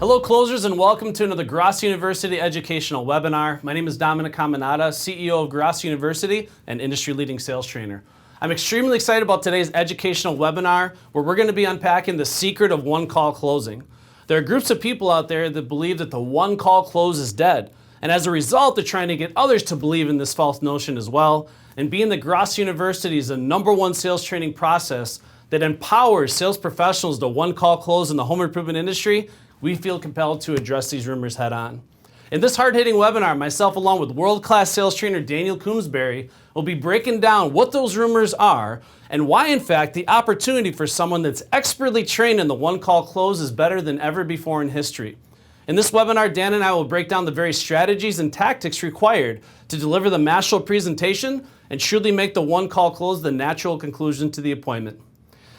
Hello closers and welcome to another Grosso University educational webinar. My name is Dominic Caminata, CEO of Grosso University and industry-leading sales trainer. I'm extremely excited about today's educational webinar where we're going to be unpacking the secret of one-call closing. There are groups of people out there that believe that the one-call close is dead, and as a result they're trying to get others to believe in this false notion as well. And being that Grosso University is the #1 sales training process that empowers sales professionals to one-call close in the home improvement industry, we feel compelled to address these rumors head on. In this hard-hitting webinar, myself along with world-class sales trainer Daniel Coomes Barry will be breaking down what those rumors are and why, in fact, the opportunity for someone that's expertly trained in the one-call close is better than ever before in history. In this webinar, Dan and I will break down the very strategies and tactics required to deliver the masterful presentation and truly make the one-call close the natural conclusion to the appointment.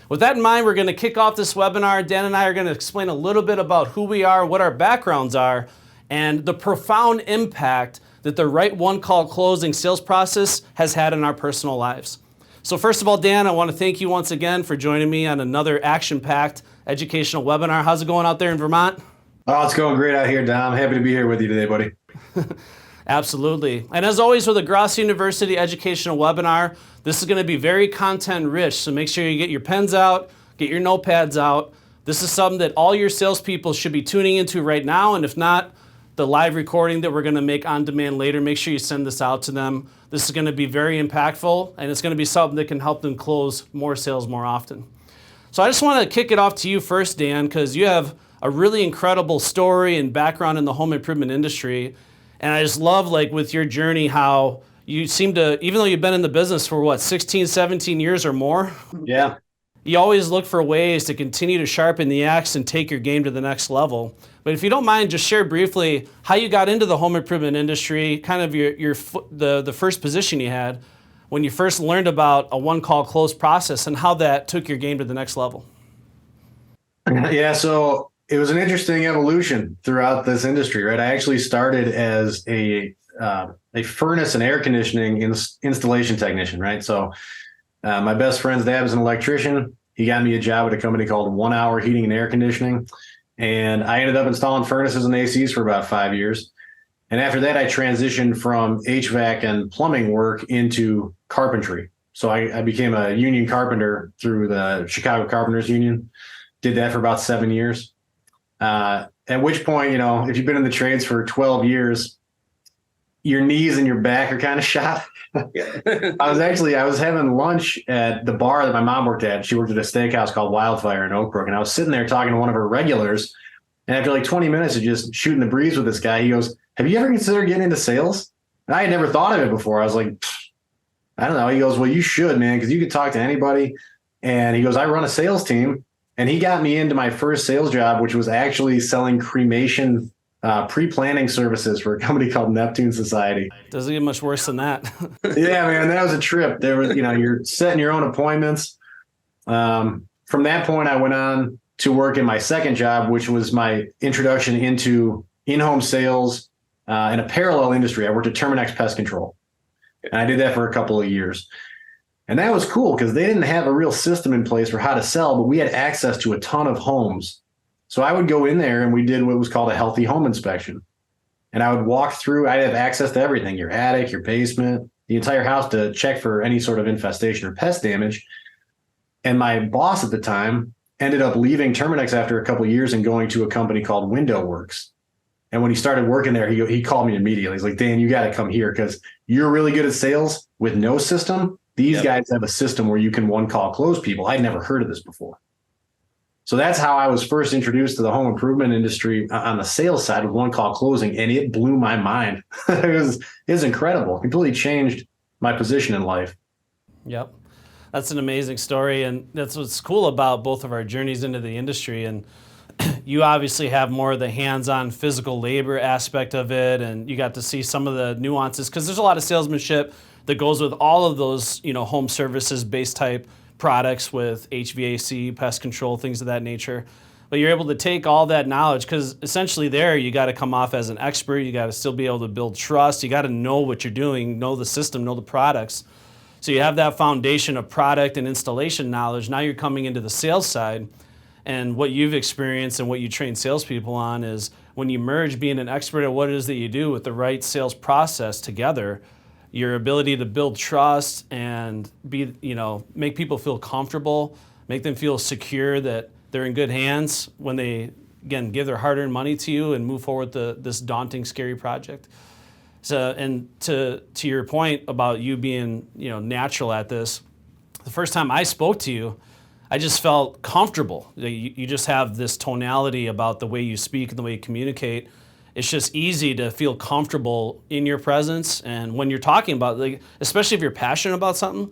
With that in mind, we're going to kick off this webinar. Dan and I are going to explain a little bit about who we are, what our backgrounds are, and the profound impact that the right one-call closing sales process has had in our personal lives. So first of all, Dan, I want to thank you once again for joining me on another action-packed educational webinar. How's it going out there in Vermont? Oh, it's going great out here, Dom. Happy to be here with you today, buddy. Absolutely. And as always with the Grosso University educational webinar, this is going to be very content rich. So make sure you get your pens out, get your notepads out. This is something that all your salespeople should be tuning into right now. And if not, the live recording that we're going to make on demand later, make sure you send this out to them. This is going to be very impactful, and it's going to be something that can help them close more sales more often. So I just want to kick it off to you first, Dan, because you have a really incredible story and background in the home improvement industry. And I just love, like, with your journey, how you seem to, even though you've been in the business for what, 16, 17 years or more? Yeah. You always look for ways to continue to sharpen the axe and take your game to the next level. But if you don't mind, just share briefly how you got into the home improvement industry, kind of the first position you had when you first learned about a one-call close process and how that took your game to the next level. Yeah, so it was an interesting evolution throughout this industry, right? I actually started as a furnace and air conditioning installation technician, right? So my best friend's dad was an electrician. He got me a job at a company called 1 Hour Heating and Air Conditioning. And I ended up installing furnaces and ACs for about 5 years. And after that, I transitioned from HVAC and plumbing work into carpentry. So I became a union carpenter through the Chicago Carpenters Union. Did that for about 7 years. At which point, you know, if you've been in the trades for 12 years, your knees and your back are kind of shot. I was having lunch at the bar that my mom worked at. She worked at a steakhouse called Wildfire in Oak Brook. And I was sitting there talking to one of her regulars. And after like 20 minutes of just shooting the breeze with this guy, he goes, "Have you ever considered getting into sales?" And I had never thought of it before. I was like, I don't know. He goes, "Well, you should, man, because you could talk to anybody." And he goes, "I run a sales team." And he got me into my first sales job, which was actually selling cremation pre-planning services for a company called Neptune Society. Doesn't get much worse than that. Yeah, man, that was a trip. There was, you're setting your own appointments. From that point, I went on to work in my second job, which was my introduction into in-home sales in a parallel industry. I worked at Terminex Pest Control, and I did that for a couple of years. And that was cool because they didn't have a real system in place for how to sell, but we had access to a ton of homes. So I would go in there and we did what was called a healthy home inspection. And I would walk through, I'd have access to everything, your attic, your basement, the entire house to check for any sort of infestation or pest damage. And my boss at the time ended up leaving Terminex after a couple of years and going to a company called Window Works. And when he started working there, he called me immediately. He's like, "Dan, you got to come here because you're really good at sales with no system. These guys have a system where you can one-call close people." I'd never heard of this before. So that's how I was first introduced to the home improvement industry on the sales side with one-call closing, and it blew my mind. It was incredible. It completely changed my position in life. Yep. That's an amazing story, and that's what's cool about both of our journeys into the industry. And you obviously have more of the hands-on physical labor aspect of it, and you got to see some of the nuances because there's a lot of salesmanship that goes with all of those, home services based type products with HVAC, pest control, things of that nature. But you're able to take all that knowledge because essentially there you got to come off as an expert. You got to still be able to build trust. You got to know what you're doing, know the system, know the products. So you have that foundation of product and installation knowledge. Now you're coming into the sales side. And what you've experienced and what you train salespeople on is when you merge being an expert at what it is that you do with the right sales process together, your ability to build trust and make people feel comfortable, make them feel secure that they're in good hands when they, again, give their hard-earned money to you and move forward this daunting, scary project. So, and to your point about you being, natural at this, the first time I spoke to you, I just felt comfortable. You just have this tonality about the way you speak and the way you communicate. It's just easy to feel comfortable in your presence. And when you're talking about, especially if you're passionate about something,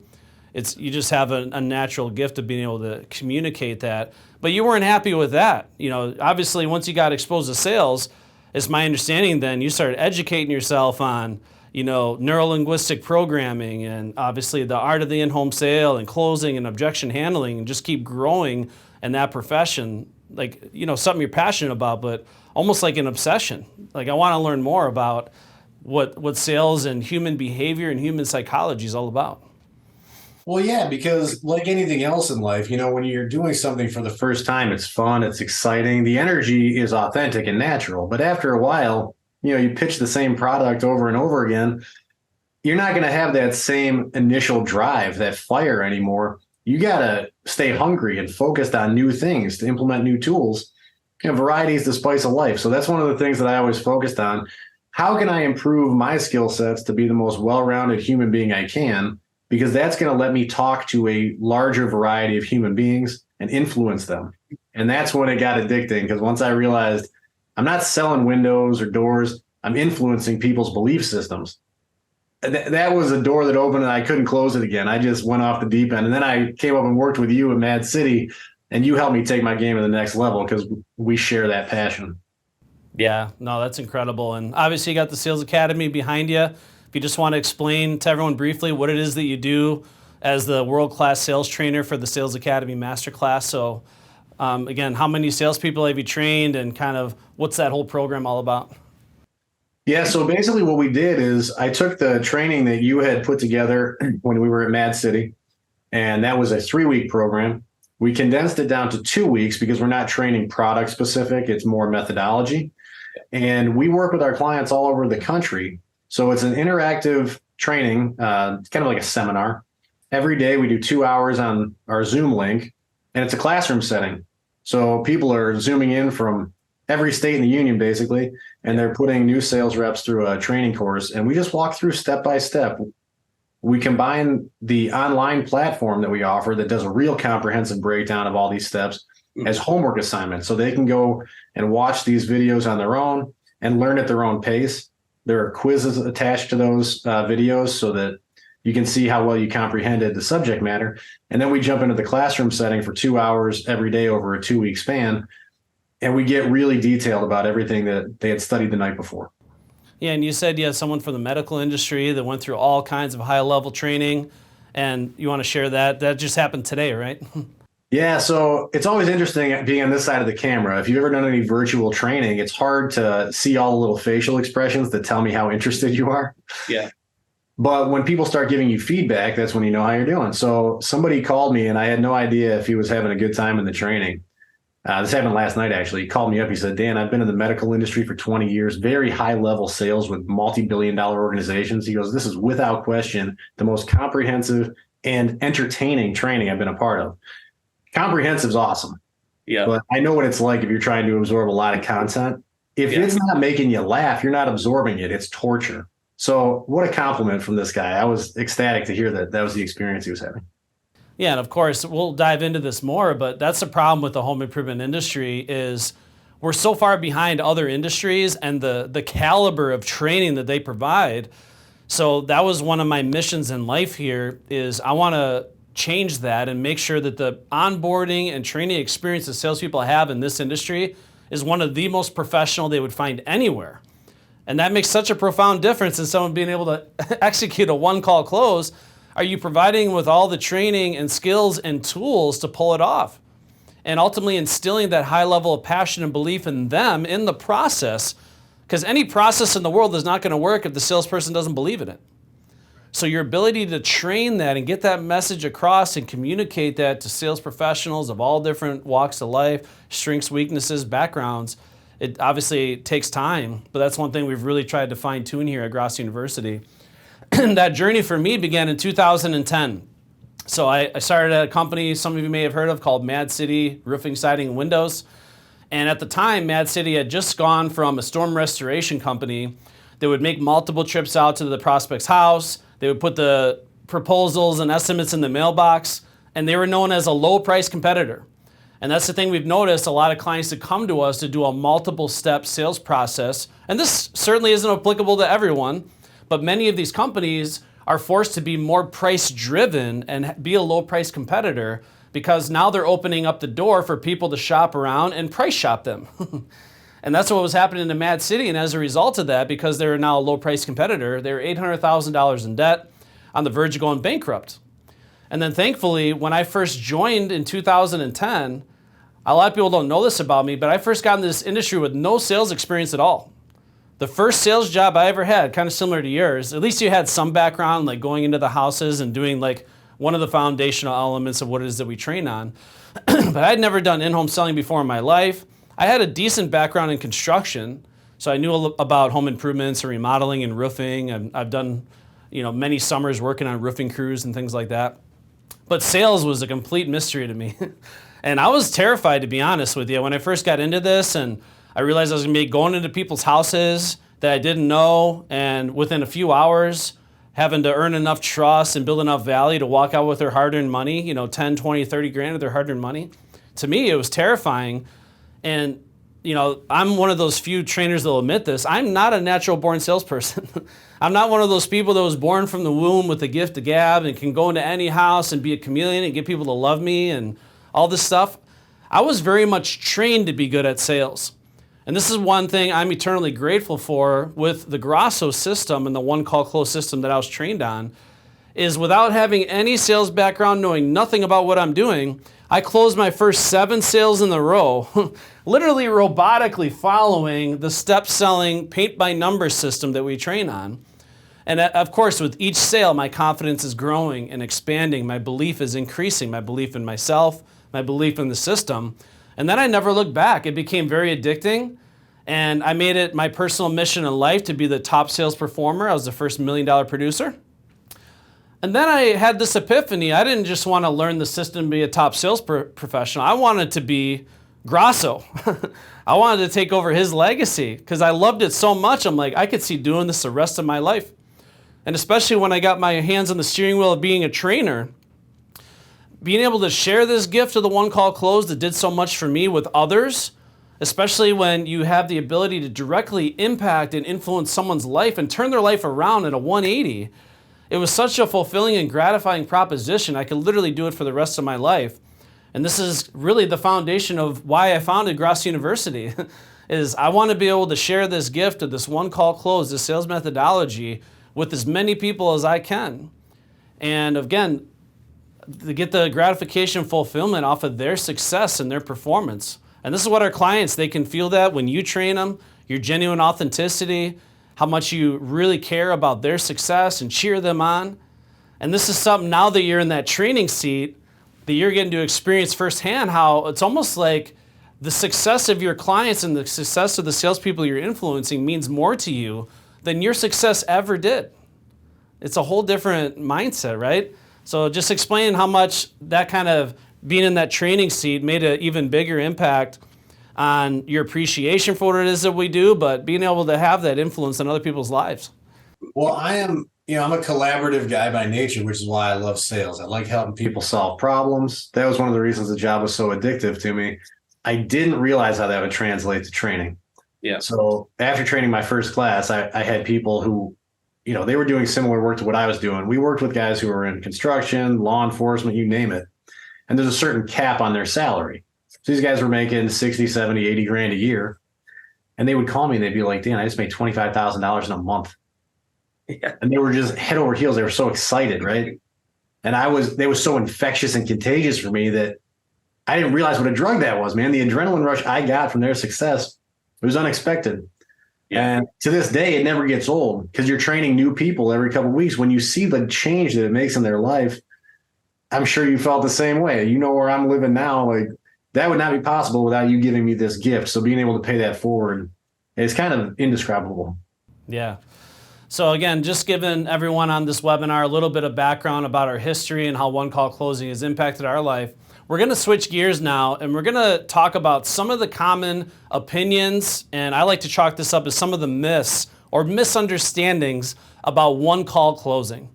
you just have a natural gift of being able to communicate that. But you weren't happy with that. Obviously, once you got exposed to sales, it's my understanding then you started educating yourself on, neuro-linguistic programming and obviously the art of the in-home sale and closing and objection handling, and just keep growing in that profession, something you're passionate about, but almost like an obsession. Like, I want to learn more about what sales and human behavior and human psychology is all about. Well, yeah, because like anything else in life, when you're doing something for the first time, it's fun, it's exciting, the energy is authentic and natural. But after a while, you pitch the same product over and over again, you're not going to have that same initial drive, that fire anymore. You got to stay hungry and focused on new things to implement new tools. Variety is the spice of life. So that's one of the things that I always focused on. How can I improve my skill sets to be the most well-rounded human being I can? Because that's going to let me talk to a larger variety of human beings and influence them. And that's when it got addicting, because once I realized I'm not selling windows or doors, I'm influencing people's belief systems. That was a door that opened and I couldn't close it again. I just went off the deep end. And then I came up and worked with you in Mad City, and you helped me take my game to the next level because we share that passion. Yeah, no, that's incredible. And obviously you got the Sales Academy behind you. If you just want to explain to everyone briefly what it is that you do as the world-class sales trainer for the Sales Academy Masterclass. So again, how many salespeople have you trained, and kind of what's that whole program all about? Yeah, so basically what we did is I took the training that you had put together when we were at Mad City, and that was a 3-week program. We condensed it down to 2 weeks because we're not training product specific, it's more methodology. And we work with our clients all over the country. So it's an interactive training, kind of like a seminar. Every day we do 2 hours on our Zoom link, and it's a classroom setting. So people are Zooming in from every state in the union, basically, and they're putting new sales reps through a training course. And we just walk through step by step. We combine the online platform that we offer that does a real comprehensive breakdown of all these steps as homework assignments. So they can go and watch these videos on their own and learn at their own pace. There are quizzes attached to those videos so that you can see how well you comprehended the subject matter. And then we jump into the classroom setting for 2 hours every day over a 2-week span. And we get really detailed about everything that they had studied the night before. Yeah, and you said you had someone from the medical industry that went through all kinds of high-level training, and you want to share that? That just happened today, right? Yeah, so it's always interesting being on this side of the camera. If you've ever done any virtual training, it's hard to see all the little facial expressions that tell me how interested you are. Yeah. But when people start giving you feedback, that's when you know how you're doing. So somebody called me, and I had no idea if he was having a good time in the training. This happened last night, actually. He called me up. He said, Dan, I've been in the medical industry for 20 years, very high-level sales with multi-billion-dollar organizations. He goes, this is without question the most comprehensive and entertaining training I've been a part of. Comprehensive is awesome. Yeah. But I know what it's like if you're trying to absorb a lot of content. If it's not making you laugh, you're not absorbing it. It's torture. So what a compliment from this guy. I was ecstatic to hear that that was the experience he was having. Yeah, and of course, we'll dive into this more, but that's the problem with the home improvement industry is we're so far behind other industries and the caliber of training that they provide. So that was one of my missions in life here is I want to change that and make sure that the onboarding and training experience that salespeople have in this industry is one of the most professional they would find anywhere. And that makes such a profound difference in someone being able to execute a one-call close. Are you providing with all the training and skills and tools to pull it off? And ultimately instilling that high level of passion and belief in them in the process, because any process in the world is not going to work if the salesperson doesn't believe in it. So your ability to train that and get that message across and communicate that to sales professionals of all different walks of life, strengths, weaknesses, backgrounds, it obviously takes time, but that's one thing we've really tried to fine tune here at Grosso University. That journey for me began in 2010. So I started at a company some of you may have heard of called Mad City Roofing, Siding, and Windows. And at the time, Mad City had just gone from a storm restoration company that would make multiple trips out to the prospect's house. They would put the proposals and estimates in the mailbox, and they were known as a low-price competitor. And that's the thing we've noticed, a lot of clients that come to us to do a multiple-step sales process, and this certainly isn't applicable to everyone, but many of these companies are forced to be more price-driven and be a low-price competitor because now they're opening up the door for people to shop around and price shop them. And that's what was happening to Mad City. And as a result of that, because they're now a low-price competitor, they were $800,000 in debt, on the verge of going bankrupt. And then thankfully, when I first joined in 2010, a lot of people don't know this about me, but I first got into this industry with no sales experience at all. The first sales job I ever had, kind of similar to yours, at least you had some background, like going into the houses and doing like one of the foundational elements of what it is that we train on. But I'd never done in-home selling before in my life. I had a decent background in construction, so I knew about home improvements and remodeling and roofing, and I've done, many summers working on roofing crews and things like that. But sales was a complete mystery to me. And I was terrified, to be honest with you, when I first got into this, and I realized I was going to be going into people's houses that I didn't know, and within a few hours, having to earn enough trust and build enough value to walk out with their hard-earned money, 10, 20, 30 grand of their hard-earned money. To me, it was terrifying. And, I'm one of those few trainers that will admit this. I'm not a natural-born salesperson. I'm not one of those people that was born from the womb with the gift of gab and can go into any house and be a chameleon and get people to love me and all this stuff. I was very much trained to be good at sales. And this is one thing I'm eternally grateful for with the Grosso system and the one-call close system that I was trained on, is without having any sales background, knowing nothing about what I'm doing, I closed my first 7 sales in a row, literally robotically following the step selling paint by number system that we train on. And of course, with each sale, my confidence is growing and expanding. My belief is increasing, my belief in myself, my belief in the system. And then I never looked back. It became very addicting. And I made it my personal mission in life to be the top sales performer. I was the first $1 million producer. And then I had this epiphany. I didn't just want to learn the system and be a top sales professional. I wanted to be Grosso. I wanted to take over his legacy because I loved it so much. I'm like, I could see doing this the rest of my life. And especially when I got my hands on the steering wheel of being a trainer, being able to share this gift of the one-call close that did so much for me with others, especially when you have the ability to directly impact and influence someone's life and turn their life around at a 180, it was such a fulfilling and gratifying proposition. I could literally do it for the rest of my life. And this is really the foundation of why I founded Grosso University, is I want to be able to share this gift of this one-call close, this sales methodology, with as many people as I can. And again, to get the gratification and fulfillment off of their success and their performance. And this is what our clients, they can feel that when you train them, your genuine authenticity, how much you really care about their success and cheer them on. And this is something now that you're in that training seat, that you're getting to experience firsthand how it's almost like the success of your clients and the success of the salespeople you're influencing means more to you than your success ever did. It's a whole different mindset, right? So just explain how much that kind of being in that training seat made an even bigger impact on your appreciation for what it is that we do, but being able to have that influence on other people's lives. Well, I'm a collaborative guy by nature, which is why I love sales. I like helping people solve problems. That was one of the reasons the job was so addictive to me. I didn't realize how that would translate to training. Yeah. So after training my first class, I had people who, they were doing similar work to what I was doing. We worked with guys who were in construction, law enforcement, you name it. And there's a certain cap on their salary. So these guys were making 60, 70, 80 grand a year. And they would call me and they'd be like, Dan, I just made $25,000 in a month. Yeah. And they were just head over heels. They were so excited, right? And they was so infectious and contagious for me that I didn't realize what a drug that was, man. The adrenaline rush I got from their success, it was unexpected. Yeah. And to this day, it never gets old because you're training new people every couple of weeks. When you see the change that it makes in their life, I'm sure you felt the same way. You know where I'm living now, like that would not be possible without you giving me this gift. So being able to pay that forward is kind of indescribable. Yeah. So again, just giving everyone on this webinar a little bit of background about our history and how one call closing has impacted our life. We're going to switch gears now, and we're going to talk about some of the common opinions, and I like to chalk this up as some of the myths or misunderstandings about one call closing.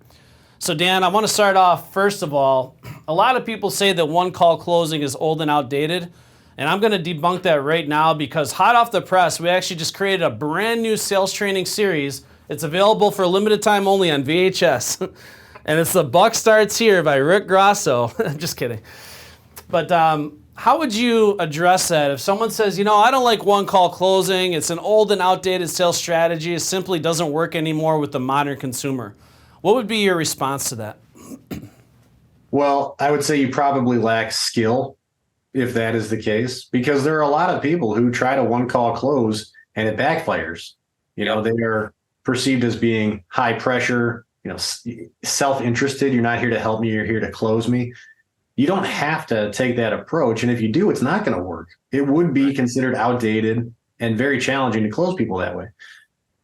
So Dan, I want to start off, first of all, a lot of people say that one call closing is old and outdated, and I'm going to debunk that right now because hot off the press, we actually just created a brand new sales training series. It's available for a limited time only on VHS, and it's The Buck Starts Here by Rick Grosso. Just kidding. But how would you address that if someone says, I don't like one call closing, it's an old and outdated sales strategy, it simply doesn't work anymore with the modern consumer? What would be your response to that? Well, I would say you probably lack skill if that is the case, because there are a lot of people who try to one call close and it backfires. They are perceived as being high pressure, self-interested. You're not here to help me, you're here to close me. You don't have to take that approach. And if you do, it's not going to work. It would be considered outdated and very challenging to close people that way.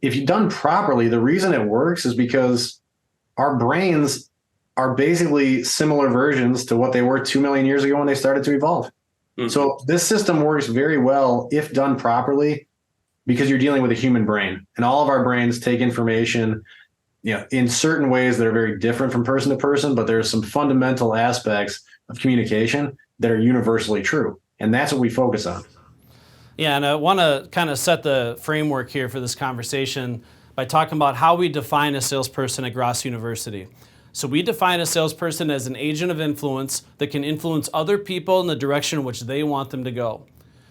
If you've done properly, the reason it works is because our brains are basically similar versions to what they were 2 million years ago when they started to evolve. Mm-hmm. So this system works very well if done properly because you're dealing with a human brain. And all of our brains take information in certain ways that are very different from person to person, but there's some fundamental aspects of communication that are universally true. And that's what we focus on. Yeah, and I want to kind of set the framework here for this conversation by talking about how we define a salesperson at Grosso University. So we define a salesperson as an agent of influence that can influence other people in the direction in which they want them to go.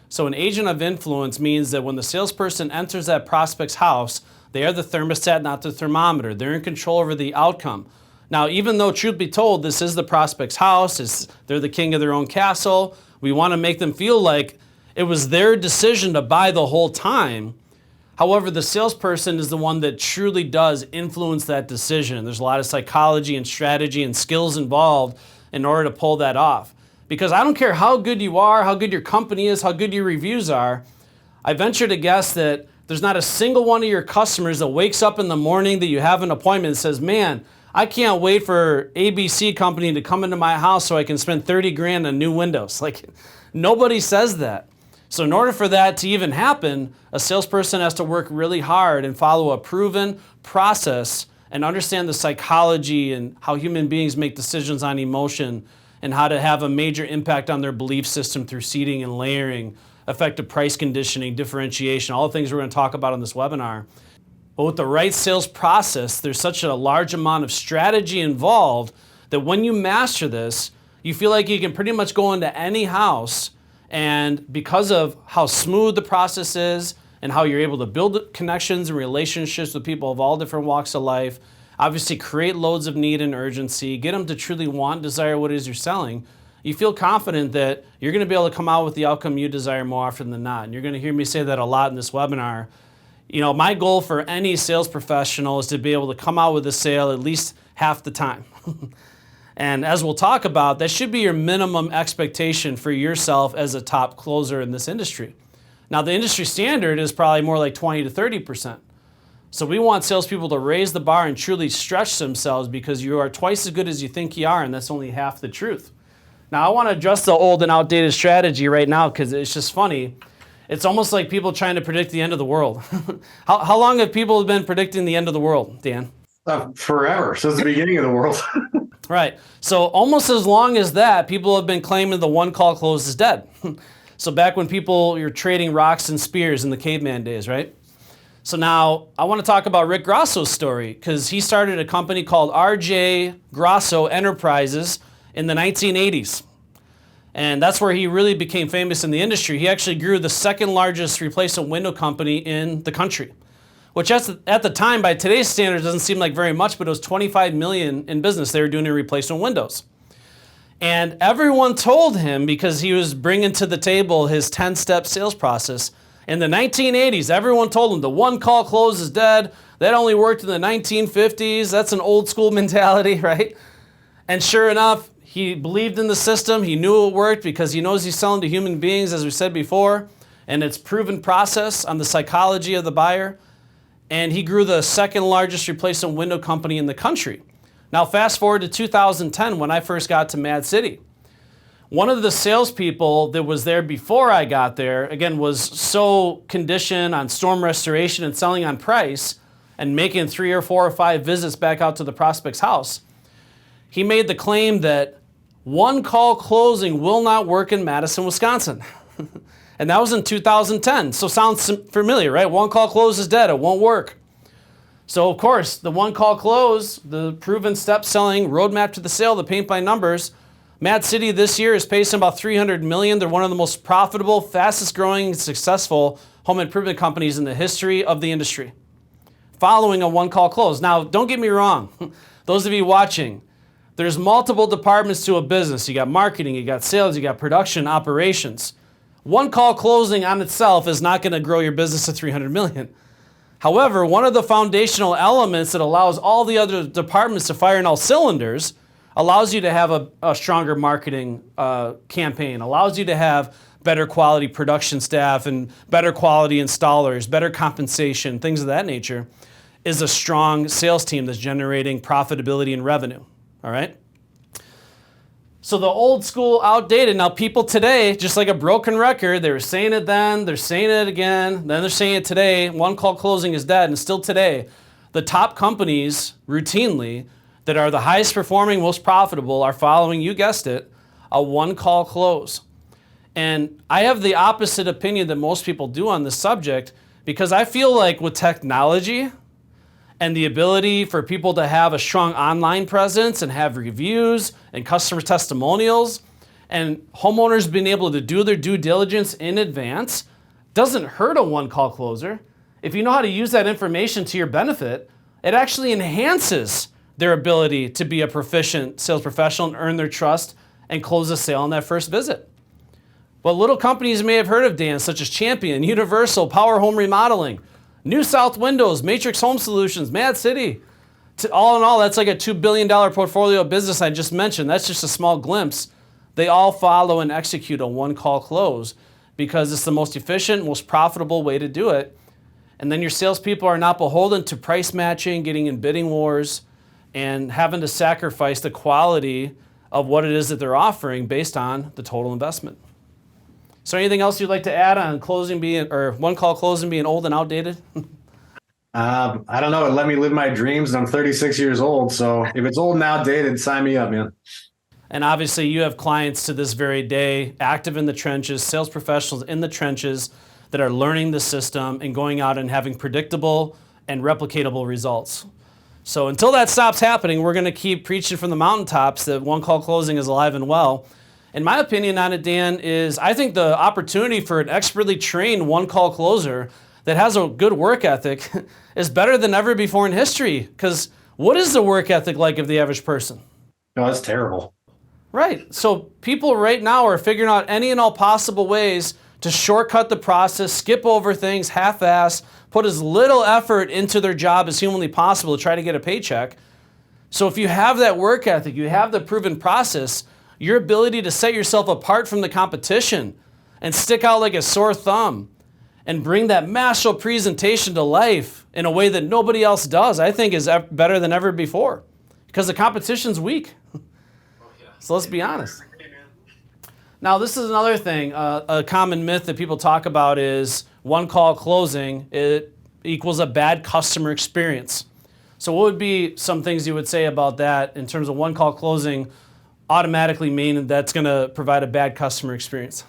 So an agent of influence means that when the salesperson enters that prospect's house, they are the thermostat, not the thermometer. They're in control over the outcome. Now, even though, truth be told, this is the prospect's house, they're the king of their own castle, we want to make them feel like it was their decision to buy the whole time. However, the salesperson is the one that truly does influence that decision. There's a lot of psychology and strategy and skills involved in order to pull that off. Because I don't care how good you are, how good your company is, how good your reviews are, I venture to guess that there's not a single one of your customers that wakes up in the morning that you have an appointment and says, man, I can't wait for ABC company to come into my house so I can spend 30 grand on new windows. Like, nobody says that. So in order for that to even happen, a salesperson has to work really hard and follow a proven process and understand the psychology and how human beings make decisions on emotion and how to have a major impact on their belief system through seeding and layering, effective price conditioning, differentiation, all the things we're going to talk about on this webinar. But with the right sales process, there's such a large amount of strategy involved that when you master this, you feel like you can pretty much go into any house, and because of how smooth the process is and how you're able to build connections and relationships with people of all different walks of life, obviously create loads of need and urgency, get them to truly want, desire what it is you're selling, you feel confident that you're going to be able to come out with the outcome you desire more often than not. And you're going to hear me say that a lot in this webinar. My goal for any sales professional is to be able to come out with a sale at least half the time. And as we'll talk about, that should be your minimum expectation for yourself as a top closer in this industry. Now, the industry standard is probably more like 20 to 30%. So we want salespeople to raise the bar and truly stretch themselves because you are twice as good as you think you are, and that's only half the truth. Now, I want to address the old and outdated strategy right now because it's just funny. It's almost like people trying to predict the end of the world. How long have people been predicting the end of the world, Dan? Forever, since the beginning of the world. Right. So almost as long as that, people have been claiming the one call close is dead. So back when you're trading rocks and spears in the caveman days, right? So now I want to talk about Rick Grosso's story because he started a company called RJ Grosso Enterprises in the 1980s. And that's where he really became famous in the industry. He actually grew the second largest replacement window company in the country, which at the time, by today's standards, doesn't seem like very much, but it was $25 million in business they were doing in replacement windows. And everyone told him, because he was bringing to the table his 10-step sales process, In the 1980s, everyone told him the one-call close is dead. That only worked in the 1950s. That's an old school mentality, right? And sure enough, he believed in the system. He knew it worked because he knows he's selling to human beings, as we said before, and it's proven process on the psychology of the buyer. And he grew the second largest replacement window company in the country. Now, fast forward to 2010 when I first got to Mad City. One of the salespeople that was there before I got there, again, was so conditioned on storm restoration and selling on price and making 3 or 4 or 5 visits back out to the prospect's house. He made the claim that one-call closing will not work in Madison, Wisconsin. And that was in 2010. So sounds familiar, right? One-call close is dead. It won't work. So, of course, the one-call close, the proven step selling roadmap to the sale, the paint by numbers, Mad City this year is pacing about $300 million. They're one of the most profitable, fastest growing, successful home improvement companies in the history of the industry, following a one-call close. Now, don't get me wrong. Those of you watching, there's multiple departments to a business. You got marketing, you got sales, you got production, operations. One-call closing on itself is not going to grow your business to $300 million. However, one of the foundational elements that allows all the other departments to fire on all cylinders allows you to have a stronger marketing campaign, allows you to have better quality production staff and better quality installers, better compensation, things of that nature, is a strong sales team that's generating profitability and revenue, all right? So the old school, outdated. Now people today, just like a broken record, they were saying it then, they're saying it again, then they're saying it today, one-call closing is dead, and still today, the top companies routinely that are the highest performing, most profitable are following, you guessed it, a one-call close. And I have the opposite opinion that most people do on this subject because I feel like with technology and the ability for people to have a strong online presence and have reviews and customer testimonials and homeowners being able to do their due diligence in advance doesn't hurt a one-call closer. If you know how to use that information to your benefit, it actually enhances their ability to be a proficient sales professional and earn their trust and close a sale on that first visit. What little companies you may have heard of, Dan, such as Champion, Universal, Power Home Remodeling, New South Windows, Matrix Home Solutions, Mad City. All in all, that's like a $2 billion portfolio of business I just mentioned. That's just a small glimpse. They all follow and execute a one-call close because it's the most efficient, most profitable way to do it. And then your salespeople are not beholden to price matching, getting in bidding wars, and having to sacrifice the quality of what it is that they're offering based on the total investment. Is there anything else you'd like to add on closing being, or one-call closing being old and outdated? I don't know. It let me live my dreams, and I'm 36 years old. So if it's old and outdated, sign me up, man. And obviously you have clients to this very day, active in the trenches, sales professionals in the trenches that are learning the system and going out and having predictable and replicatable results. So until that stops happening, we're going to keep preaching from the mountaintops that one-call closing is alive and well. And my opinion on it, Dan, is I think the opportunity for an expertly trained one-call closer that has a good work ethic is better than ever before in history. Because what is the work ethic like of the average person? No, that's terrible. Right. So people right now are figuring out any and all possible ways to shortcut the process, skip over things, half-ass, put as little effort into their job as humanly possible to try to get a paycheck. So if you have that work ethic, you have the proven process, your ability to set yourself apart from the competition and stick out like a sore thumb and bring that masterful presentation to life in a way that nobody else does, I think is better than ever before because the competition's weak. So let's be honest. Now, this is another thing. A common myth that people talk about is one-call closing, it equals a bad customer experience. So what would be some things you would say about that in terms of one-call closing automatically mean that's going to provide a bad customer experience?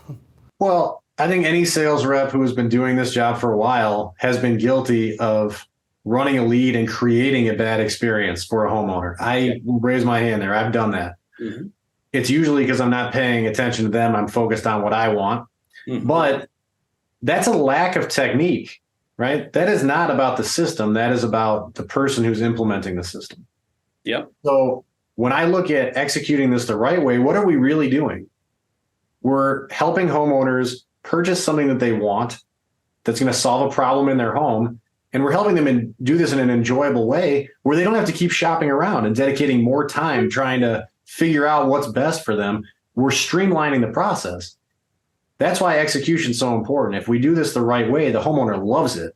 Well, I think any sales rep who has been doing this job for a while has been guilty of running a lead and creating a bad experience for a homeowner. I raise my hand there. I've done that. Mm-hmm. It's usually because I'm not paying attention to them. I'm focused on what I want. Mm-hmm. But that's a lack of technique, right? That is not about the system. That is about the person who's implementing the system. Yep. So when I look at executing this the right way, what are we really doing? We're helping homeowners purchase something that they want that's going to solve a problem in their home. And we're helping them do this in an enjoyable way where they don't have to keep shopping around and dedicating more time trying to figure out what's best for them. We're streamlining the process. That's why execution is so important. If we do this the right way, the homeowner loves it.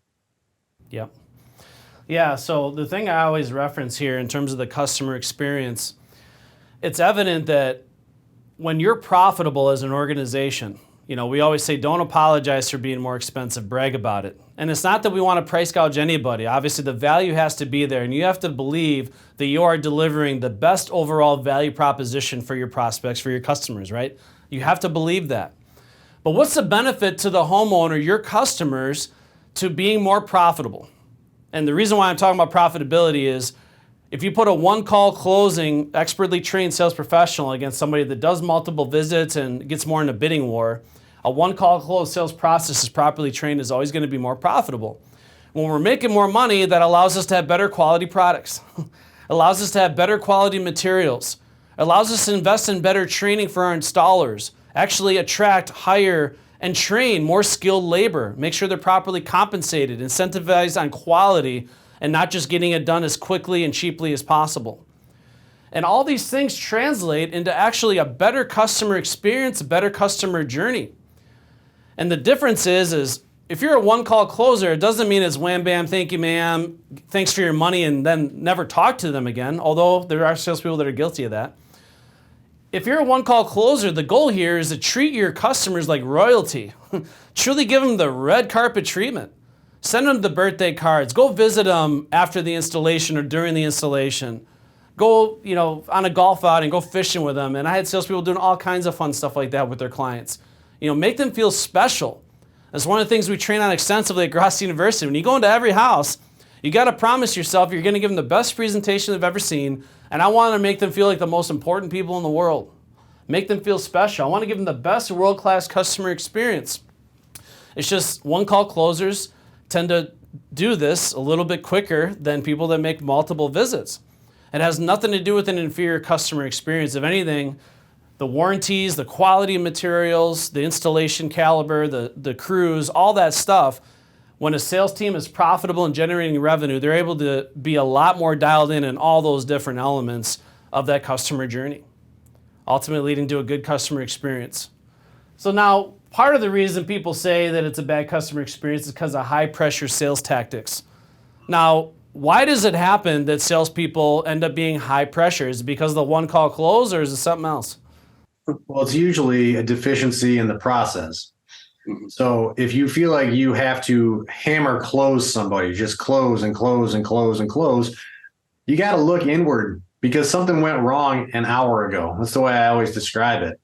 Yep. Yeah, so the thing I always reference here in terms of the customer experience, it's evident that when you're profitable as an organization, we always say don't apologize for being more expensive, brag about it. And it's not that we want to price gouge anybody. Obviously, the value has to be there, and you have to believe that you are delivering the best overall value proposition for your prospects, for your customers, right? You have to believe that. But what's the benefit to the homeowner, your customers, to being more profitable? And the reason why I'm talking about profitability is if you put a one-call closing, expertly trained sales professional against somebody that does multiple visits and gets more in a bidding war, a one-call close sales process is properly trained is always going to be more profitable. When we're making more money, that allows us to have better quality products, allows us to have better quality materials, allows us to invest in better training for our installers, actually attract, hire, and train more skilled labor, make sure they're properly compensated, incentivized on quality, and not just getting it done as quickly and cheaply as possible. And all these things translate into actually a better customer experience, a better customer journey. And the difference is if you're a one-call closer, it doesn't mean it's wham, bam, thank you, ma'am, thanks for your money, and then never talk to them again, although there are salespeople that are guilty of that. If you're a one-call closer, the goal here is to treat your customers like royalty. Truly give them the red carpet treatment. Send them the birthday cards. Go visit them after the installation or during the installation. Go, on a golf outing, go fishing with them. And I had salespeople doing all kinds of fun stuff like that with their clients. Make them feel special. That's one of the things we train on extensively at Grosso University. When you go into every house, you got to promise yourself you're going to give them the best presentation they've ever seen. And I want to make them feel like the most important people in the world. Make them feel special. I want to give them the best world-class customer experience. It's just one-call closers tend to do this a little bit quicker than people that make multiple visits. It has nothing to do with an inferior customer experience. If anything, the warranties, the quality of materials, the installation caliber, the crews, all that stuff, when a sales team is profitable and generating revenue, they're able to be a lot more dialed in all those different elements of that customer journey, ultimately leading to a good customer experience. So now, part of the reason people say that it's a bad customer experience is because of high-pressure sales tactics. Now, why does it happen that salespeople end up being high pressure? Is it because of the one-call close, or is it something else? Well, it's usually a deficiency in the process. So if you feel like you have to hammer close somebody, just close and close and close and close, you got to look inward because something went wrong an hour ago. That's the way I always describe it.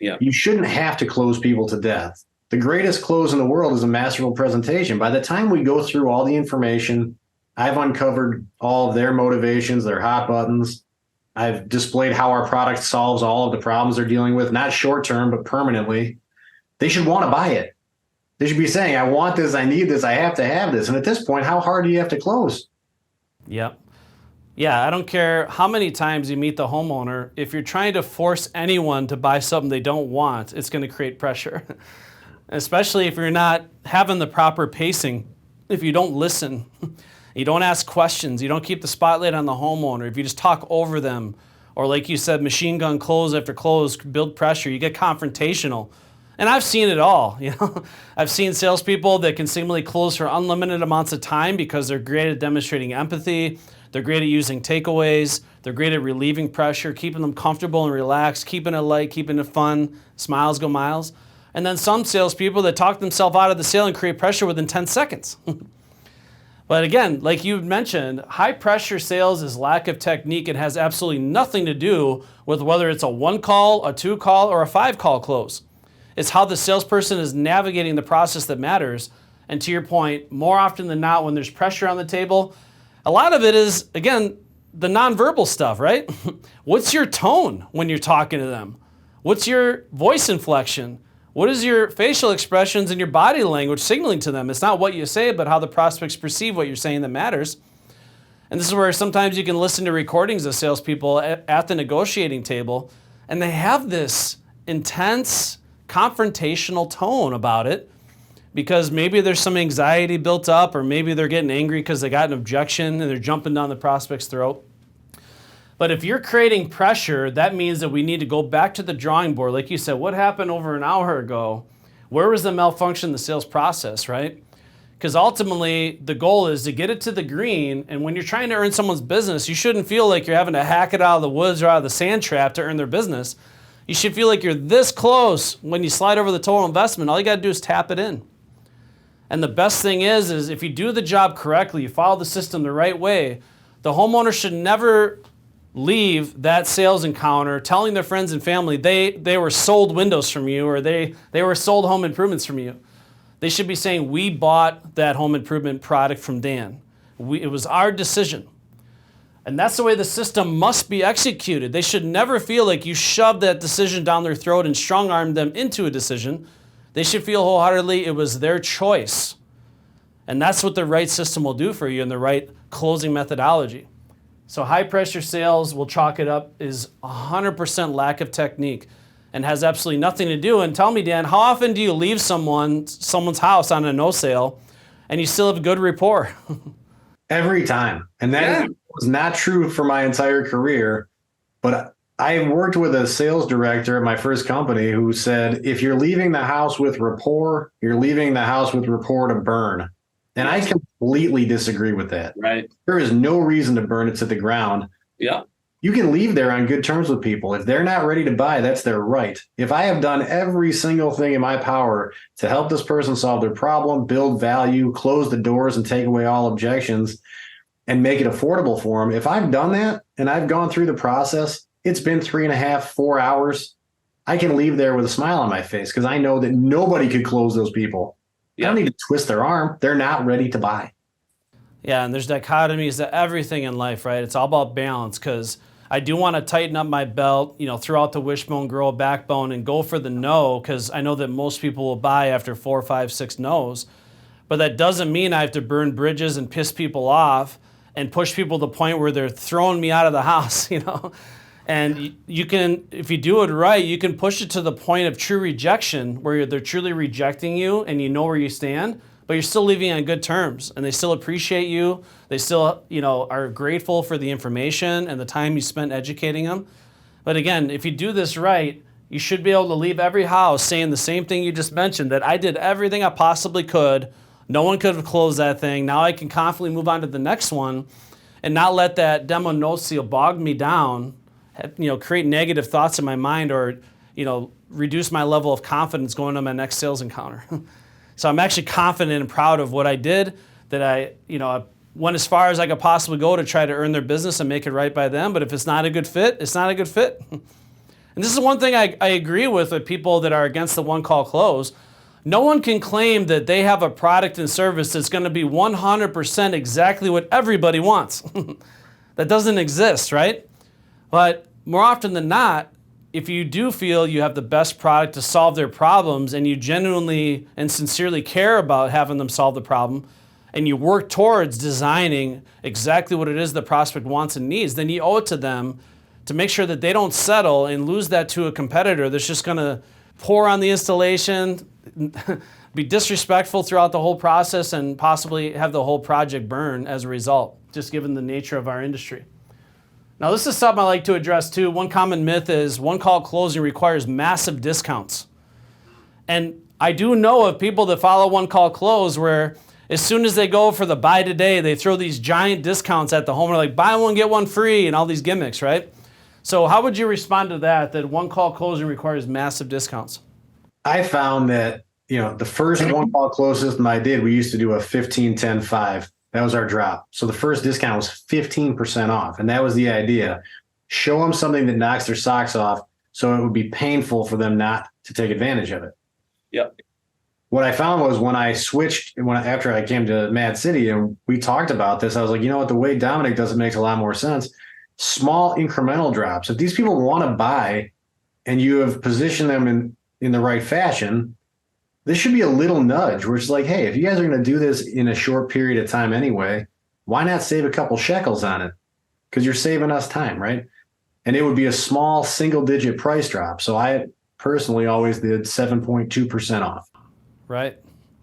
Yeah. You shouldn't have to close people to death. The greatest close in the world is a masterful presentation. By the time we go through all the information, I've uncovered all of their motivations, their hot buttons. I've displayed how our product solves all of the problems they're dealing with, not short term, but permanently. They should want to buy it. They should be saying, I want this, I need this, I have to have this. And at this point, how hard do you have to close? Yep. Yeah, I don't care how many times you meet the homeowner. If you're trying to force anyone to buy something they don't want, it's going to create pressure. Especially if you're not having the proper pacing, if you don't listen. You don't ask questions. You don't keep the spotlight on the homeowner. If you just talk over them, or like you said, machine gun close after close, build pressure, you get confrontational. And I've seen it all. I've seen salespeople that can seemingly close for unlimited amounts of time because they're great at demonstrating empathy. They're great at using takeaways. They're great at relieving pressure, keeping them comfortable and relaxed, keeping it light, keeping it fun. Smiles go miles. And then some salespeople that talk themselves out of the sale and create pressure within 10 seconds. But again, like you mentioned, high-pressure sales is lack of technique. It has absolutely nothing to do with whether it's a one-call, a two-call, or a five-call close. It's how the salesperson is navigating the process that matters. And to your point, more often than not, when there's pressure on the table, a lot of it is, again, the nonverbal stuff, right? What's your tone when you're talking to them? What's your voice inflection? What is your facial expressions and your body language signaling to them? It's not what you say, but how the prospects perceive what you're saying that matters. And this is where sometimes you can listen to recordings of salespeople at the negotiating table, and they have this intense, confrontational tone about it because maybe there's some anxiety built up, or maybe they're getting angry because they got an objection and they're jumping down the prospect's throat. But if you're creating pressure, that means that we need to go back to the drawing board. Like you said, what happened over an hour ago? Where was the malfunction in the sales process, right? Because ultimately, the goal is to get it to the green, and when you're trying to earn someone's business, you shouldn't feel like you're having to hack it out of the woods or out of the sand trap to earn their business. You should feel like you're this close when you slide over the total investment. All you got to do is tap it in. And the best thing is if you do the job correctly, you follow the system the right way, the homeowner should never leave that sales encounter telling their friends and family they were sold windows from you, or they were sold home improvements from you. They should be saying, we bought that home improvement product from Dan. It was our decision. And that's the way the system must be executed. They should never feel like you shoved that decision down their throat and strong-armed them into a decision. They should feel wholeheartedly it was their choice. And that's what the right system will do for you in the right closing methodology. So high-pressure sales, we'll chalk it up, is 100% lack of technique and has absolutely nothing to do. And tell me, Dan, how often do you leave someone's house on a no sale and you still have good rapport? Every time. And that was not true for my entire career. But I worked with a sales director at my first company who said, if you're leaving the house with rapport, you're leaving the house with rapport to burn. And I completely disagree with that. Right. There is no reason to burn it to the ground. Yeah. You can leave there on good terms with people. If they're not ready to buy, that's their right. If I have done every single thing in my power to help this person solve their problem, build value, close the doors and take away all objections and make it affordable for them, if I've done that and I've gone through the process, it's been 3.5, 4 hours, I can leave there with a smile on my face because I know that nobody could close those people. I don't need to twist their arm. They're not ready to buy. Yeah, and there's dichotomies to everything in life, right? It's all about balance, because I do want to tighten up my belt, throw out the wishbone, grow a backbone, and go for the no, because I know that most people will buy after 4, 5, 6 no's. But that doesn't mean I have to burn bridges and piss people off and push people to the point where they're throwing me out of the house, And you can, if you do it right, you can push it to the point of true rejection where they're truly rejecting you and you know where you stand, but you're still leaving on good terms and they still appreciate you. They still, are grateful for the information and the time you spent educating them. But again, if you do this right, you should be able to leave every house saying the same thing you just mentioned, that I did everything I possibly could. No one could have closed that thing. Now I can confidently move on to the next one and not let that demo no seal bog me down, create negative thoughts in my mind, or, reduce my level of confidence going to my next sales encounter. So I'm actually confident and proud of what I did, that I went as far as I could possibly go to try to earn their business and make it right by them. But if it's not a good fit, it's not a good fit. And this is one thing I agree with people that are against the one-call close. No one can claim that they have a product and service that's going to be 100% exactly what everybody wants. That doesn't exist, right? But more often than not, if you do feel you have the best product to solve their problems and you genuinely and sincerely care about having them solve the problem, and you work towards designing exactly what it is the prospect wants and needs, then you owe it to them to make sure that they don't settle and lose that to a competitor that's just going to pour on the installation, be disrespectful throughout the whole process, and possibly have the whole project burn as a result, just given the nature of our industry. Now, this is something I like to address too. One common myth is one-call closing requires massive discounts. And I do know of people that follow one-call close where as soon as they go for the buy today, they throw these giant discounts at the homeowner, like buy one, get one free, and all these gimmicks, right? So how would you respond to that one-call closing requires massive discounts? I found that, the first one-call close system I did, we used to do a 15, 10, 5. That was our drop. So the first discount was 15% off. And that was the idea. Show them something that knocks their socks off so it would be painful for them not to take advantage of it. Yep. What I found was when I switched, after I came to Mad City and we talked about this, I was like, the way Dominic does it makes a lot more sense. Small incremental drops. If these people want to buy and you have positioned them in the right fashion, this should be a little nudge where it's like, hey, if you guys are going to do this in a short period of time anyway, why not save a couple shekels on it? Because you're saving us time, right? And it would be a small single-digit price drop. So I personally always did 7.2% off. Right.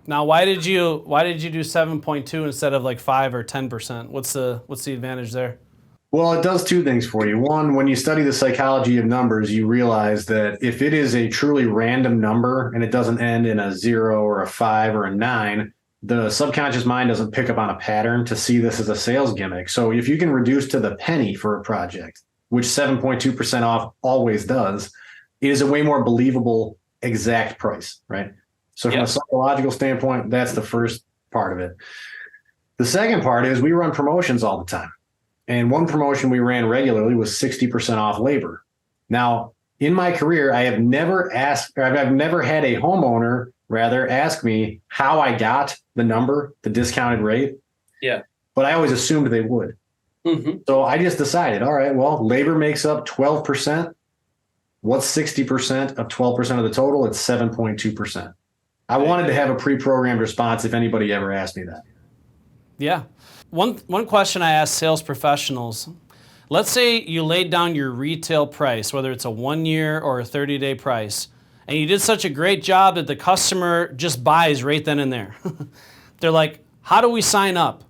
Now, why did you do 7.2 instead of like 5 or 10%? What's the advantage there? Well, it does two things for you. One, when you study the psychology of numbers, you realize that if it is a truly random number and it doesn't end in a 0 or a 5 or a 9, the subconscious mind doesn't pick up on a pattern to see this as a sales gimmick. So if you can reduce to the penny for a project, which 7.2% off always does, it is a way more believable exact price, right? So from a psychological standpoint, that's the first part of it. The second part is we run promotions all the time. And one promotion we ran regularly was 60% off labor. Now, in my career, I've never had a homeowner rather ask me how I got the number, the discounted rate. Yeah. But I always assumed they would. Mm-hmm. So I just decided, all right, well, labor makes up 12%. What's 60% of 12% of the total? It's 7.2%. I wanted to have a pre-programmed response if anybody ever asked me that. Yeah. One question I ask sales professionals, let's say you laid down your retail price, whether it's a 1 year or a 30-day price, and you did such a great job that the customer just buys right then and there. They're like, how do we sign up?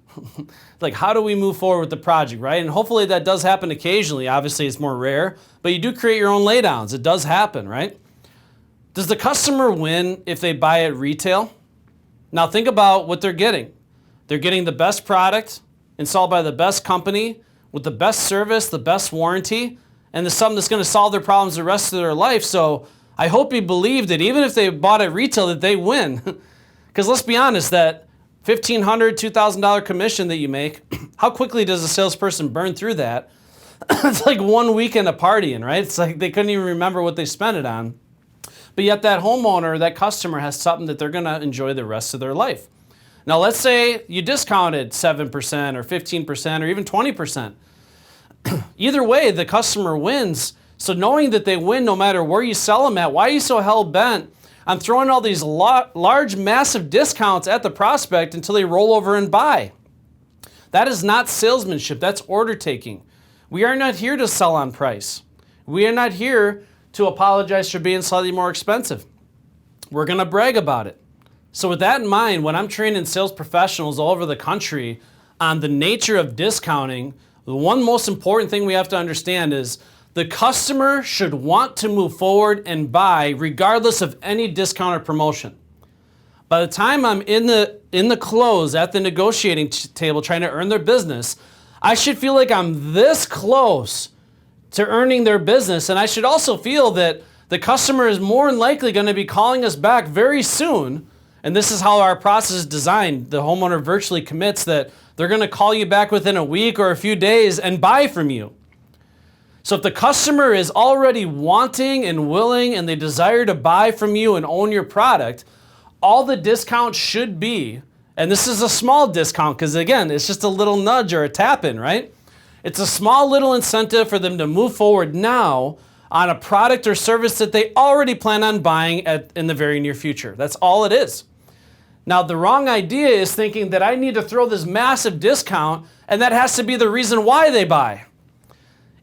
Like, how do we move forward with the project, right? And hopefully that does happen occasionally. Obviously, it's more rare, but you do create your own laydowns. It does happen, right? Does the customer win if they buy at retail? Now think about what they're getting. They're getting the best product installed by the best company with the best service, the best warranty, and there's something that's going to solve their problems the rest of their life. So I hope you believe that even if they bought at retail that they win. Because let's be honest, that $1,500, $2,000 commission that you make, how quickly does a salesperson burn through that? It's like 1 weekend of partying, right? It's like they couldn't even remember what they spent it on. But yet that homeowner, that customer has something that they're going to enjoy the rest of their life. Now let's say you discounted 7% or 15% or even 20%. Either way, the customer wins. So knowing that they win no matter where you sell them at, why are you so hell-bent on throwing all these large, massive discounts at the prospect until they roll over and buy? That is not salesmanship. That's order taking. We are not here to sell on price. We are not here to apologize for being slightly more expensive. We're going to brag about it. So with that in mind, when I'm training sales professionals all over the country on the nature of discounting, the one most important thing we have to understand is the customer should want to move forward and buy regardless of any discount or promotion. By the time I'm in the close at the negotiating table trying to earn their business, I should feel like I'm this close to earning their business, and I should also feel that the customer is more than likely going to be calling us back very soon. And this is how our process is designed. The homeowner virtually commits that they're going to call you back within a week or a few days and buy from you. So if the customer is already wanting and willing and they desire to buy from you and own your product, all the discount should be, and this is a small discount because again, it's just a little nudge or a tap in, right? It's a small little incentive for them to move forward now on a product or service that they already plan on buying in the very near future. That's all it is. Now, the wrong idea is thinking that I need to throw this massive discount and that has to be the reason why they buy.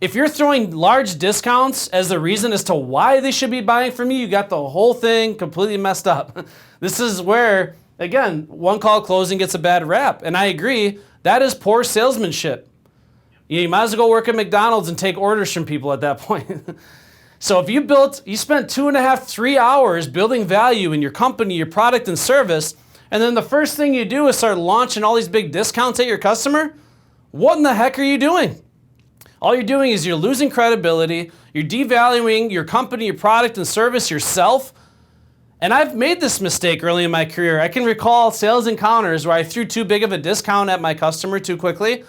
If you're throwing large discounts as the reason as to why they should be buying from you, you got the whole thing completely messed up. This is where, again, one call closing gets a bad rap. And I agree, that is poor salesmanship. You might as well go work at McDonald's and take orders from people at that point. So if you spent 2.5, 3 hours building value in your company, your product and service, and then the first thing you do is start launching all these big discounts at your customer, what in the heck are you doing? All you're doing is you're losing credibility, you're devaluing your company, your product and service, yourself. And I've made this mistake early in my career. I can recall sales encounters where I threw too big of a discount at my customer too quickly,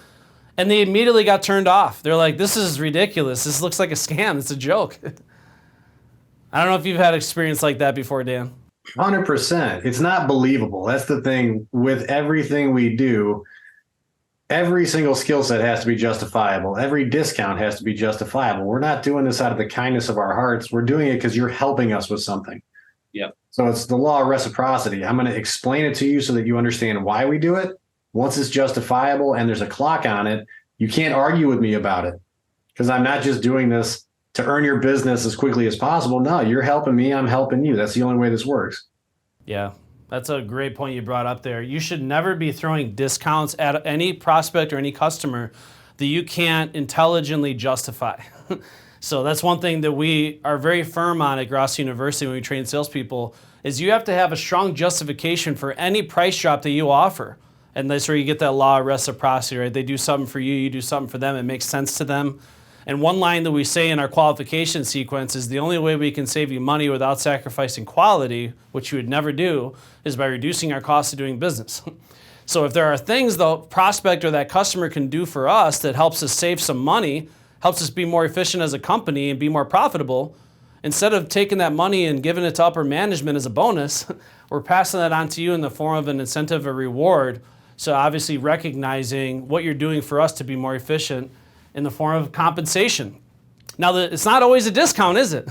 and they immediately got turned off. They're like, this is ridiculous. This looks like a scam. It's a joke. I don't know if you've had experience like that before, Dan. 100%. It's not believable. That's the thing with everything we do. Every single skill set has to be justifiable. Every discount has to be justifiable. We're not doing this out of the kindness of our hearts. We're doing it because you're helping us with something. Yep. So it's the law of reciprocity. I'm going to explain it to you so that you understand why we do it. Once it's justifiable and there's a clock on it, you can't argue with me about it because I'm not just doing this to earn your business as quickly as possible. No, you're helping me. I'm helping you. That's the only way this works. Yeah. That's a great point you brought up there. You should never be throwing discounts at any prospect or any customer that you can't intelligently justify. So that's one thing that we are very firm on at Grosso University when we train salespeople, is you have to have a strong justification for any price drop that you offer. And that's where you get that law of reciprocity, right? They do something for you, you do something for them, it makes sense to them. And one line that we say in our qualification sequence is the only way we can save you money without sacrificing quality, which you would never do, is by reducing our cost of doing business. So if there are things the prospect or that customer can do for us that helps us save some money, helps us be more efficient as a company and be more profitable, instead of taking that money and giving it to upper management as a bonus, we're passing that on to you in the form of an incentive or reward. So obviously recognizing what you're doing for us to be more efficient in the form of compensation. Now, it's not always a discount, is it?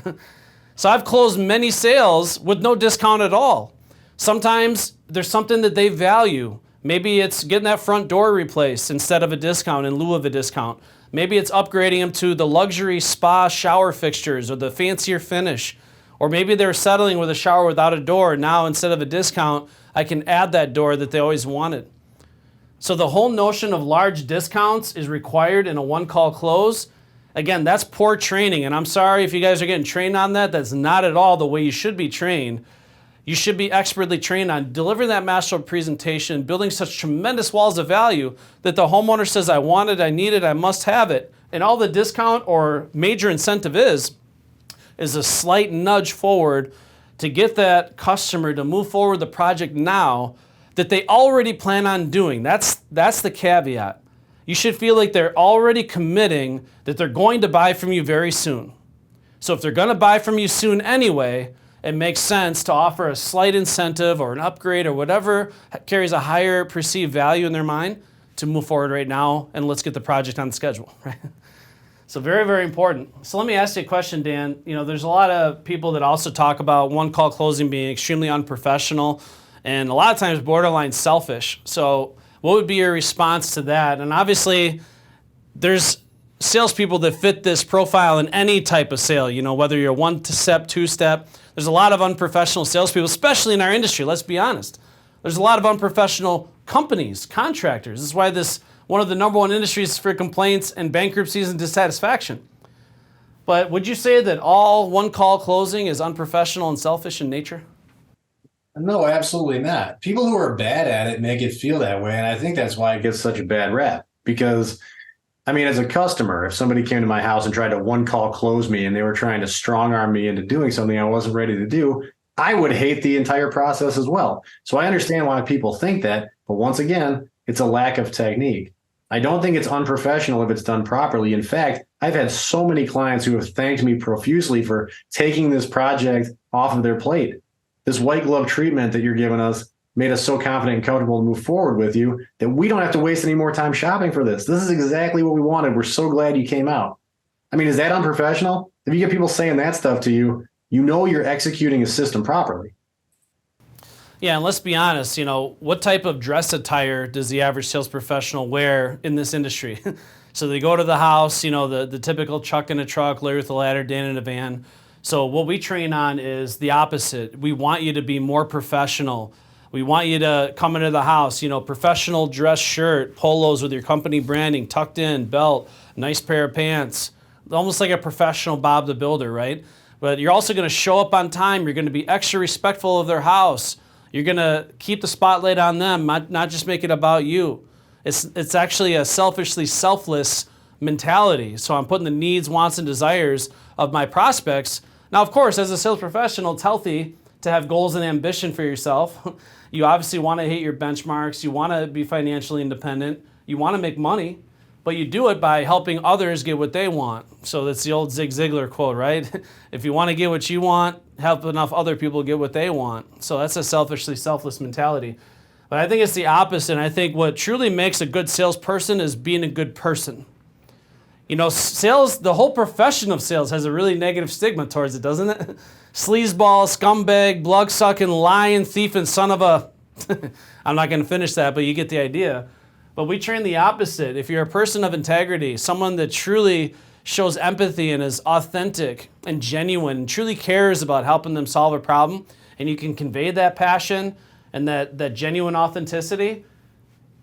So I've closed many sales with no discount at all. Sometimes there's something that they value. Maybe it's getting that front door replaced instead of a discount, in lieu of a discount. Maybe it's upgrading them to the luxury spa shower fixtures or the fancier finish. Or maybe they're settling with a shower without a door. Now, instead of a discount, I can add that door that they always wanted. So the whole notion of large discounts is required in a one-call close. Again, that's poor training, and I'm sorry if you guys are getting trained on that. That's not at all the way you should be trained. You should be expertly trained on delivering that masterful presentation, building such tremendous walls of value that the homeowner says, I want it, I need it, I must have it. And all the discount or major incentive is a slight nudge forward to get that customer to move forward the project now that they already plan on doing. That's the caveat. You should feel like they're already committing that they're going to buy from you very soon. So if they're going to buy from you soon anyway, it makes sense to offer a slight incentive or an upgrade or whatever carries a higher perceived value in their mind to move forward right now, and let's get the project on the schedule. Right? So very, very important. So let me ask you a question, Dan. There's a lot of people that also talk about one-call closing being extremely unprofessional and a lot of times borderline selfish. So what would be your response to that? And obviously, there's salespeople that fit this profile in any type of sale, whether you're one-step, two-step. There's a lot of unprofessional salespeople, especially in our industry, let's be honest. There's a lot of unprofessional companies, contractors. This is why one of the number one industries for complaints and bankruptcies and dissatisfaction. But would you say that all one-call closing is unprofessional and selfish in nature? No, absolutely not. People who are bad at it make it feel that way, and I think that's why it gets such a bad rap. Because, as a customer, if somebody came to my house and tried to one-call close me and they were trying to strong-arm me into doing something I wasn't ready to do, I would hate the entire process as well. So I understand why people think that, but once again, it's a lack of technique. I don't think it's unprofessional if it's done properly. In fact, I've had so many clients who have thanked me profusely for taking this project off of their plate. This white glove treatment that you're giving us made us so confident and comfortable to move forward with you that we don't have to waste any more time shopping for this. This is exactly what we wanted. We're so glad you came out. Is that unprofessional? If you get people saying that stuff to you, you're executing a system properly. Yeah, and let's be honest, what type of dress attire does the average sales professional wear in this industry? So they go to the house, the typical Chuck in a truck, Larry with a ladder, Dan in a van. So what we train on is the opposite. We want you to be more professional. We want you to come into the house, professional dress shirt, polos with your company branding, tucked in, belt, nice pair of pants, almost like a professional Bob the Builder, right? But you're also going to show up on time. You're going to be extra respectful of their house. You're going to keep the spotlight on them, not just make it about you. It's actually a selfishly selfless mentality. So I'm putting the needs, wants, and desires of my prospects. Now, of course, as a sales professional, it's healthy to have goals and ambition for yourself. You obviously want to hit your benchmarks. You want to be financially independent. You want to make money, but you do it by helping others get what they want. So that's the old Zig Ziglar quote, right? If you want to get what you want, help enough other people get what they want. So that's a selfishly selfless mentality. But I think it's the opposite. And I think what truly makes a good salesperson is being a good person. Sales, the whole profession of sales has a really negative stigma towards it, doesn't it? Sleazeball, scumbag, blood-sucking, lying, thief, and son of a... I'm not going to finish that, but you get the idea. But we train the opposite. If you're a person of integrity, someone that truly shows empathy and is authentic and genuine, and truly cares about helping them solve a problem, and you can convey that passion, and that genuine authenticity,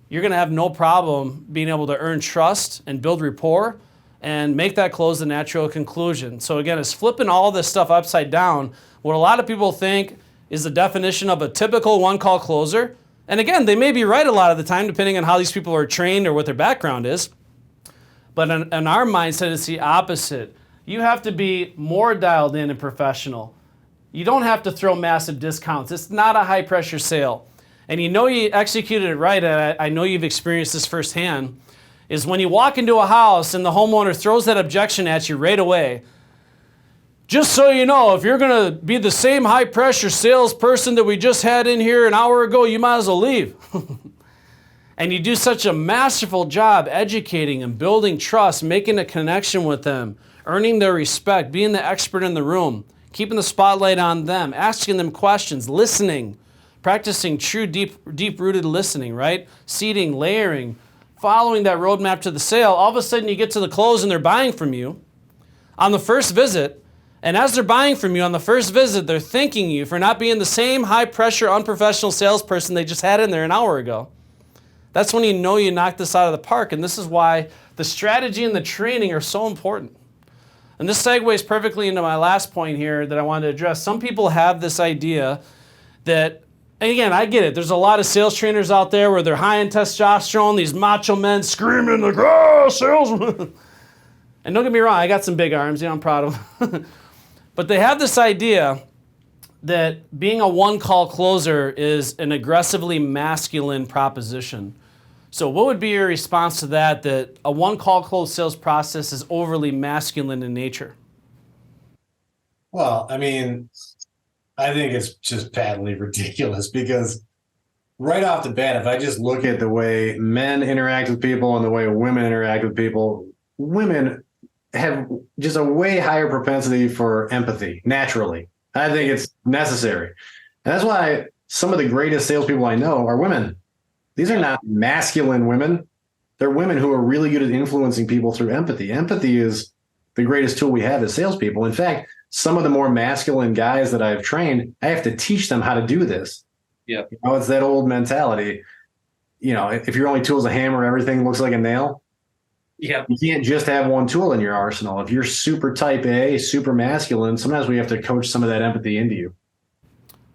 you're going to have no problem being able to earn trust and build rapport and make that close the natural conclusion. So again, it's flipping all this stuff upside down. What a lot of people think is the definition of a typical one-call closer. And again, they may be right a lot of the time, depending on how these people are trained or what their background is. But in our mindset, it's the opposite. You have to be more dialed in and professional. You don't have to throw massive discounts. It's not a high-pressure sale. And you know you executed it right, and I know you've experienced this firsthand, is when you walk into a house and the homeowner throws that objection at you right away. Just so you know, if you're going to be the same high-pressure salesperson that we just had in here an hour ago, you might as well leave. And you do such a masterful job educating and building trust, making a connection with them, earning their respect, being the expert in the room, keeping the spotlight on them, asking them questions, listening, practicing true deep-rooted listening, right? Seating, layering, following that roadmap to the sale. All of a sudden you get to the close and they're buying from you on the first visit. And as they're buying from you on the first visit, they're thanking you for not being the same high-pressure, unprofessional salesperson they just had in there an hour ago. That's when you know you knocked this out of the park. And this is why the strategy and the training are so important. And this segues perfectly into my last point here that I wanted to address. Some people have this idea that, and again, I get it. There's a lot of sales trainers out there where they're high in testosterone, these macho men screaming like, "Oh, salesman." And don't get me wrong, I got some big arms, I'm proud of them. But they have this idea that being a one-call closer is an aggressively masculine proposition. So what would be your response to that a one-call close sales process is overly masculine in nature? Well, I mean, I think it's just patently ridiculous because right off the bat, if I just look at the way men interact with people and the way women interact with people, women have just a way higher propensity for empathy naturally. I think it's necessary. And that's why some of the greatest salespeople I know are women. These are not masculine women. They're women who are really good at influencing people through empathy. Empathy is the greatest tool we have as salespeople. In fact, some of the more masculine guys that I've trained, I have to teach them how to do this. Yeah. It's that old mentality. If your only tool is a hammer, everything looks like a nail. Yeah. You can't just have one tool in your arsenal. If you're super type A, super masculine, sometimes we have to coach some of that empathy into you.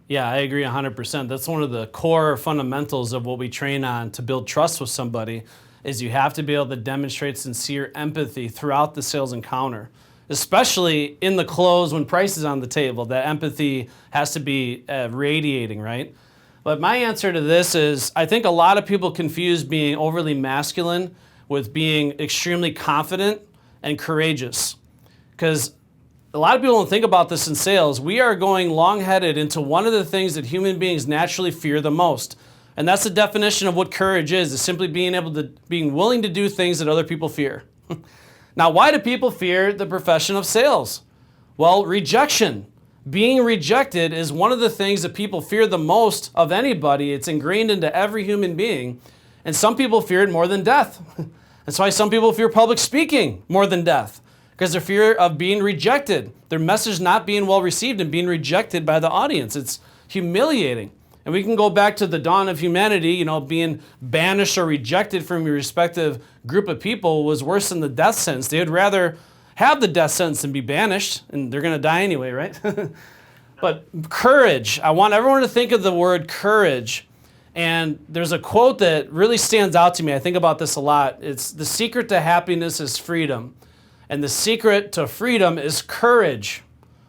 Yeah, I agree 100%. That's one of the core fundamentals of what we train on to build trust with somebody is you have to be able to demonstrate sincere empathy throughout the sales encounter, especially in the close when price is on the table. That empathy has to be radiating, right? But my answer to this is I think a lot of people confuse being overly masculine with being extremely confident and courageous. Because a lot of people don't think about this in sales. We are going long-headed into one of the things that human beings naturally fear the most. And that's the definition of what courage is simply being willing to do things that other people fear. Now, why do people fear the profession of sales? Well, rejection. Being rejected is one of the things that people fear the most of anybody. It's ingrained into every human being. And some people fear it more than death. That's why some people fear public speaking more than death, because they're fear of being rejected, their message not being well received and being rejected by the audience. It's humiliating. And we can go back to the dawn of humanity, being banished or rejected from your respective group of people was worse than the death sentence. They would rather have the death sentence than be banished, and they're going to die anyway, right? But courage, I want everyone to think of the word courage. And there's a quote that really stands out to me. I think about this a lot. It's the secret to happiness is freedom. And the secret to freedom is courage.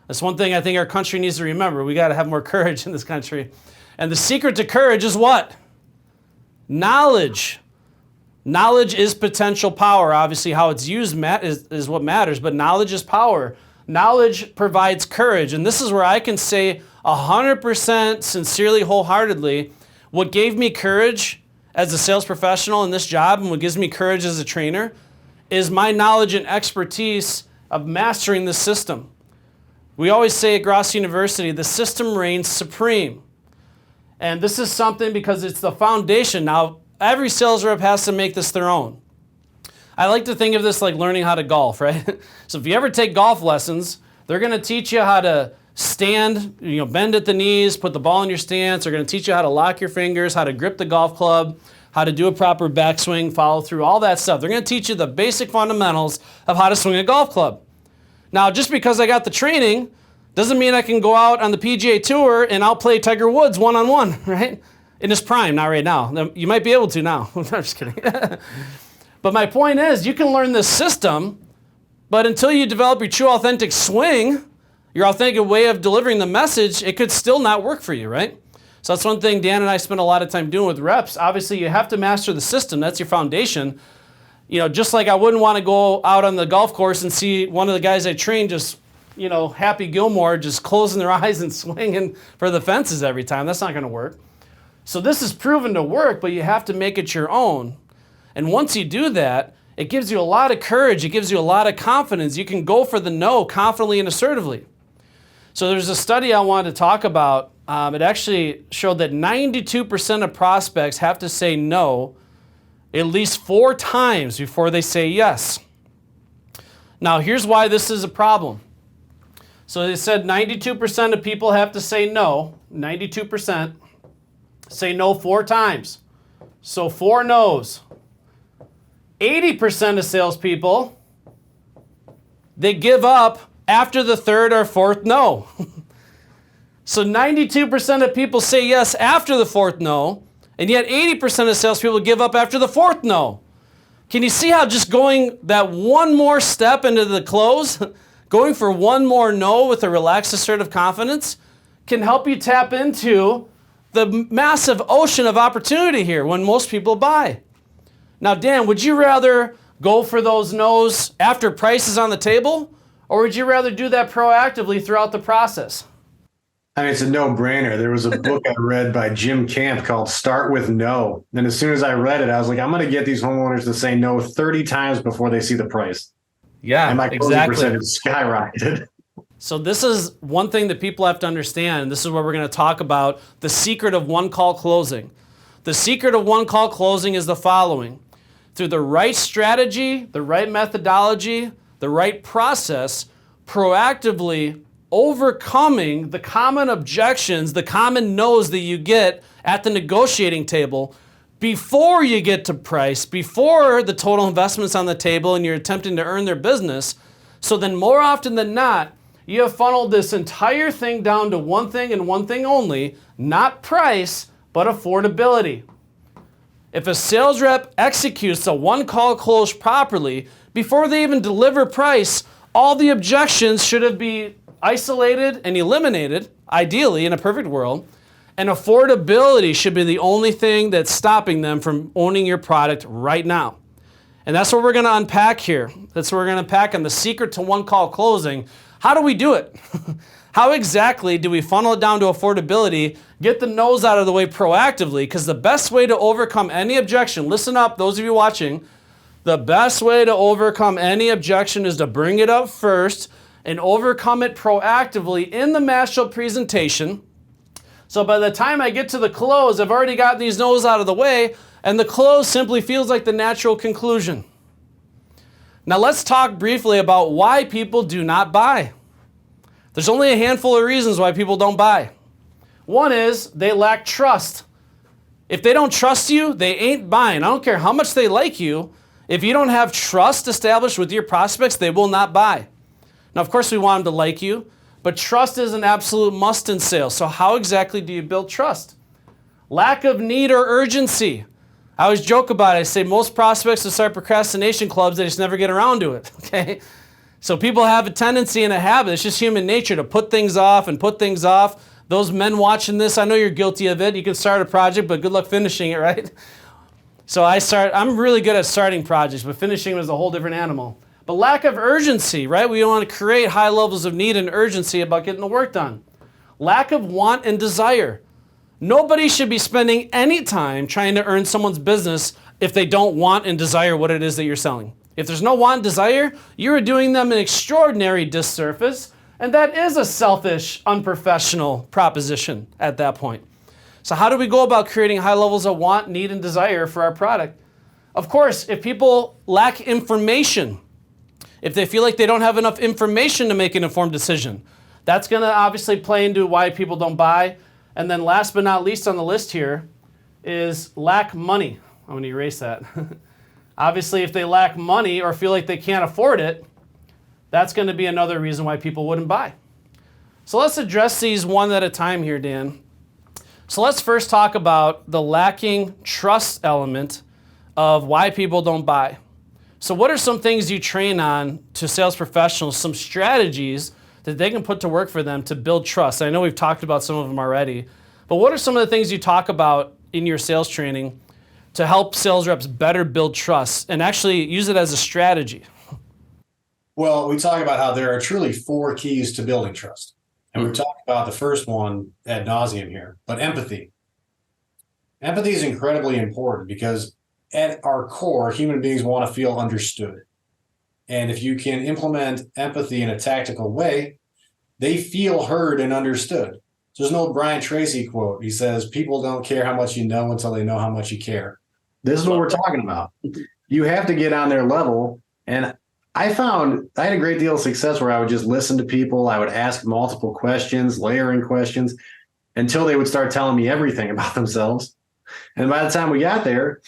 That's one thing I think our country needs to remember. We got to have more courage in this country. And the secret to courage is what? Knowledge. Knowledge is potential power. Obviously, how it's used is what matters, but knowledge is power. Knowledge provides courage. And this is where I can say 100% sincerely, wholeheartedly, what gave me courage as a sales professional in this job and what gives me courage as a trainer is my knowledge and expertise of mastering the system. We always say at Grosso University, the system reigns supreme. And this is something because it's the foundation. Now, every sales rep has to make this their own. I like to think of this like learning how to golf, right? So if you ever take golf lessons, they're going to teach you how to stand, bend at the knees, put the ball in your stance. They're going to teach you how to lock your fingers, how to grip the golf club, how to do a proper backswing, follow through, all that stuff. They're going to teach you the basic fundamentals of how to swing a golf club. Now, just because I got the training doesn't mean I can go out on the PGA Tour and outplay Tiger Woods one-on-one, right? In his prime, not right now. You might be able to now. I'm just kidding. But my point is, you can learn this system, but until you develop your true authentic swing, your authentic way of delivering the message, it could still not work for you, right? So that's one thing Dan and I spend a lot of time doing with reps. Obviously, you have to master the system. That's your foundation. Just like I wouldn't want to go out on the golf course and see one of the guys I train just, Happy Gilmore just closing their eyes and swinging for the fences every time. That's not going to work. So this is proven to work, but you have to make it your own. And once you do that, it gives you a lot of courage. It gives you a lot of confidence. You can go for the no confidently and assertively. So there's a study I wanted to talk about. It actually showed that 92% of prospects have to say no at least 4 times before they say yes. Now, here's why this is a problem. So they said 92% of people have to say no. 92% say no 4 times. So 4 no's. 80% of salespeople, they give up after the 3rd or 4th no. So 92% of people say yes after the 4th no, and yet 80% of salespeople give up after the 4th no. Can you see how just going that one more step into the close, going for one more no with a relaxed, assertive confidence, can help you tap into the massive ocean of opportunity here when most people buy? Now, Dan, would you rather go for those no's after price is on the table, or would you rather do that proactively throughout the process? I mean, it's a no-brainer. There was a book I read by Jim Camp called Start With No. And as soon as I read it, I was like, I'm going to get these homeowners to say no 30 times before they see the price. Yeah, and my closing percentage skyrocketed. So this is one thing that people have to understand. This is where we're going to talk about the secret of one-call closing. The secret of one-call closing is the following. Through the right strategy, the right methodology, the right process, proactively overcoming the common objections, the common no's that you get at the negotiating table before you get to price, before the total investment's on the table and you're attempting to earn their business. So then more often than not, you have funneled this entire thing down to one thing and one thing only, not price, but affordability. If a sales rep executes a one-call close properly, before they even deliver price, all the objections should have been isolated and eliminated, ideally in a perfect world, and affordability should be the only thing that's stopping them from owning your product right now. And that's what we're going to unpack here. That's what we're going to unpack on the secret to one-call closing. How do we do it? How exactly do we funnel it down to affordability, get the no's out of the way proactively? Because the best way to overcome any objection, listen up, those of you watching, the best way to overcome any objection is to bring it up first and overcome it proactively in the mashup presentation. So by the time I get to the close, I've already gotten these no's out of the way, and the close simply feels like the natural conclusion. Now let's talk briefly about why people do not buy. There's only a handful of reasons why people don't buy. One is they lack trust. If they don't trust you, they ain't buying. I don't care how much they like you. If you don't have trust established with your prospects, they will not buy. Now, of course, we want them to like you, but trust is an absolute must in sales. So how exactly do you build trust? Lack of need or urgency. I always joke about it. I say most prospects that start procrastination clubs, they just never get around to it, okay? So people have a tendency and a habit, it's just human nature to put things off and put things off. Those men watching this, I know you're guilty of it. You can start a project, but good luck finishing it, right? So I'm really good at starting projects, but finishing them is a whole different animal. But lack of urgency, right? We want to create high levels of need and urgency about getting the work done. Lack of want and desire. Nobody should be spending any time trying to earn someone's business if they don't want and desire what it is that you're selling. If there's no want and desire, you're doing them an extraordinary disservice, and that is a selfish, unprofessional proposition at that point. So how do we go about creating high levels of want, need, and desire for our product? Of course, if people lack information, if they feel like they don't have enough information to make an informed decision, That's going to obviously play into why people don't buy. And then last but not least on the list here is lack money. I'm going to erase that. Obviously, if they lack money or feel like they can't afford it, that's going to be another reason why people wouldn't buy. So let's address these one at a time here, Dan. So let's first talk about the lacking trust element of why people don't buy. So what are some things you train on to sales professionals, some strategies that they can put to work for them to build trust? I know we've talked about some of them already, but what are some of the things you talk about in your sales training to help sales reps better build trust and actually use it as a strategy? Well, we talk about how there are truly 4 keys to building trust. And we've talked about the first one ad nauseum here, but empathy. Empathy is incredibly important because at our core, human beings want to feel understood. And if you can implement empathy in a tactical way, they feel heard and understood. So there's an old Brian Tracy quote. He says, people don't care how much you know until they know how much you care. This is what we're talking about. You have to get on their level. And I had a great deal of success where I would just listen to people. I would ask multiple questions, layering questions, until they would start telling me everything about themselves. And by the time we got there,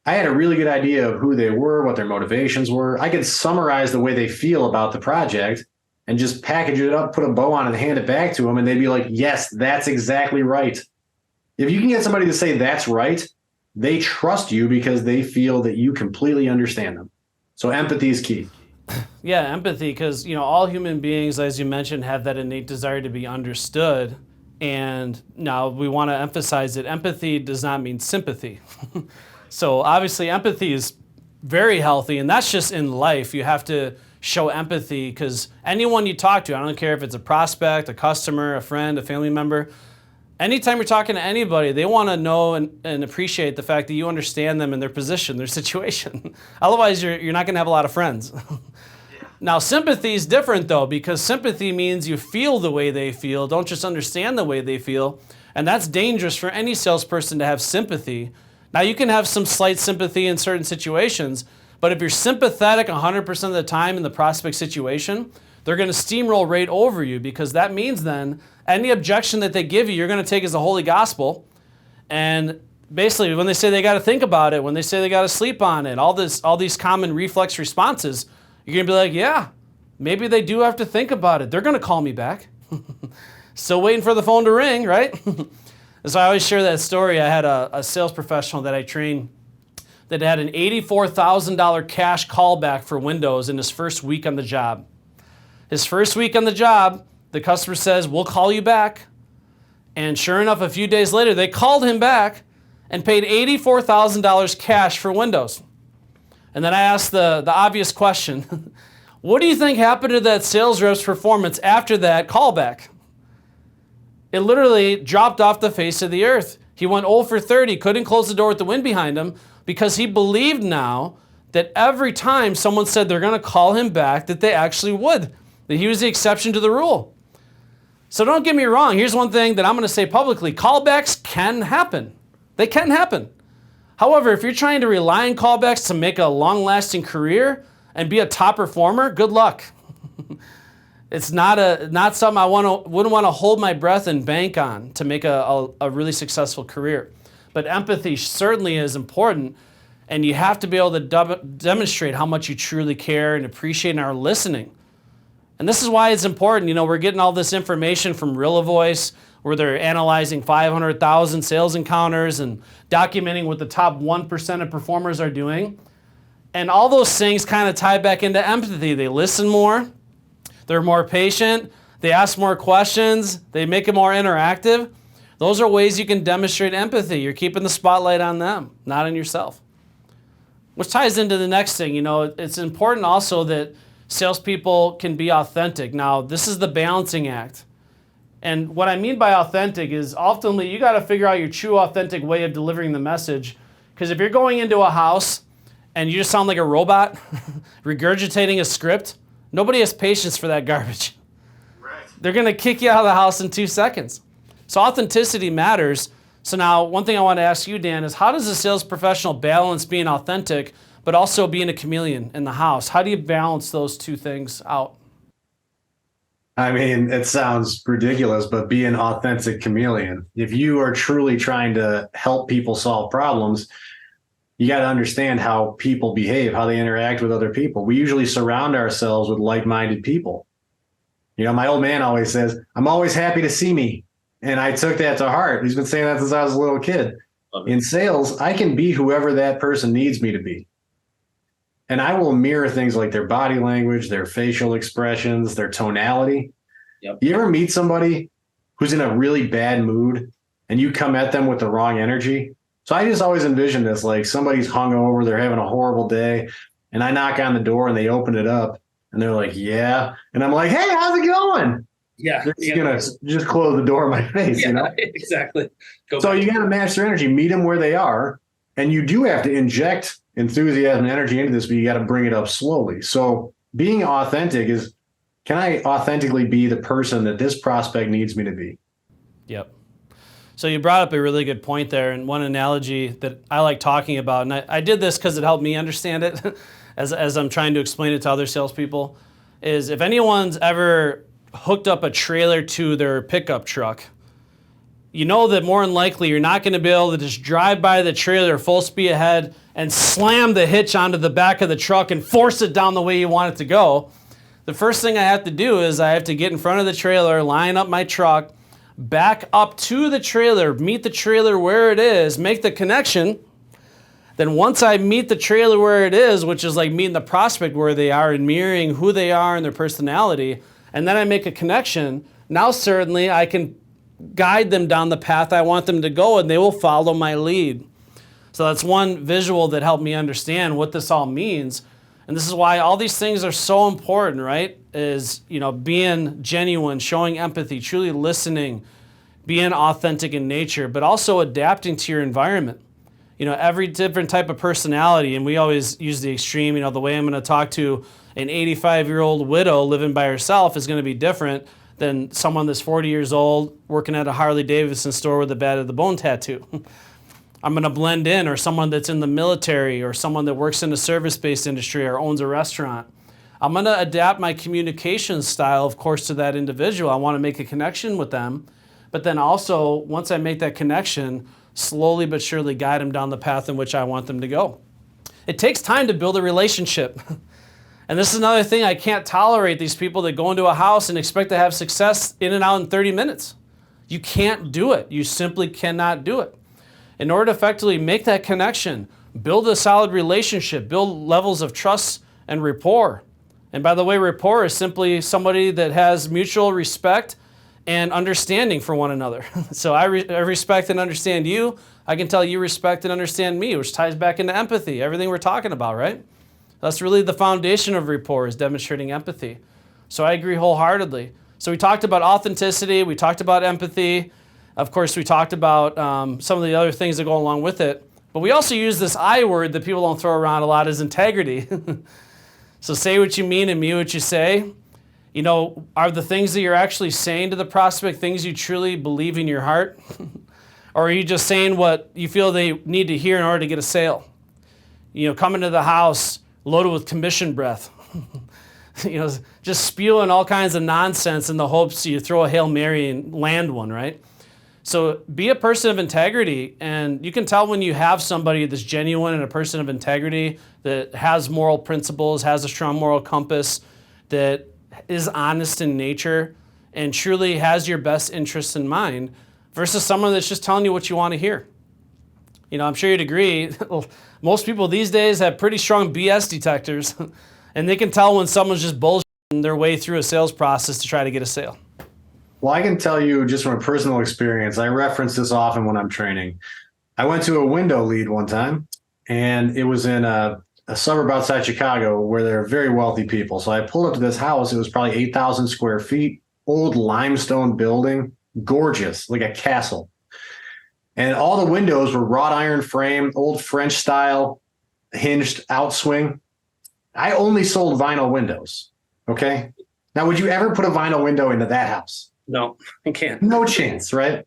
I had a really good idea of who they were, what their motivations were. I could summarize the way they feel about the project and just package it up, put a bow on it, and hand it back to them. And they'd be like, yes, that's exactly right. If you can get somebody to say that's right, they trust you because they feel that you completely understand them. So empathy is key. Yeah, empathy, because all human beings, as you mentioned, have that innate desire to be understood. And now we want to emphasize that empathy does not mean sympathy. So obviously empathy is very healthy, and that's just in life. You have to show empathy because anyone you talk to, I don't care if it's a prospect, a customer, a friend, a family member, anytime you're talking to anybody, they want to know and appreciate the fact that you understand them and their position, their situation. Otherwise, you're not going to have a lot of friends. Now, sympathy is different, though, because sympathy means you feel the way they feel, don't just understand the way they feel. And that's dangerous for any salesperson to have sympathy. Now, you can have some slight sympathy in certain situations, but if you're sympathetic 100% of the time in the prospect situation, they're going to steamroll right over you because that means then any objection that they give you, you're going to take as a holy gospel. And basically, when they say they got to think about it, when they say they got to sleep on it, all these common reflex responses, you're going to be like, yeah, maybe they do have to think about it. They're going to call me back. Still waiting for the phone to ring, right? So I always share that story. I had a sales professional that I trained that had an $84,000 cash callback for Windows in his first week on the job. His first week on the job, the customer says, we'll call you back. And sure enough, a few days later, they called him back and paid $84,000 cash for Windows. And then I asked the obvious question, what do you think happened to that sales rep's performance after that callback? It literally dropped off the face of the earth. He went 0 for 30, couldn't close the door with the wind behind him because he believed now that every time someone said they're going to call him back, that they actually would, that he was the exception to the rule. So don't get me wrong. Here's one thing that I'm going to say publicly. Callbacks can happen. They can happen. However, if you're trying to rely on callbacks to make a long-lasting career and be a top performer, good luck. It's not something I wouldn't want to hold my breath and bank on to make a really successful career. But empathy certainly is important, and you have to be able to demonstrate how much you truly care and appreciate and are listening. And this is why it's important. We're getting all this information from RealVoice, where they're analyzing 500,000 sales encounters and documenting what the top 1% of performers are doing. And all those things kind of tie back into empathy. They listen more. They're more patient. They ask more questions. They make it more interactive. Those are ways you can demonstrate empathy. You're keeping the spotlight on them, not on yourself. Which ties into the next thing. It's important also that salespeople can be authentic. Now, this is the balancing act. And what I mean by authentic is ultimately you got to figure out your true authentic way of delivering the message. Because if you're going into a house and you just sound like a robot regurgitating a script, nobody has patience for that garbage. Right. They're going to kick you out of the house in 2 seconds. So authenticity matters. So now one thing I want to ask you, Dan, is how does a sales professional balance being authentic but also being a chameleon in the house? How do you balance those two things out? I mean, it sounds ridiculous, but be an authentic chameleon. If you are truly trying to help people solve problems, you got to understand how people behave, how they interact with other people. We usually surround ourselves with like-minded people. You know, my old man always says, "I'm always happy to see me." And I took that to heart. He's been saying that since I was a little kid. In sales, I can be whoever that person needs me to be. And I will mirror things like their body language, their facial expressions, their tonality. Yep. You ever meet somebody who's in a really bad mood and you come at them with the wrong energy? So I just always envision this, like somebody's hungover, they're having a horrible day, and I knock on the door and they open it up and they're like, "Yeah." And I'm like, "Hey, how's it going?" Yeah. They're gonna just close the door in my face, you know? Exactly. So you got to match their energy, meet them where they are. And you do have to inject enthusiasm and energy into this, but you got to bring it up slowly. So being authentic is, can I authentically be the person that this prospect needs me to be? Yep. So you brought up a really good point there, and one analogy that I like talking about, and I did this because it helped me understand it as I'm trying to explain it to other salespeople, is if anyone's ever hooked up a trailer to their pickup truck, you know that more than likely you're not going to be able to just drive by the trailer full speed ahead and slam the hitch onto the back of the truck and force it down the way you want it to go. The first thing I have to do is I have to get in front of the trailer, line up my truck, back up to the trailer, meet the trailer where it is, make the connection. Then once I meet the trailer where it is, which is like meeting the prospect where they are and mirroring who they are and their personality, and then I make a connection, now certainly I can guide them down the path I want them to go and they will follow my lead. So that's one visual that helped me understand what this all means. And this is why all these things are so important, right? Is, you know, being genuine, showing empathy, truly listening, being authentic in nature, but also adapting to your environment. You know, every different type of personality, and we always use the extreme, you know, the way I'm going to talk to an 85-year-old widow living by herself is going to be different than someone that's 40 years old working at a Harley Davidson store with a Bad of the Bone tattoo. I'm going to blend in, or someone that's in the military, or someone that works in a service-based industry or owns a restaurant. I'm going to adapt my communication style, of course, to that individual. I want to make a connection with them, but then also, once I make that connection, slowly but surely guide them down the path in which I want them to go. It takes time to build a relationship. And this is another thing, I can't tolerate these people that go into a house and expect to have success in and out in 30 minutes. You can't do it. You simply cannot do it. In order to effectively make that connection, build a solid relationship, build levels of trust and rapport. And by the way, rapport is simply somebody that has mutual respect and understanding for one another. So I respect and understand you. I can tell you respect and understand me, which ties back into empathy, everything we're talking about, right? That's really the foundation of rapport, is demonstrating empathy. So I agree wholeheartedly. So we talked about authenticity, we talked about empathy. Of course, we talked about some of the other things that go along with it. But we also use this I word that people don't throw around a lot, is integrity. So say what you mean and mean what you say. You know, are the things that you're actually saying to the prospect things you truly believe in your heart? Or are you just saying what you feel they need to hear in order to get a sale? You know, coming to the house loaded with commission breath. You know, just spewing all kinds of nonsense in the hopes you throw a Hail Mary and land one, right? So be a person of integrity, and you can tell when you have somebody that's genuine and a person of integrity that has moral principles, has a strong moral compass, that is honest in nature and truly has your best interests in mind, versus someone that's just telling you what you want to hear. You know, I'm sure you'd agree, most people these days have pretty strong BS detectors, and they can tell when someone's just bullshitting their way through a sales process to try to get a sale. Well, I can tell you just from a personal experience, I reference this often when I'm training. I went to a window lead one time, and it was in a suburb outside Chicago where there are very wealthy people. So I pulled up to this house. It was probably 8,000 square feet, old limestone building, gorgeous, like a castle. And all the windows were wrought iron frame, old French style, hinged outswing. I only sold vinyl windows. Okay. Now, would you ever put a vinyl window into that house? No, I can't. No chance, right?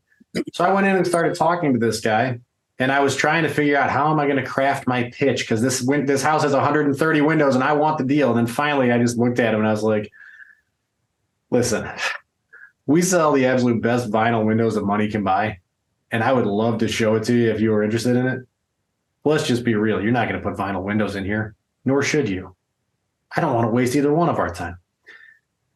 So I went in and started talking to this guy, and I was trying to figure out how am I going to craft my pitch, because this house has 130 windows and I want the deal. And then finally I just looked at him and I was like, Listen, we sell the absolute best vinyl windows that money can buy, and I would love to show it to you if you were interested in it. Let's just be real. You're not going to put vinyl windows in here, nor should you. I don't want to waste either one of our time.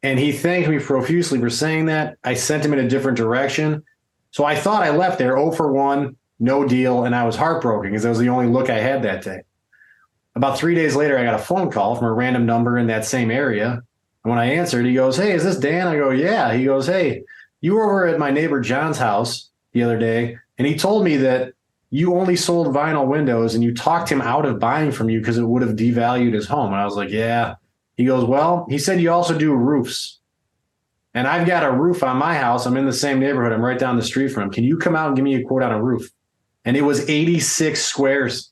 And he thanked me profusely for saying that. I sent him in a different direction. So I thought I left there 0 for 1, no deal, and I was heartbroken because that was the only look I had that day. About 3 days later, I got a phone call from a random number in that same area. And when I answered, he goes, "Hey, is this Dan?" I go, "Yeah." He goes, "Hey, you were over at my neighbor John's house the other day, and he told me that you only sold vinyl windows and you talked him out of buying from you because it would have devalued his home." And I was like, "Yeah." He goes, "Well," he said, "you also do roofs. And I've got a roof on my house. I'm in the same neighborhood. I'm right down the street from him. Can you come out and give me a quote on a roof?" And it was 86 squares.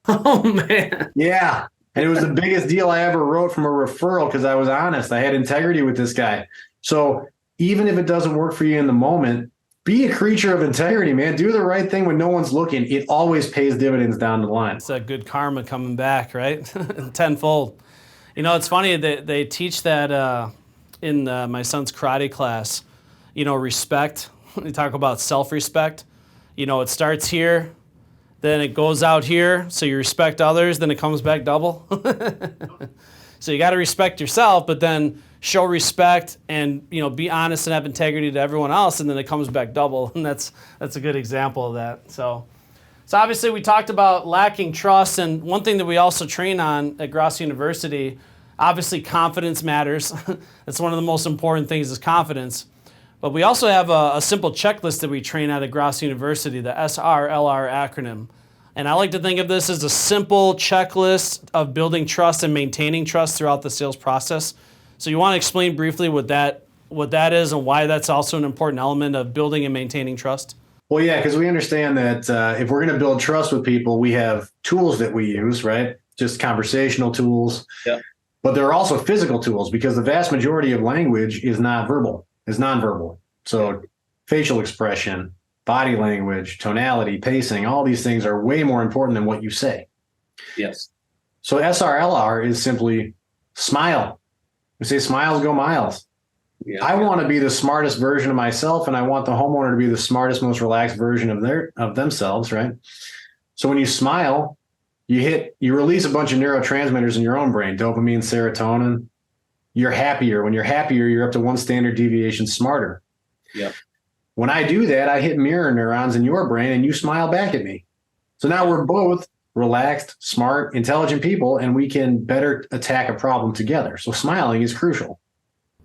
Oh, man. Yeah. And it was the biggest deal I ever wrote from a referral because I was honest. I had integrity with this guy. So even if it doesn't work for you in the moment, be a creature of integrity, man. Do the right thing when no one's looking. It always pays dividends down the line. It's that good karma coming back, right? Tenfold. You know, it's funny that they teach that in my son's karate class, respect. They talk about self-respect. It starts here, then it goes out here, so you respect others, then it comes back double. So you got to respect yourself, but then show respect and, be honest and have integrity to everyone else, and then it comes back double. And that's a good example of that. So obviously we talked about lacking trust, and one thing that we also train on at Grosso University, obviously confidence matters. That's one of the most important things is confidence. But we also have a simple checklist that we train at Grosso University, the SRLR acronym. And I like to think of this as a simple checklist of building trust and maintaining trust throughout the sales process. So you want to explain briefly what that is and why that's also an important element of building and maintaining trust? Well, yeah, because we understand that if we're going to build trust with people, we have tools that we use, right? Just conversational tools. Yeah. But there are also physical tools because the vast majority of language is not verbal, is nonverbal. So facial expression, body language, tonality, pacing, all these things are way more important than what you say. Yes. So SRLR is simply smile. We say smiles go miles. Yeah. I want to be the smartest version of myself, and I want the homeowner to be the smartest, most relaxed version of themselves, right? So when you smile, you release a bunch of neurotransmitters in your own brain, dopamine, serotonin. You're happier. When you're happier, you're up to 1 standard deviation smarter. Yep. When I do that, I hit mirror neurons in your brain and you smile back at me. So now we're both relaxed, smart, intelligent people, and we can better attack a problem together. So smiling is crucial.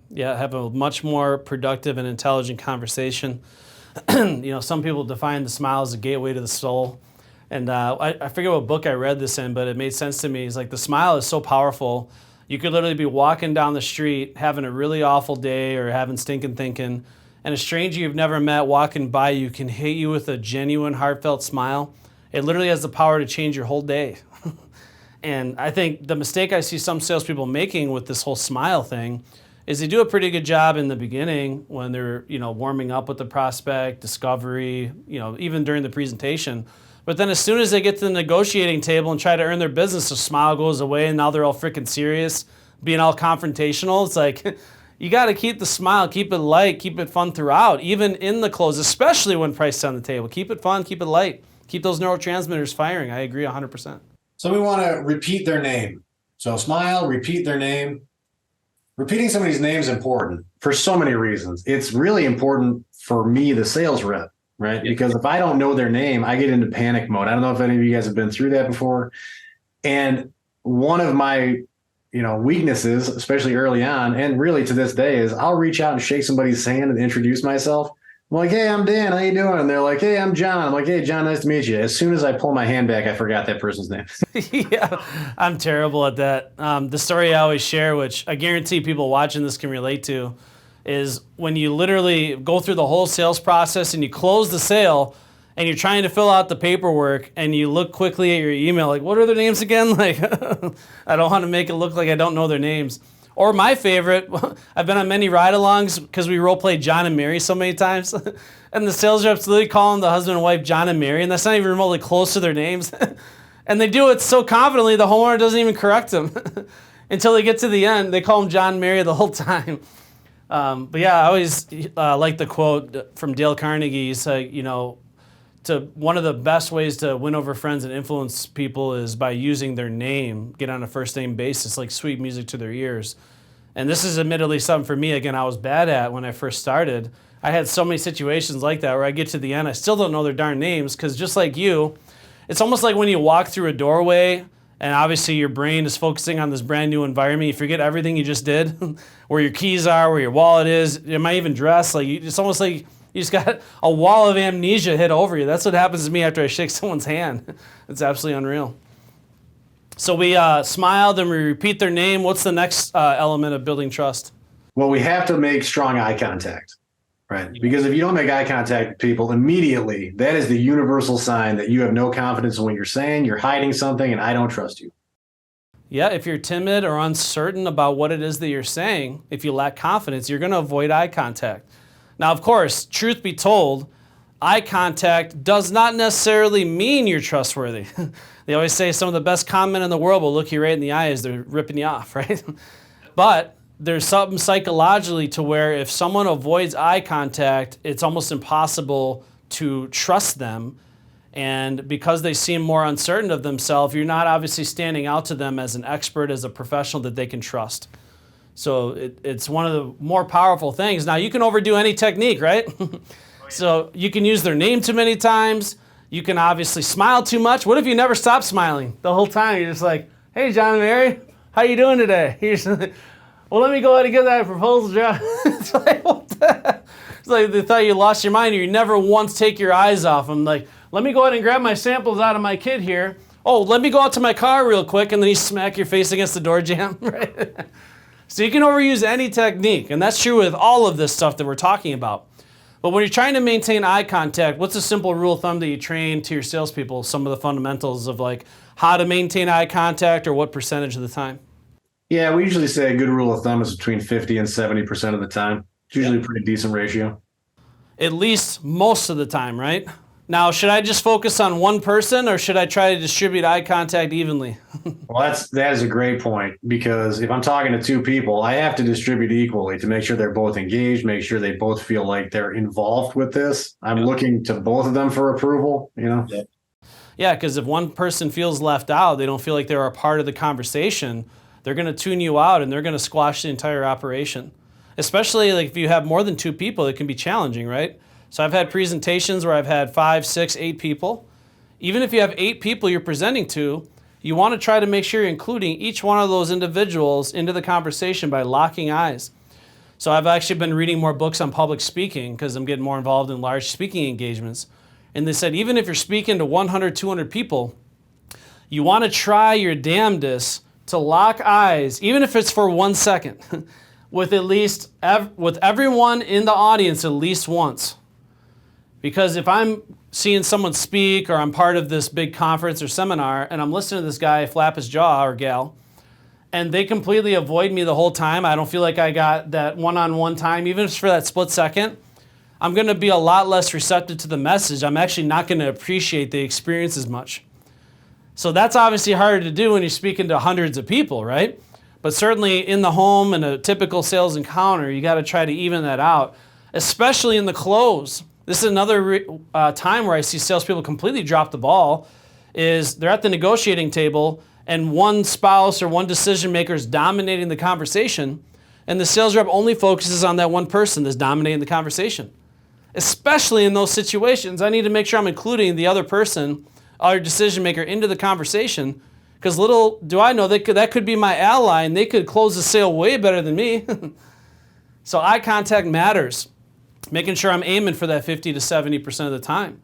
Yeah, have a much more productive and intelligent conversation. Some people define the smile as a gateway to the soul. And I forget what book I read this in, but it made sense to me. It's like the smile is so powerful. You could literally be walking down the street, having a really awful day or having stinking thinking, and a stranger you've never met walking by you can hit you with a genuine, heartfelt smile. It literally has the power to change your whole day. And I think the mistake I see some salespeople making with this whole smile thing is they do a pretty good job in the beginning when they're, warming up with the prospect, discovery, even during the presentation. But then as soon as they get to the negotiating table and try to earn their business, the smile goes away and now they're all freaking serious, being all confrontational. It's like, you got to keep the smile, keep it light, keep it fun throughout, even in the close, especially when price is on the table. Keep it fun, keep it light, keep those neurotransmitters firing. I agree 100%. So we want to repeat their name. So smile, repeat their name. Repeating somebody's name is important for so many reasons. It's really important for me, the sales rep, right? Yeah. Because if I don't know their name, I get into panic mode. I don't know if any of you guys have been through that before. And one of my weaknesses, especially early on, and really to this day, is I'll reach out and shake somebody's hand and introduce myself. I'm like, "Hey, I'm Dan. How you doing?" And they're like, "Hey, I'm John." I'm like, "Hey, John, nice to meet you." As soon as I pull my hand back, I forgot that person's name. Yeah, I'm terrible at that. The story I always share, which I guarantee people watching this can relate to, is when you literally go through the whole sales process and you close the sale and you're trying to fill out the paperwork and you look quickly at your email, like, what are their names again? Like, I don't want to make it look like I don't know their names. Or my favorite, I've been on many ride-alongs because we role-play John and Mary so many times. And the sales reps literally call them the husband and wife John and Mary, and that's not even remotely close to their names. And they do it so confidently, the homeowner doesn't even correct them. Until they get to the end, they call them John and Mary the whole time. But yeah, I always like the quote from Dale Carnegie. He's like, one of the best ways to win over friends and influence people is by using their name, get on a first name basis, like sweet music to their ears. And this is admittedly something for me, again, I was bad at when I first started. I had so many situations like that where I get to the end, I still don't know their darn names, because just like you, it's almost like when you walk through a doorway and obviously your brain is focusing on this brand new environment, you forget everything you just did, where your keys are, where your wallet is, am I even dressed? It's almost like you just got a wall of amnesia hit over you. That's what happens to me after I shake someone's hand. It's absolutely unreal. So we smiled and we repeat their name. What's the next element of building trust? Well, we have to make strong eye contact, right? Because if you don't make eye contact with people immediately, that is the universal sign that you have no confidence in what you're saying, you're hiding something, and I don't trust you. Yeah, if you're timid or uncertain about what it is that you're saying, if you lack confidence, you're going to avoid eye contact. Now, of course, truth be told, eye contact does not necessarily mean you're trustworthy. They always say some of the best con men in the world will look you right in the eye as they're ripping you off, right? But there's something psychologically to where if someone avoids eye contact, it's almost impossible to trust them. And because they seem more uncertain of themselves, you're not obviously standing out to them as an expert, as a professional that they can trust. So it's one of the more powerful things. Now, you can overdo any technique, right? So you can use their name too many times. You can obviously smile too much. What if you never stop smiling the whole time? You're just like, hey, John and Mary, how you doing today? You're just like, well, let me go ahead and get that proposal job. It's like, what the heck? It's like they thought you lost your mind. You never once take your eyes off them. Like, let me go ahead and grab my samples out of my kit here. Oh, let me go out to my car real quick, and then you smack your face against the door jamb, right? So you can overuse any technique, and that's true with all of this stuff that we're talking about. But when you're trying to maintain eye contact, what's a simple rule of thumb that you train to your salespeople, some of the fundamentals of like how to maintain eye contact or what percentage of the time? Yeah, we usually say a good rule of thumb is between 50 and 70% of the time. It's usually a pretty decent ratio. At least most of the time, right? Now, should I just focus on one person or should I try to distribute eye contact evenly? Well, that is a great point, because if I'm talking to two people, I have to distribute equally to make sure they're both engaged, make sure they both feel like they're involved with this. I'm looking to both of them for approval, Yeah, because if one person feels left out, they don't feel like they're a part of the conversation, they're going to tune you out and they're going to squash the entire operation. Especially like if you have more than two people, it can be challenging, right? So I've had presentations where I've had 5, 6, 8 people. Even if you have 8 people you're presenting to, you want to try to make sure you're including each one of those individuals into the conversation by locking eyes. So I've actually been reading more books on public speaking because I'm getting more involved in large speaking engagements. And they said even if you're speaking to 100, 200 people, you want to try your damnedest to lock eyes, even if it's for 1 second, with with everyone in the audience at least once. Because if I'm seeing someone speak or I'm part of this big conference or seminar and I'm listening to this guy flap his jaw or gal and they completely avoid me the whole time, I don't feel like I got that one-on-one time, even if it's for that split second, I'm going to be a lot less receptive to the message. I'm actually not going to appreciate the experience as much. So that's obviously harder to do when you're speaking to hundreds of people, right? But certainly in the home and a typical sales encounter, you got to try to even that out, especially in the close. This is another time where I see salespeople completely drop the ball, is they're at the negotiating table and one spouse or one decision maker is dominating the conversation and the sales rep only focuses on that one person that's dominating the conversation. Especially in those situations, I need to make sure I'm including the other person, our decision maker, into the conversation, because little do I know that could be my ally and they could close the sale way better than me. So eye contact matters. Making sure I'm aiming for that 50 to 70% of the time.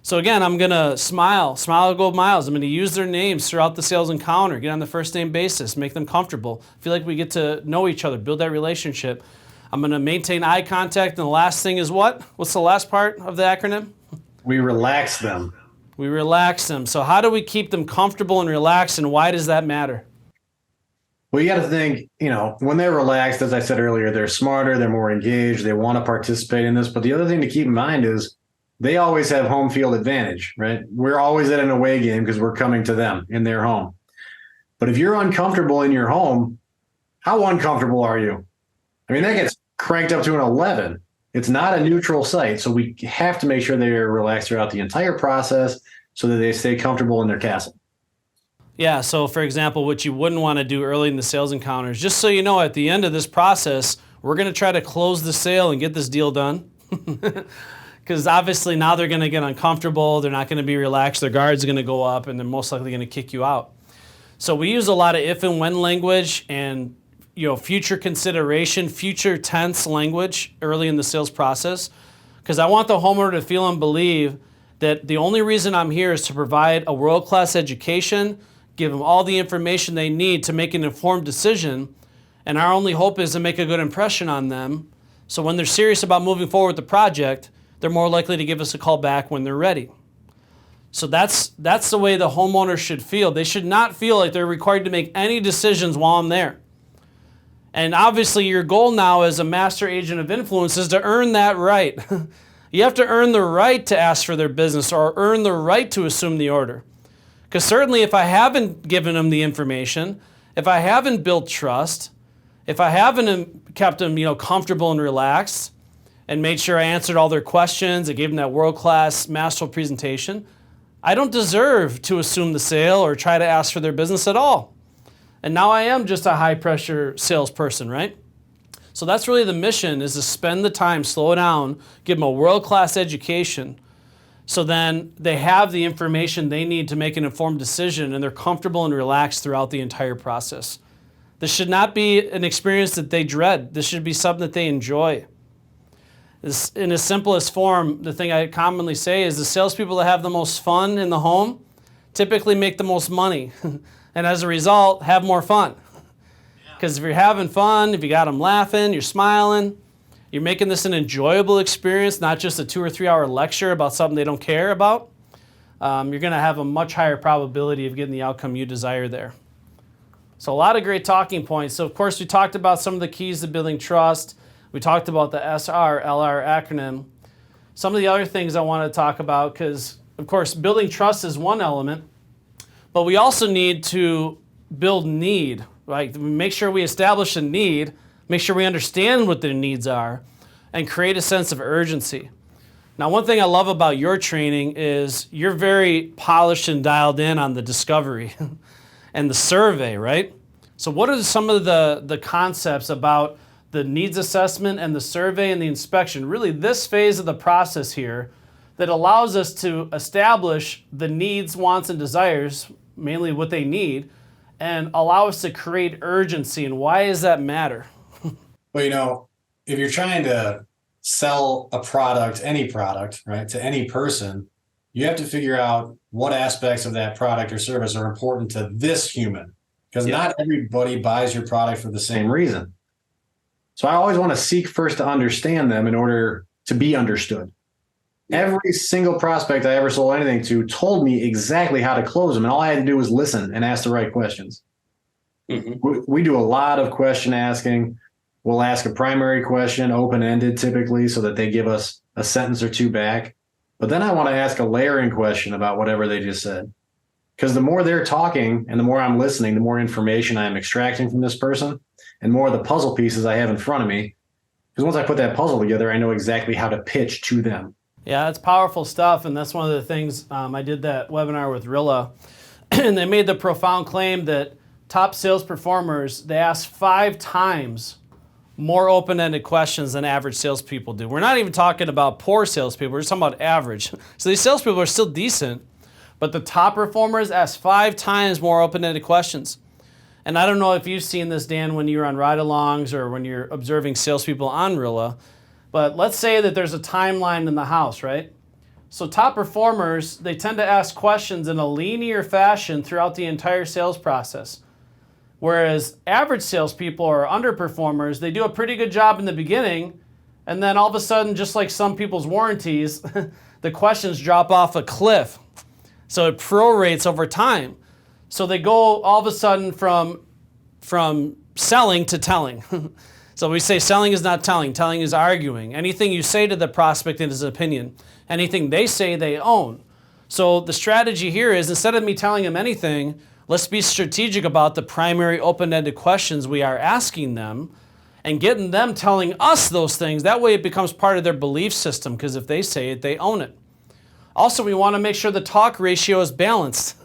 So again, I'm going to smile gold miles. I'm going to use their names throughout the sales encounter, get on the first name basis, make them comfortable, feel like we get to know each other, build that relationship. I'm going to maintain eye contact. And the last thing is what? What's the last part of the acronym? We relax them. We relax them. So how do we keep them comfortable and relaxed, and why does that matter? Well, you got to think, when they're relaxed, as I said earlier, they're smarter, they're more engaged, they want to participate in this. But the other thing to keep in mind is they always have home field advantage, right? We're always at an away game because we're coming to them in their home. But if you're uncomfortable in your home, how uncomfortable are you? I mean, that gets cranked up to an 11. It's not a neutral site. So we have to make sure they're relaxed throughout the entire process so that they stay comfortable in their castle. Yeah, so for example, what you wouldn't want to do early in the sales encounters, just so you know, at the end of this process, we're going to try to close the sale and get this deal done. Because obviously now they're going to get uncomfortable, they're not going to be relaxed, their guard's going to go up, and they're most likely going to kick you out. So we use a lot of if and when language and future consideration, future tense language early in the sales process, because I want the homeowner to feel and believe that the only reason I'm here is to provide a world-class education, give them all the information they need to make an informed decision, and our only hope is to make a good impression on them, so when they're serious about moving forward with the project, they're more likely to give us a call back when they're ready. So that's the way the homeowner should feel. They should not feel like they're required to make any decisions while I'm there. And obviously your goal now as a master agent of influence is to earn that right. You have to earn the right to ask for their business or earn the right to assume the order. Because certainly if I haven't given them the information, if I haven't built trust, if I haven't kept them comfortable and relaxed and made sure I answered all their questions, I gave them that world-class masterful presentation, I don't deserve to assume the sale or try to ask for their business at all. And now I am just a high-pressure salesperson, right? So that's really the mission, is to spend the time, slow down, give them a world-class education, so then they have the information they need to make an informed decision and they're comfortable and relaxed throughout the entire process. This should not be an experience that they dread. This should be something that they enjoy. In its simplest form, the thing I commonly say is the salespeople that have the most fun in the home typically make the most money, and as a result, have more fun. Because if you're having fun, if you got them laughing, you're smiling, you're making this an enjoyable experience, not just a 2 or 3 hour lecture about something they don't care about, you're going to have a much higher probability of getting the outcome you desire there. So a lot of great talking points. So of course we talked about some of the keys to building trust. We talked about the SRLR acronym. Some of the other things I want to talk about, because of course building trust is one element, but we also need to build need, right? Make sure we establish a need, make sure we understand what their needs are, and create a sense of urgency. Now, one thing I love about your training is you're very polished and dialed in on the discovery and the survey, right? So what are some of the concepts about the needs assessment and the survey and the inspection, really this phase of the process here, that allows us to establish the needs, wants, and desires, mainly what they need, and allow us to create urgency? And why does that matter? Well, if you're trying to sell a product, any product, right, to any person, you have to figure out what aspects of that product or service are important to this human, because not everybody buys your product for the same reason. So I always want to seek first to understand them in order to be understood. Every single prospect I ever sold anything to told me exactly how to close them, and all I had to do was listen and ask the right questions. Mm-hmm. We do a lot of question asking. We'll ask a primary question, open-ended typically, so that they give us a sentence or two back. But then I want to ask a layering question about whatever they just said. Because the more they're talking and the more I'm listening, the more information I'm extracting from this person and more of the puzzle pieces I have in front of me. Because once I put that puzzle together, I know exactly how to pitch to them. Yeah, that's powerful stuff, and that's one of the things I did that webinar with Rilla, and they made the profound claim that top sales performers, they ask 5 times more open-ended questions than average salespeople do. We're not even talking about poor salespeople, we're just talking about average. So these salespeople are still decent, but the top performers ask 5 times more open-ended questions. And I don't know if you've seen this, Dan, when you're on ride-alongs or when you're observing salespeople on Rilla, but let's say that there's a timeline in the house, right? So top performers, they tend to ask questions in a linear fashion throughout the entire sales process. Whereas average salespeople or underperformers, they do a pretty good job in the beginning, and then all of a sudden, just like some people's warranties, the questions drop off a cliff. So it prorates over time. So they go all of a sudden from selling to telling. So we say selling is not telling is arguing. Anything you say to the prospect is an opinion. Anything they say, they own. So the strategy here is, instead of me telling them anything, let's be strategic about the primary open-ended questions we are asking them, and getting them telling us those things. That way it becomes part of their belief system, because if they say it, they own it. Also, we want to make sure the talk ratio is balanced.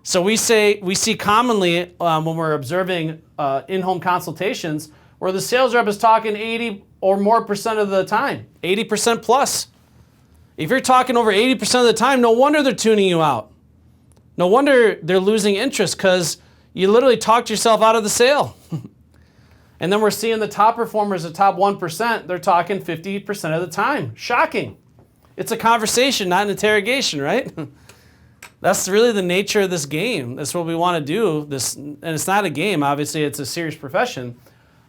So we see commonly when we're observing in-home consultations where the sales rep is talking 80 or more percent of the time, 80% plus. If you're talking over 80% of the time, no wonder they're tuning you out. No wonder they're losing interest, because you literally talked yourself out of the sale. And then we're seeing the top performers, the top 1%, they're talking 50% of the time. Shocking. It's a conversation, not an interrogation, right? That's really the nature of this game. That's what we want to do. And it's not a game, obviously, it's a serious profession.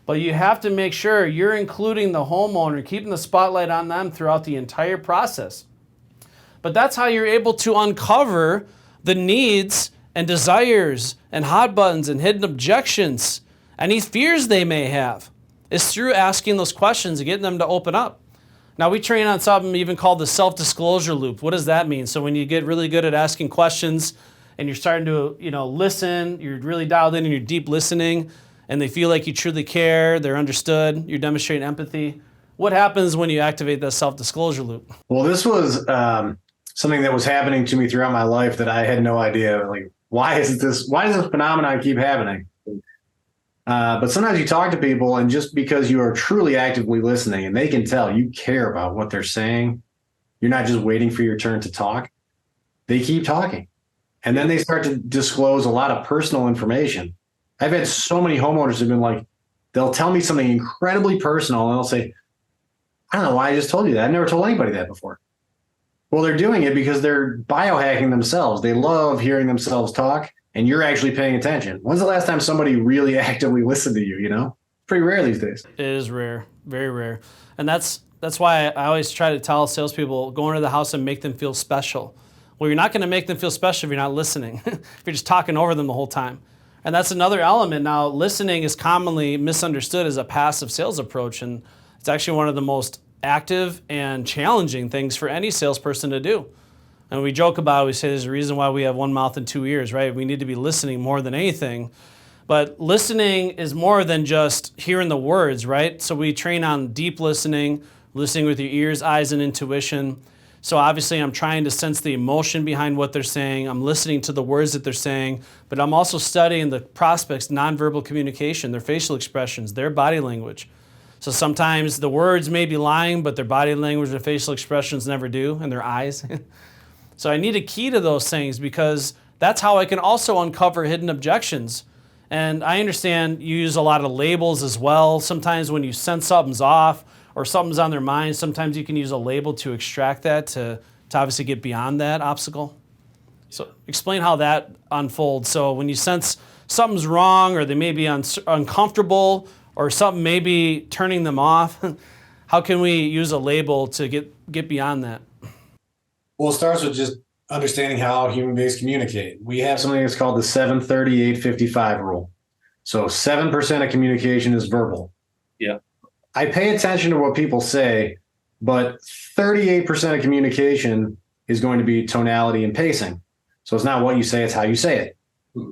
But you have to make sure you're including the homeowner, keeping the spotlight on them throughout the entire process. But that's how you're able to uncover the needs and desires and hot buttons and hidden objections, any fears they may have, is through asking those questions and getting them to open up. Now, we train on something even called the self-disclosure loop. What does that mean? So when you get really good at asking questions and you're starting to, listen, you're really dialed in and you're deep listening, and they feel like you truly care, they're understood, you're demonstrating empathy. What happens when you activate that self-disclosure loop? Well, this was something that was happening to me throughout my life that I had no idea. Like, why does this phenomenon keep happening? But sometimes you talk to people, and just because you are truly actively listening and they can tell you care about what they're saying, you're not just waiting for your turn to talk, they keep talking. And then they start to disclose a lot of personal information. I've had so many homeowners who've been like, they'll tell me something incredibly personal and they'll say, I don't know why I just told you that. I've never told anybody that before. Well, they're doing it because they're biohacking themselves. They love hearing themselves talk, and you're actually paying attention. When's the last time somebody really actively listened to you, Pretty rare these days. It is rare, very rare. And that's why I always try to tell salespeople, go into the house and make them feel special. Well, you're not going to make them feel special if you're not listening, if you're just talking over them the whole time. And that's another element. Now, listening is commonly misunderstood as a passive sales approach, and it's actually one of the most active and challenging things for any salesperson to do. And we joke about it, we say there's a reason why we have one mouth and two ears, right? We need to be listening more than anything. But listening is more than just hearing the words, right? So we train on deep listening with your ears, eyes, and intuition. So obviously I'm trying to sense the emotion behind what they're saying. I'm listening to the words that they're saying, but I'm also studying the prospect's nonverbal communication, their facial expressions, their body language. So sometimes the words may be lying, but their body language and facial expressions never do, and their eyes. So I need a key to those things, because that's how I can also uncover hidden objections. And I understand you use a lot of labels as well. Sometimes when you sense something's off or something's on their mind, sometimes you can use a label to extract that, to obviously get beyond that obstacle. So explain how that unfolds. So when you sense something's wrong, or they may be uncomfortable, or something may be turning them off, how can we use a label to get beyond that? Well, it starts with just understanding how human beings communicate. We have something that's called the 7-30-8-55 rule. So 7% of communication is verbal. Yeah. I pay attention to what people say, but 38% of communication is going to be tonality and pacing. So it's not what you say, it's how you say it.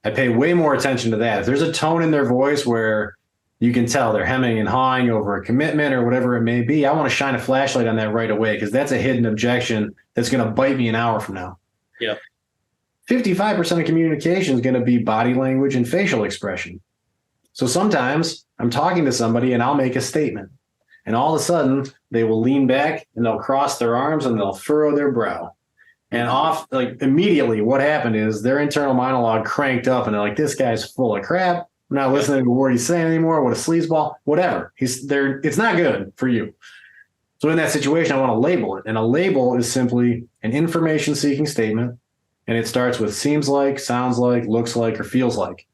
I pay way more attention to that. If there's a tone in their voice where you can tell they're hemming and hawing over a commitment or whatever it may be, I want to shine a flashlight on that right away, because that's a hidden objection that's going to bite me an hour from now. Yeah. 55% of communication is going to be body language and facial expression. So sometimes I'm talking to somebody and I'll make a statement, and all of a sudden they will lean back and they'll cross their arms and they'll furrow their brow. And immediately what happened is their internal monologue cranked up, and they're like, this guy's full of crap. I'm not listening to what he's saying anymore. What a sleazeball, whatever. It's not good for you. So in that situation, I want to label it. And a label is simply an information-seeking statement. And it starts with seems like, sounds like, looks like, or feels like.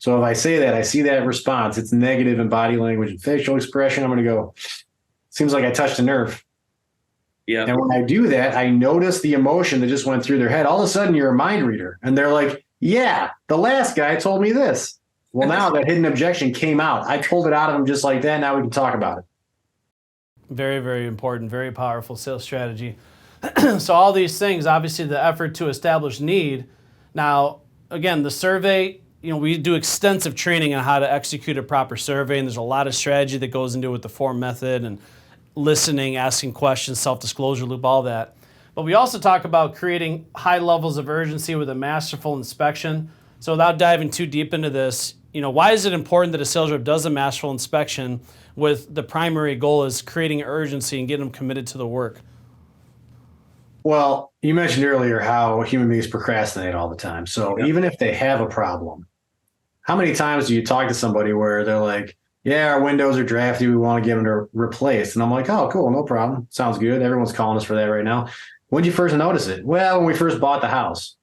So if I say that, I see that response, it's negative in body language and facial expression, I'm going to go, seems like I touched a nerve. Yeah. And when I do that, I notice the emotion that just went through their head. All of a sudden, you're a mind reader. And they're like, yeah, the last guy told me this. Well, now that hidden objection came out. I pulled it out of them just like that. Now we can talk about it. Very, very important, very powerful sales strategy. So all these things, obviously the effort to establish need. Now, again, the survey we do extensive training on how to execute a proper survey, and there's a lot of strategy that goes into it with the form method and listening, asking questions, self-disclosure loop, all that. But we also talk about creating high levels of urgency with a masterful inspection. So without diving too deep into this, why is it important that a sales rep does a masterful inspection with the primary goal is creating urgency and getting them committed to the work? Well, you mentioned earlier how human beings procrastinate all the time. So even if they have a problem, how many times do you talk to somebody where they're like, yeah, our windows are drafty, we want to get them replaced? And I'm like, oh, cool, no problem. Sounds good. Everyone's calling us for that right now. When did you first notice it? Well, when we first bought the house.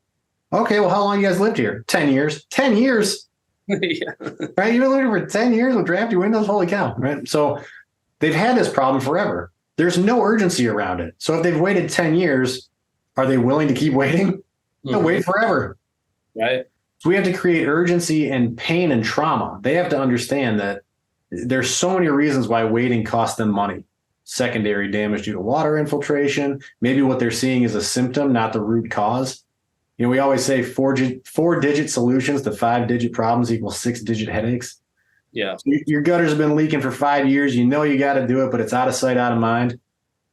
Okay, well, how long you guys lived here? 10 years. 10 years? Yeah. Right? You've been living for 10 years with drafty windows? Holy cow, right? So they've had this problem forever. There's no urgency around it. So if they've waited 10 years, are they willing to keep waiting? They'll wait forever. Right. So we have to create urgency and pain and trauma. They have to understand that there's so many reasons why waiting costs them money. Secondary damage due to water infiltration. Maybe what they're seeing is a symptom, not the root cause. We always say four-digit solutions to 5-digit problems equal 6-digit headaches. Yeah. So your gutters have been leaking for 5 years. You know you got to do it, but it's out of sight, out of mind.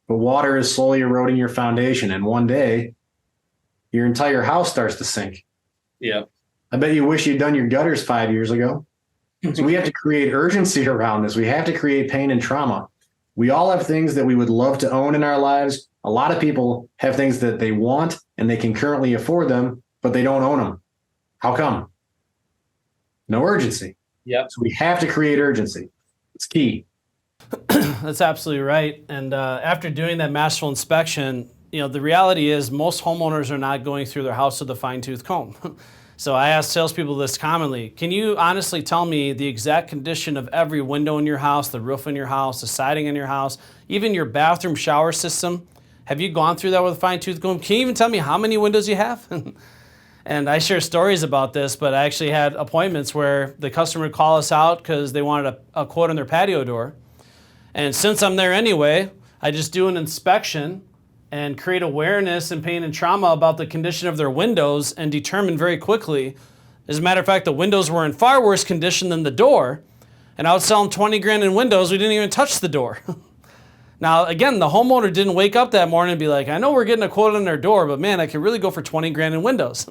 But water is slowly eroding your foundation, and one day your entire house starts to sink. Yeah. I bet you wish you'd done your gutters 5 years ago. So we have to create urgency around this. We have to create pain and trauma. We all have things that we would love to own in our lives. A lot of people have things that they want and they can currently afford them, but they don't own them. How come? No urgency. Yep. So we have to create urgency. It's key. That's absolutely right. And after doing that masterful inspection, the reality is most homeowners are not going through their house with a fine-tooth comb. So I ask salespeople this commonly. Can you honestly tell me the exact condition of every window in your house, the roof in your house, the siding in your house, even your bathroom shower system? Have you gone through that with a fine-tooth comb? Can you even tell me how many windows you have? And I share stories about this, but I actually had appointments where the customer would call us out because they wanted a quote on their patio door. And since I'm there anyway, I just do an inspection and create awareness and pain and trauma about the condition of their windows and determine very quickly. As a matter of fact, the windows were in far worse condition than the door. And I was selling 20 grand in windows. We didn't even touch the door. Now, again, the homeowner didn't wake up that morning and be like, I know we're getting a quote on their door, but man, I could really go for 20 grand in windows.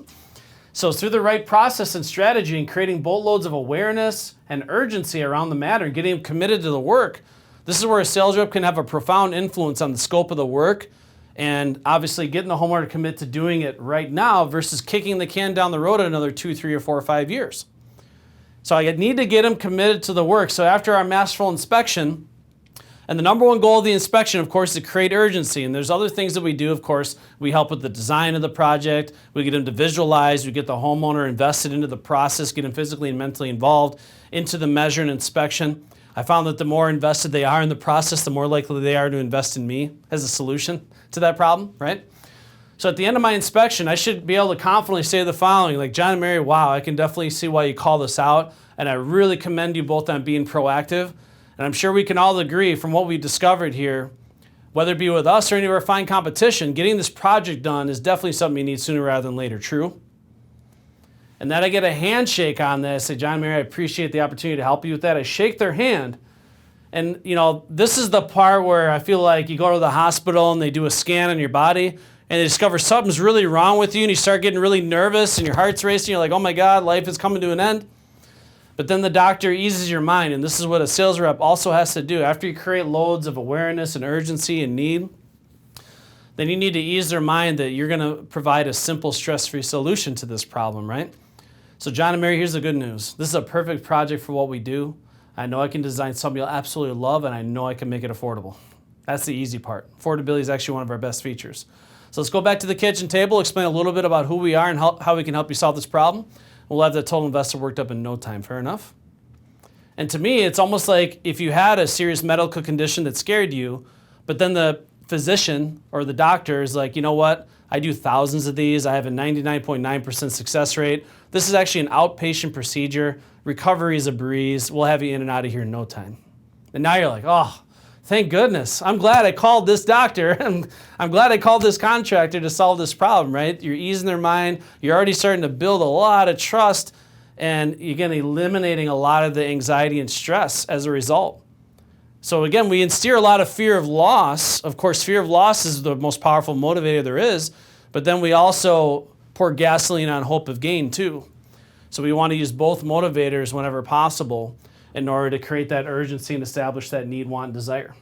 So through the right process and strategy and creating boatloads of awareness and urgency around the matter and getting them committed to the work, this is where a sales rep can have a profound influence on the scope of the work and obviously getting the homeowner to commit to doing it right now versus kicking the can down the road another 2, 3, or 4, or 5 years. So I need to get them committed to the work. So after our masterful inspection, and the number one goal of the inspection, of course, is to create urgency. And there's other things that we do, of course. We help with the design of the project. We get them to visualize. We get the homeowner invested into the process, get them physically and mentally involved into the measure and inspection. I found that the more invested they are in the process, the more likely they are to invest in me as a solution to that problem, right? So at the end of my inspection, I should be able to confidently say the following, like, John and Mary, wow, I can definitely see why you call this out, and I really commend you both on being proactive. And I'm sure we can all agree from what we discovered here, whether it be with us or any of our fine competition, getting this project done is definitely something you need sooner rather than later, true? And then I get a handshake on this. Say, John, Mary, I appreciate the opportunity to help you with that. I shake their hand. And, this is the part where I feel like you go to the hospital and they do a scan on your body and they discover something's really wrong with you and you start getting really nervous and your heart's racing. You're like, oh my God, life is coming to an end. But then the doctor eases your mind, and this is what a sales rep also has to do. After you create loads of awareness and urgency and need, then you need to ease their mind that you're going to provide a simple, stress-free solution to this problem, right? So John and Mary, here's the good news. This is a perfect project for what we do. I know I can design something you'll absolutely love, and I know I can make it affordable. That's the easy part. Affordability is actually one of our best features. So let's go back to the kitchen table, explain a little bit about who we are and how we can help you solve this problem. We'll have the total investor worked up in no time. Fair enough? And to me, it's almost like if you had a serious medical condition that scared you, but then the physician or the doctor is like, you know what? I do thousands of these. I have a 99.9% success rate. This is actually an outpatient procedure. Recovery is a breeze. We'll have you in and out of here in no time. And now you're like, oh, thank goodness. I'm glad I called this doctor. I'm glad I called this contractor to solve this problem, right? You're easing their mind. You're already starting to build a lot of trust and again, eliminating a lot of the anxiety and stress as a result. So again, we instill a lot of fear of loss. Of course, fear of loss is the most powerful motivator there is, but then we also pour gasoline on hope of gain too. So we want to use both motivators whenever possible in order to create that urgency and establish that need, want, and desire.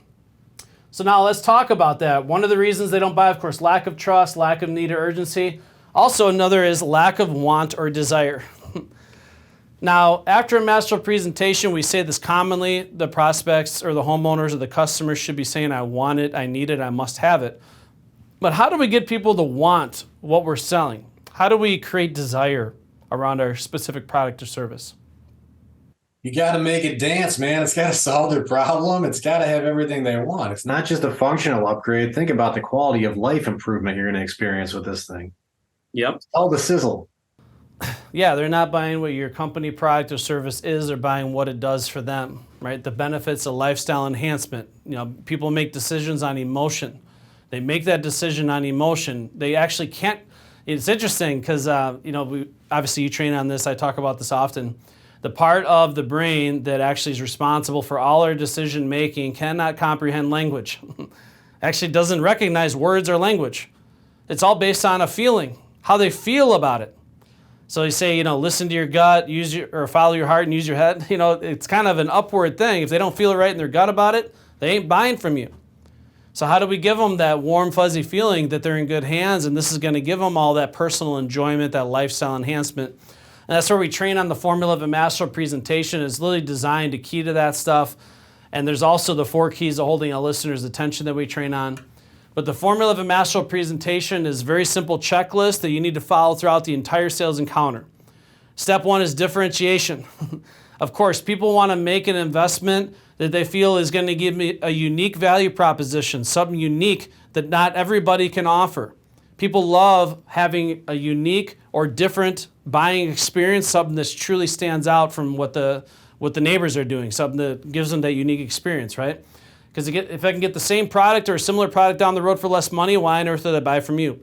So now let's talk about that. One of the reasons they don't buy, of course, lack of trust, lack of need or urgency. Also another is lack of want or desire. Now, after a master presentation, we say this commonly, the prospects or the homeowners or the customers should be saying, I want it, I need it, I must have it. But how do we get people to want what we're selling? How do we create desire around our specific product or service? You got to make it dance, man. It's got to solve their problem. It's got to have everything they want. It's not just a functional upgrade. Think about the quality of life improvement you're going to experience with this thing. Yep. All the sizzle. Yeah, they're not buying what your company product or service is, they're buying what it does for them, right? The benefits of lifestyle enhancement. You know, people make decisions on emotion. They make that decision on emotion. They actually can't, it's interesting because, obviously you train on this, I talk about this often. The part of the brain that actually is responsible for all our decision making cannot comprehend language. Actually doesn't recognize words or language. It's all based on a feeling, how they feel about it. So you say, listen to your gut, or follow your heart and use your head. It's kind of an upward thing. If they don't feel it right in their gut about it, they ain't buying from you. So how do we give them that warm, fuzzy feeling that they're in good hands, and this is going to give them all that personal enjoyment, that lifestyle enhancement? And that's where we train on the formula of a master presentation. It's literally designed to key to that stuff. And there's also the 4 keys of holding a listener's attention that we train on. But the formula of a master presentation is a very simple checklist that you need to follow throughout the entire sales encounter. Step 1 is differentiation. Of course, people want to make an investment that they feel is going to give me a unique value proposition, something unique that not everybody can offer. People love having a unique or different buying experience, something that truly stands out from what the neighbors are doing, something that gives them that unique experience, right? Because if I can get the same product or a similar product down the road for less money, why on earth would I buy from you?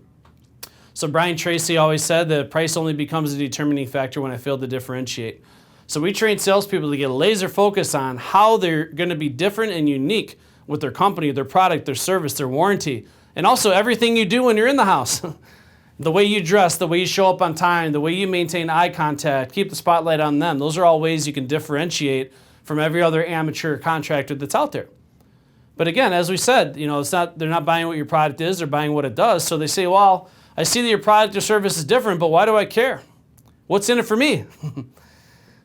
So Brian Tracy always said that price only becomes a determining factor when I fail to differentiate. So we train salespeople to get laser focus on how they're going to be different and unique with their company, their product, their service, their warranty, and also everything you do when you're in the house. The way you dress, the way you show up on time, the way you maintain eye contact, keep the spotlight on them. Those are all ways you can differentiate from every other amateur contractor that's out there. But again, as we said, they're not buying what your product is, they're buying what it does. So they say, well, I see that your product or service is different, but why do I care? What's in it for me?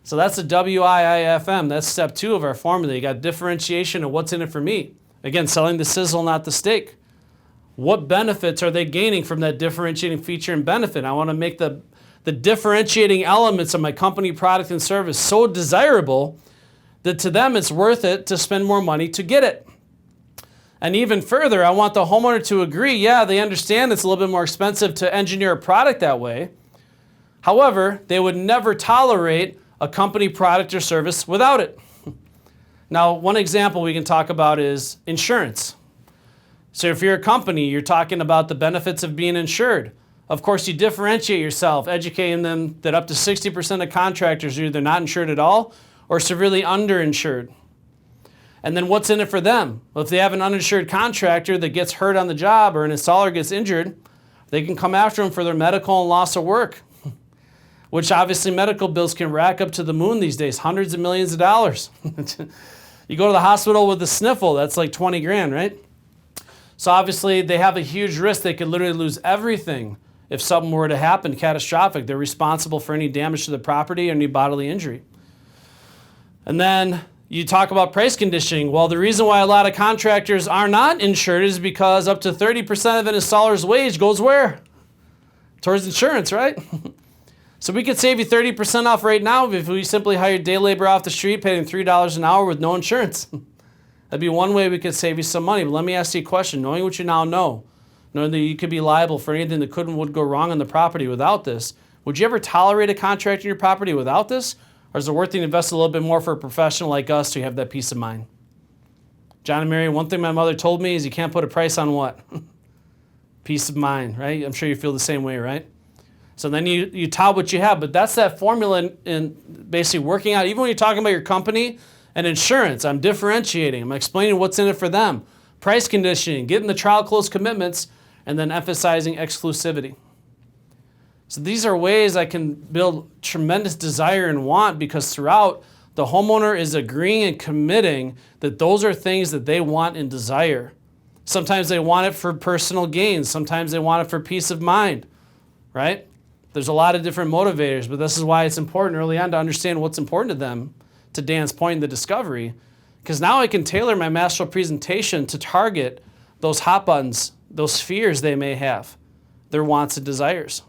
So that's the WIIFM. That's step 2 of our formula. You got differentiation of what's in it for me. Again, selling the sizzle, not the steak. What benefits are they gaining from that differentiating feature and benefit? I want to make the differentiating elements of my company, product, and service so desirable that to them it's worth it to spend more money to get it. And even further, I want the homeowner to agree, yeah, they understand it's a little bit more expensive to engineer a product that way. However, they would never tolerate a company product or service without it. Now, one example we can talk about is insurance. So if you're a company, you're talking about the benefits of being insured. Of course, you differentiate yourself, educating them that up to 60% of contractors are either not insured at all or severely underinsured. And then what's in it for them? Well, if they have an uninsured contractor that gets hurt on the job or an installer gets injured, they can come after them for their medical and loss of work, which obviously medical bills can rack up to the moon these days, hundreds of millions of dollars. You go to the hospital with a sniffle, that's like 20 grand, right? So obviously they have a huge risk. They could literally lose everything if something were to happen catastrophic. They're responsible for any damage to the property or any bodily injury. And then you talk about price conditioning. Well, the reason why a lot of contractors are not insured is because up to 30% of an installer's wage goes where? Towards insurance, right? So we could save you 30% off right now if we simply hired day labor off the street, paying $3 an hour with no insurance. That'd be one way we could save you some money. But let me ask you a question. Knowing what you now know, knowing that you could be liable for anything that could and would go wrong on the property without this, would you ever tolerate a contract in your property without this? Or is it worth it to invest a little bit more for a professional like us to have that peace of mind? John and Mary, one thing my mother told me is you can't put a price on what? Peace of mind, right? I'm sure you feel the same way, right? So then you tout what you have, but that's that formula in basically working out. Even when you're talking about your company and insurance, I'm differentiating. I'm explaining what's in it for them. Price conditioning, getting the trial close commitments, and then emphasizing exclusivity. So these are ways I can build tremendous desire and want, because throughout, the homeowner is agreeing and committing that those are things that they want and desire. Sometimes they want it for personal gain. Sometimes they want it for peace of mind, right? There's a lot of different motivators, but this is why it's important early on to understand what's important to them, to Dan's point in the discovery, because now I can tailor my masterful presentation to target those hot buttons, those fears they may have, their wants and desires.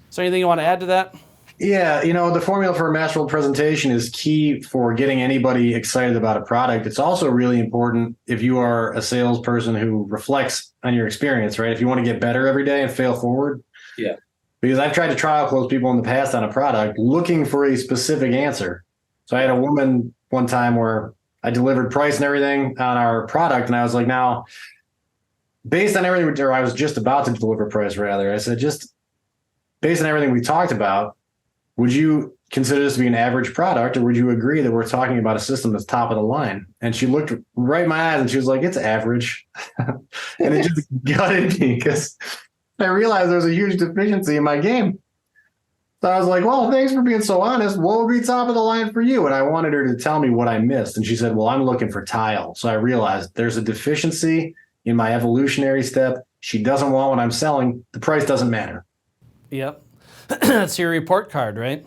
Is there anything you want to add to that? Yeah, the formula for a masterful presentation is key for getting anybody excited about a product. It's also really important if you are a salesperson who reflects on your experience, right? If you want to get better every day and fail forward. Yeah. Because I've tried to trial close people in the past on a product looking for a specific answer. So I had a woman one time where I delivered price and everything on our product, and I was like, now, based on everything, or I was just about to deliver price rather, I said, just based on everything we talked about, would you consider this to be an average product, or would you agree that we're talking about a system that's top of the line? And she looked right in my eyes and she was like, it's average. And it just gutted me because I realized there was a huge deficiency in my game. So I was like, well, thanks for being so honest. What would be top of the line for you? And I wanted her to tell me what I missed. And she said, well, I'm looking for tile. So I realized there's a deficiency in my evolutionary step. She doesn't want what I'm selling. The price doesn't matter. Yep. That's your report card, right?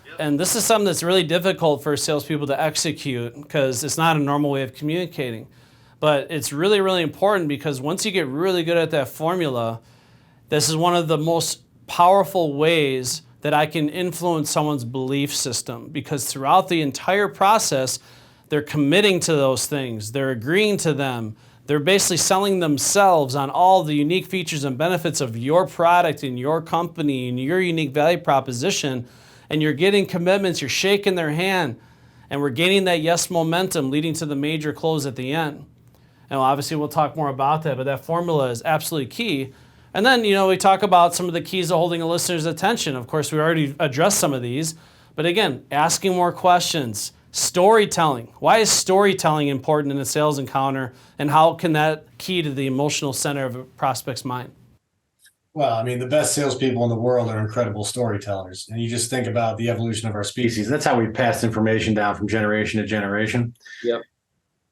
Yep. And this is something that's really difficult for salespeople to execute because it's not a normal way of communicating. But it's really, really important because once you get really good at that formula, this is one of the most powerful ways that I can influence someone's belief system, because throughout the entire process, they're committing to those things. They're agreeing to them. They're basically selling themselves on all the unique features and benefits of your product and your company and your unique value proposition. And you're getting commitments, you're shaking their hand, and we're gaining that yes momentum leading to the major close at the end. And obviously we'll talk more about that, but that formula is absolutely key. And then, we talk about some of the keys to holding a listener's attention. Of course, we already addressed some of these, but again, asking more questions. Storytelling. Why is storytelling important in a sales encounter, and how can that key to the emotional center of a prospect's mind? Well, I mean, the best salespeople in the world are incredible storytellers. And you just think about the evolution of our species. That's how we've passed information down from generation to generation. Yep.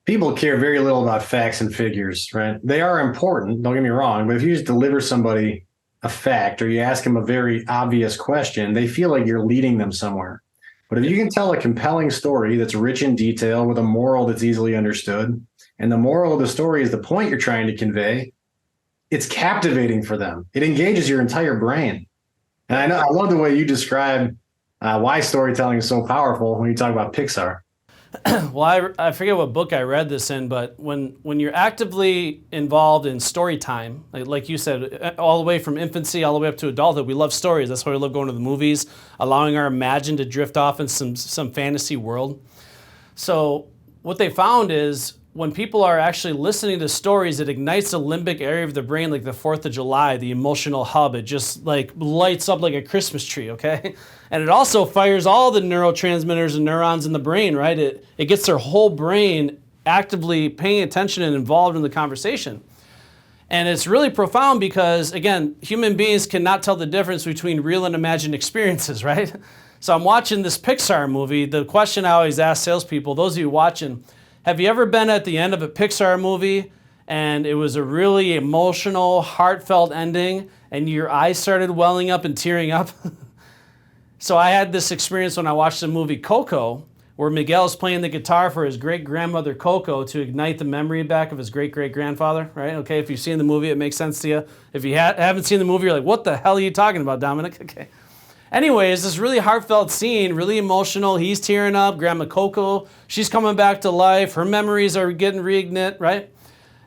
People care very little about facts and figures, right? They are important, don't get me wrong, but if you just deliver somebody a fact or you ask them a very obvious question, they feel like you're leading them somewhere. But if you can tell a compelling story that's rich in detail with a moral that's easily understood, and the moral of the story is the point you're trying to convey, it's captivating for them. It engages your entire brain. And I love the way you describe why storytelling is so powerful when you talk about Pixar. Well, I forget what book I read this in, but when you're actively involved in story time, like you said, all the way from infancy all the way up to adulthood, we love stories. That's why we love going to the movies, allowing our imagine to drift off in some fantasy world. So what they found is when people are actually listening to stories, it ignites the limbic area of the brain, like the 4th of July, the emotional hub. It just lights up like a Christmas tree, okay? And it also fires all the neurotransmitters and neurons in the brain, right? It gets their whole brain actively paying attention and involved in the conversation. And it's really profound because, again, human beings cannot tell the difference between real and imagined experiences, right? So I'm watching this Pixar movie. The question I always ask salespeople, those of you watching, have you ever been at the end of a Pixar movie and it was a really emotional, heartfelt ending and your eyes started welling up and tearing up? So I had this experience when I watched the movie Coco, where Miguel's playing the guitar for his great-grandmother Coco to ignite the memory back of his great-great-grandfather, right? Okay, if you've seen the movie, it makes sense to you. If you haven't seen the movie, you're like, what the hell are you talking about, Dominic? Okay. Anyways, this really heartfelt scene, really emotional. He's tearing up. Grandma Coco, she's coming back to life. Her memories are getting reignited, right?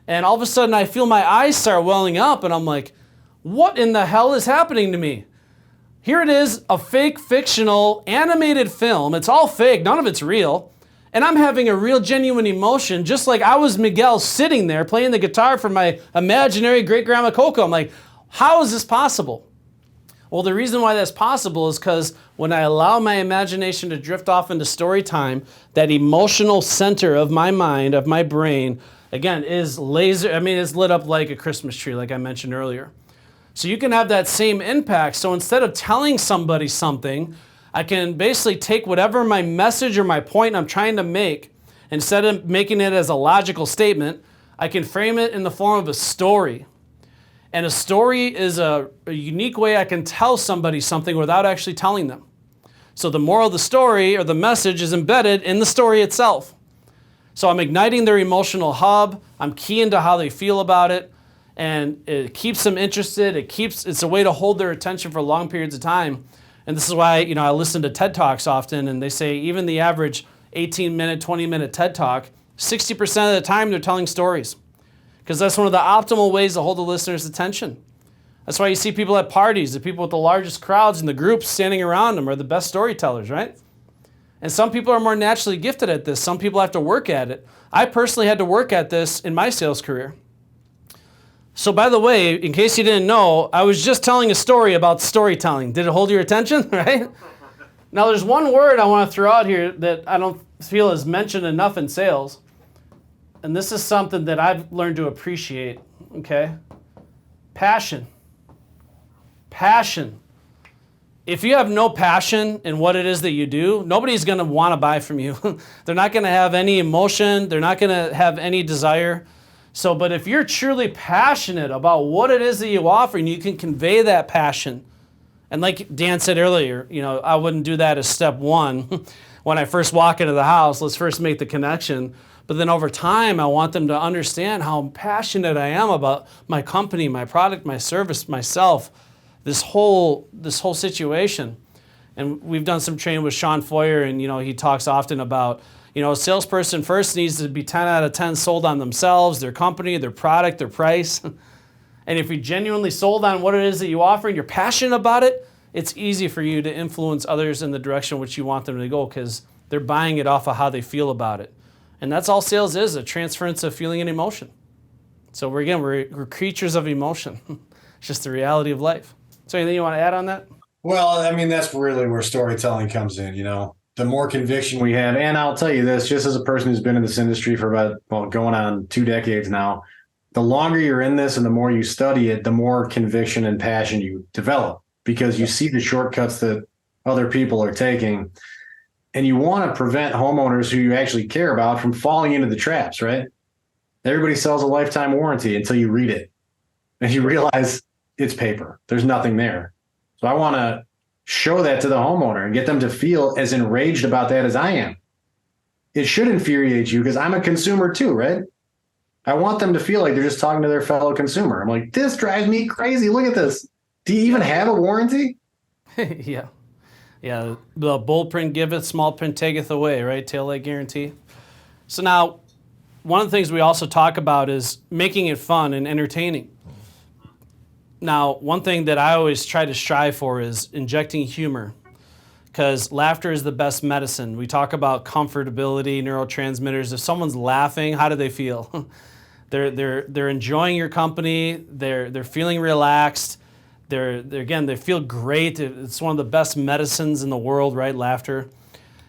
And all of a sudden, I feel my eyes start welling up, and I'm like, what in the hell is happening to me? Here it is, a fake, fictional, animated film. It's all fake. None of it's real. And I'm having a real, genuine emotion, just like I was Miguel sitting there playing the guitar for my imaginary great-grandma Coco. I'm like, how is this possible? Well, the reason why that's possible is because when I allow my imagination to drift off into story time, that emotional center of my mind, of my brain, again, is is lit up like a Christmas tree, like I mentioned earlier. So you can have that same impact. So instead of telling somebody something, I can basically take whatever my message or my point I'm trying to make, instead of making it as a logical statement, I can frame it in the form of a story. And a story is a unique way I can tell somebody something without actually telling them. So the moral of the story or the message is embedded in the story itself. So I'm igniting their emotional hub, I'm keying to how they feel about it, and it keeps them interested. It's a way to hold their attention for long periods of time. And this is why, I listen to TED Talks often, and they say even the average 18-minute, 20-minute TED Talk, 60% of the time they're telling stories. Because that's one of the optimal ways to hold the listener's attention. That's why you see people at parties, the people with the largest crowds and the groups standing around them are the best storytellers, right? And some people are more naturally gifted at this. Some people have to work at it. I personally had to work at this in my sales career. So by the way, in case you didn't know, I was just telling a story about storytelling. Did it hold your attention, right? Now there's one word I want to throw out here that I don't feel is mentioned enough in sales. And this is something that I've learned to appreciate, okay? Passion. Passion. If you have no passion in what it is that you do, nobody's going to want to buy from you. They're not going to have any emotion. They're not going to have any desire. So, but if you're truly passionate about what it is that you offer and you can convey that passion, and like Dan said earlier, I wouldn't do that as step one. When I first walk into the house, let's first make the connection. But then over time, I want them to understand how passionate I am about my company, my product, my service, myself, this whole situation. And we've done some training with Sean Foyer, and he talks often about, a salesperson first needs to be 10 out of 10 sold on themselves, their company, their product, their price. And if you're genuinely sold on what it is that you offer and you're passionate about it, it's easy for you to influence others in the direction which you want them to go because they're buying it off of how they feel about it. And that's all sales is, a transference of feeling and emotion. So we're creatures of emotion. It's just the reality of life. So anything you want to add on that? Well, that's really where storytelling comes in, The more conviction we have, and I'll tell you this, just as a person who's been in this industry for about, going on 2 decades now, the longer you're in this and the more you study it, the more conviction and passion you develop because you see the shortcuts that other people are taking. And you want to prevent homeowners who you actually care about from falling into the traps, right? Everybody sells a lifetime warranty until you read it and you realize it's paper. There's nothing there. So I want to show that to the homeowner and get them to feel as enraged about that as I am. It should infuriate you because I'm a consumer too, right? I want them to feel like they're just talking to their fellow consumer. I'm like, this drives me crazy. Look at this. Do you even have a warranty? Yeah. Yeah, the bold print giveth, small print taketh away, right? Tail light guarantee. So now, one of the things we also talk about is making it fun and entertaining. Now, one thing that I always try to strive for is injecting humor, because laughter is the best medicine. We talk about comfortability, neurotransmitters. If someone's laughing, how do they feel? They're enjoying your company. They're feeling relaxed. They feel great. It's one of the best medicines in the world, right? Laughter.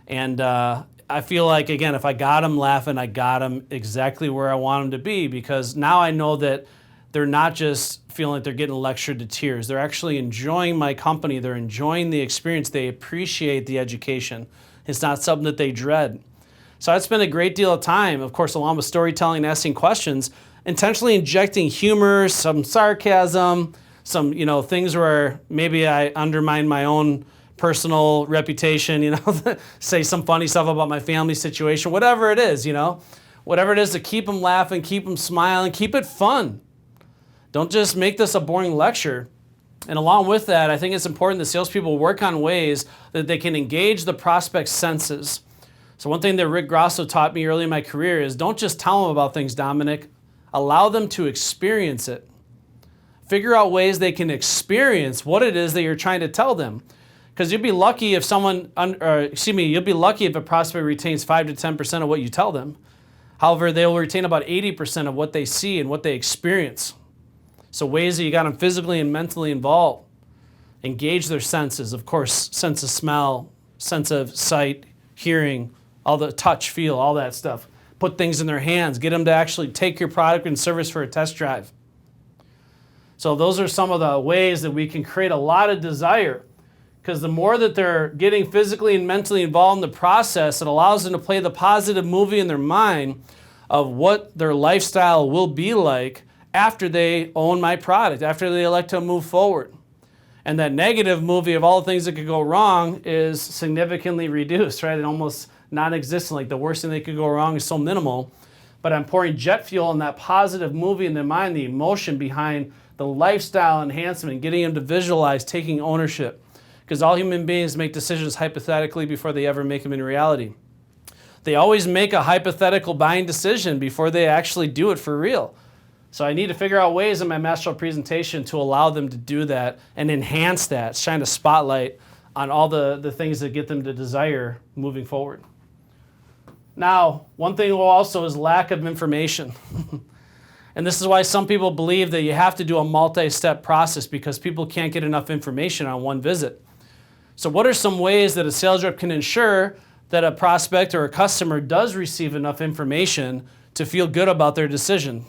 And I feel like, again, if I got them laughing, I got them exactly where I want them to be because now I know that they're not just feeling like they're getting lectured to tears. They're actually enjoying my company. They're enjoying the experience. They appreciate the education. It's not something that they dread. So I spend a great deal of time, of course, along with storytelling and asking questions, intentionally injecting humor, some sarcasm, some, things where maybe I undermine my own personal reputation, say some funny stuff about my family situation, whatever it is, whatever it is to keep them laughing, keep them smiling, keep it fun. Don't just make this a boring lecture. And along with that, I think it's important that salespeople work on ways that they can engage the prospect's senses. So one thing that Rick Grosso taught me early in my career is don't just tell them about things, Dominic. Allow them to experience it. Figure out ways they can experience what it is that you're trying to tell them. Because you'll be lucky if you'll be lucky if a prospect retains 5 to 10% of what you tell them. However, they will retain about 80% of what they see and what they experience. So ways that you got them physically and mentally involved. engage their senses. Of course, sense of smell, sense of sight, hearing, all the touch, feel, all that stuff. Put things in their hands, get them to actually take your product and service for a test drive. So those are some of the ways that we can create a lot of desire, because the more that they're getting physically and mentally involved in the process, it allows them to play the positive movie in their mind of what their lifestyle will be like after they own my product, after they elect to move forward. And that negative movie of all the things that could go wrong is significantly reduced, right? And almost non-existent. Like the worst thing that could go wrong is so minimal. But I'm pouring jet fuel in that positive movie in their mind, the emotion behind the lifestyle enhancement, getting them to visualize taking ownership. Because all human beings make decisions hypothetically before they ever make them in reality. They always make a hypothetical buying decision before they actually do it for real. So I need to figure out ways in my master presentation to allow them to do that and enhance that, shine a spotlight on all the things that get them to desire moving forward. Now, one thing also is lack of information. And this is why some people believe that you have to do a multi-step process, because people can't get enough information on one visit. So what are some ways that a sales rep can ensure that a prospect or a customer does receive enough information to feel good about their decision?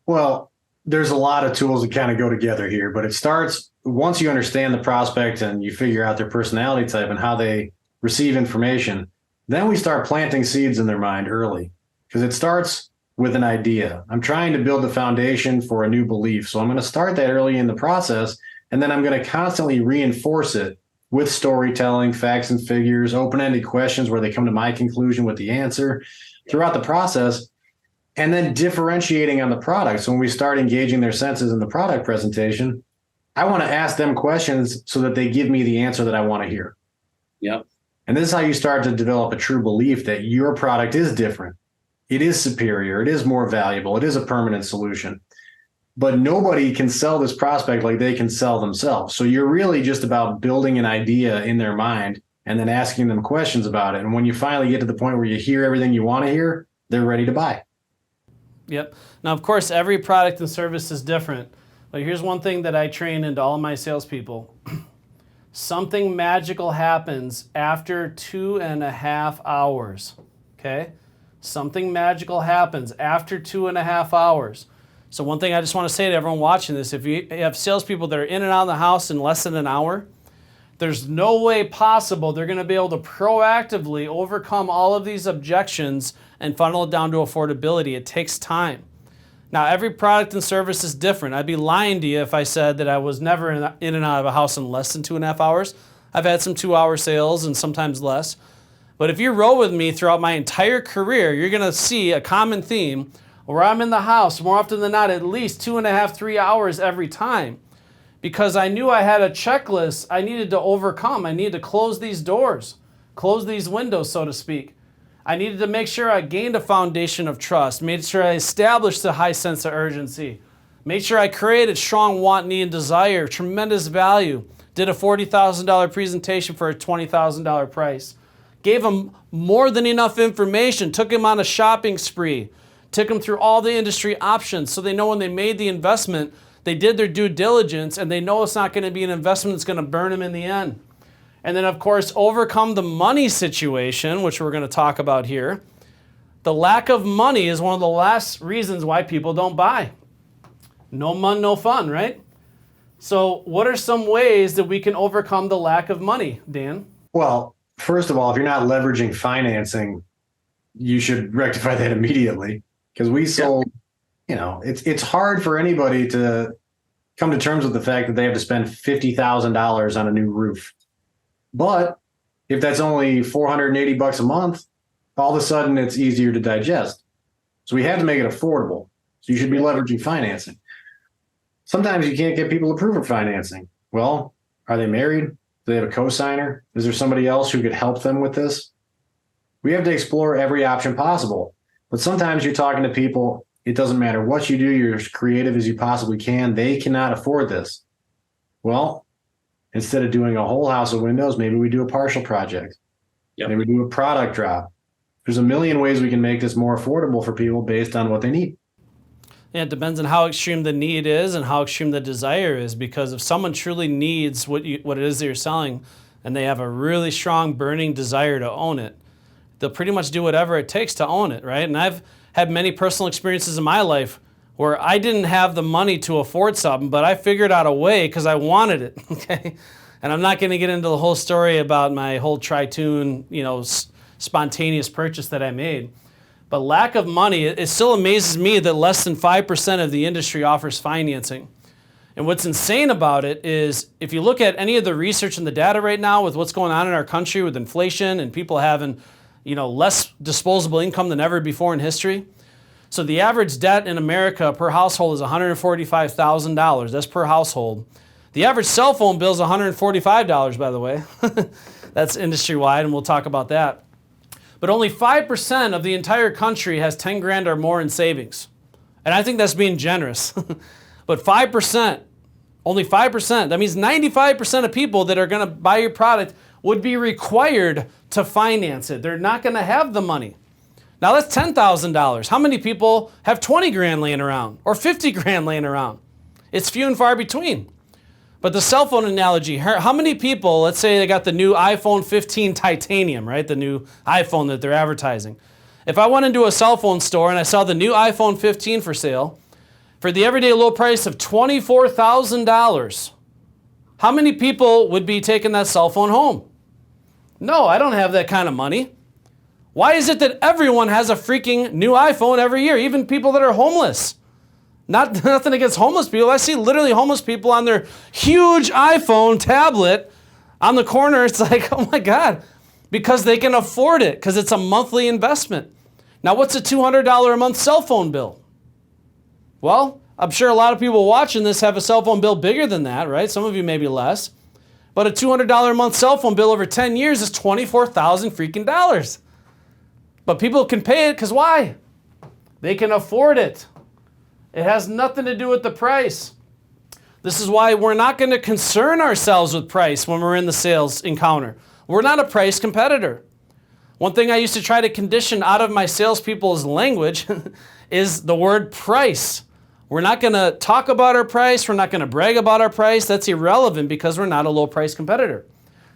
Well, there's a lot of tools that kind of go together here, but it starts once you understand the prospect and you figure out their personality type and how they receive information, then we start planting seeds in their mind early, because it starts with an idea. I'm trying to build the foundation for a new belief. So I'm going to start that early in the process, and then I'm going to constantly reinforce it with storytelling, facts and figures, open-ended questions where they come to my conclusion with the answer throughout the process. And then differentiating on the product. So when we start engaging their senses in the product presentation, I want to ask them questions so that they give me the answer that I want to hear. Yep. And this is how you start to develop a true belief that your product is different. It is superior. It is more valuable. It is a permanent solution. But nobody can sell this prospect like they can sell themselves. So you're really just about building an idea in their mind and then asking them questions about it. And when you finally get to the point where you hear everything you want to hear, they're ready to buy. Yep. Now, of course, every product and service is different. But here's one thing that I train into all of my salespeople. Something magical happens after 2.5 hours. Okay? Something magical happens after 2.5 hours. So one thing I just want to say to everyone watching this, if you have salespeople that are in and out of the house in less than an hour, there's no way possible they're going to be able to proactively overcome all of these objections and funnel it down to affordability. It takes time. Now, every product and service is different. I'd be lying to you if I said that I was never in and out of a house in less than 2.5 hours. I've had some 2-hour sales and sometimes less. But if you roll with me throughout my entire career, you're going to see a common theme where I'm in the house more often than not at least 2.5, 3 hours every time. Because I knew I had a checklist I needed to overcome. I needed to close these doors, close these windows, so to speak. I needed to make sure I gained a foundation of trust, made sure I established a high sense of urgency, made sure I created strong want, need, and desire, tremendous value, did a $40,000 presentation for a $20,000 price, gave them more than enough information, took them on a shopping spree, took them through all the industry options so they know when they made the investment, they did their due diligence and they know it's not going to be an investment that's going to burn them in the end. And then, of course, overcome the money situation, which we're going to talk about here. The lack of money is one of the last reasons why people don't buy. No money, no fun, right? So what are some ways that we can overcome the lack of money, Dan? Well, first of all, if you're not leveraging financing, you should rectify that immediately, because we sold, it's hard for anybody to come to terms with the fact that they have to spend $50,000 on a new roof. But if that's only $480 a month, all of a sudden it's easier to digest. So we have to make it affordable. So you should be leveraging financing. Sometimes you can't get people to approve of financing. Well, are they married? Do they have a co-signer? Is there somebody else who could help them with this? We have to explore every option possible. But sometimes you're talking to people, it doesn't matter what you do, you're as creative as you possibly can. They cannot afford this. Well, instead of doing a whole house of windows, maybe we do a partial project. Yep. Maybe we do a product drop. There's a million ways we can make this more affordable for people based on what they need. Yeah, it depends on how extreme the need is and how extreme the desire is, because if someone truly needs what it is that you're selling and they have a really strong burning desire to own it, they'll pretty much do whatever it takes to own it, right? And I've had many personal experiences in my life where I didn't have the money to afford something, but I figured out a way because I wanted it, okay? And I'm not going to get into the whole story about my whole Tritune, spontaneous purchase that I made. But lack of money, it still amazes me that less than 5% of the industry offers financing. And what's insane about it is if you look at any of the research and the data right now with what's going on in our country with inflation and people having, less disposable income than ever before in history. So the average debt in America per household is $145,000. That's per household. The average cell phone bill is $145, by the way. That's industry-wide, and we'll talk about that. But only 5% of the entire country has 10 grand or more in savings. And I think that's being generous. But 5%, only 5%, that means 95% of people that are going to buy your product would be required to finance it. They're not going to have the money. Now that's $10,000. How many people have 20 grand laying around or 50 grand laying around? It's few and far between. But the cell phone analogy, how many people, let's say they got the new iPhone 15 Titanium, right? The new iPhone that they're advertising. If I went into a cell phone store and I saw the new iPhone 15 for sale, for the everyday low price of $24,000, how many people would be taking that cell phone home? No, I don't have that kind of money. Why is it that everyone has a freaking new iPhone every year, even people that are homeless? Nothing against homeless people. I see literally homeless people on their huge iPhone tablet on the corner. It's like, oh my God, because they can afford it, because it's a monthly investment. Now, what's a $200 a month cell phone bill? Well, I'm sure a lot of people watching this have a cell phone bill bigger than that, right? Some of you maybe less. But a $200 a month cell phone bill over 10 years is $24,000 freaking dollars. But people can pay it because why? They can afford it. It has nothing to do with the price. This is why we're not going to concern ourselves with price when we're in the sales encounter. We're not a price competitor. One thing I used to try to condition out of my salespeople's language is the word price. We're not going to talk about our price. We're not going to brag about our price. That's irrelevant because we're not a low price competitor.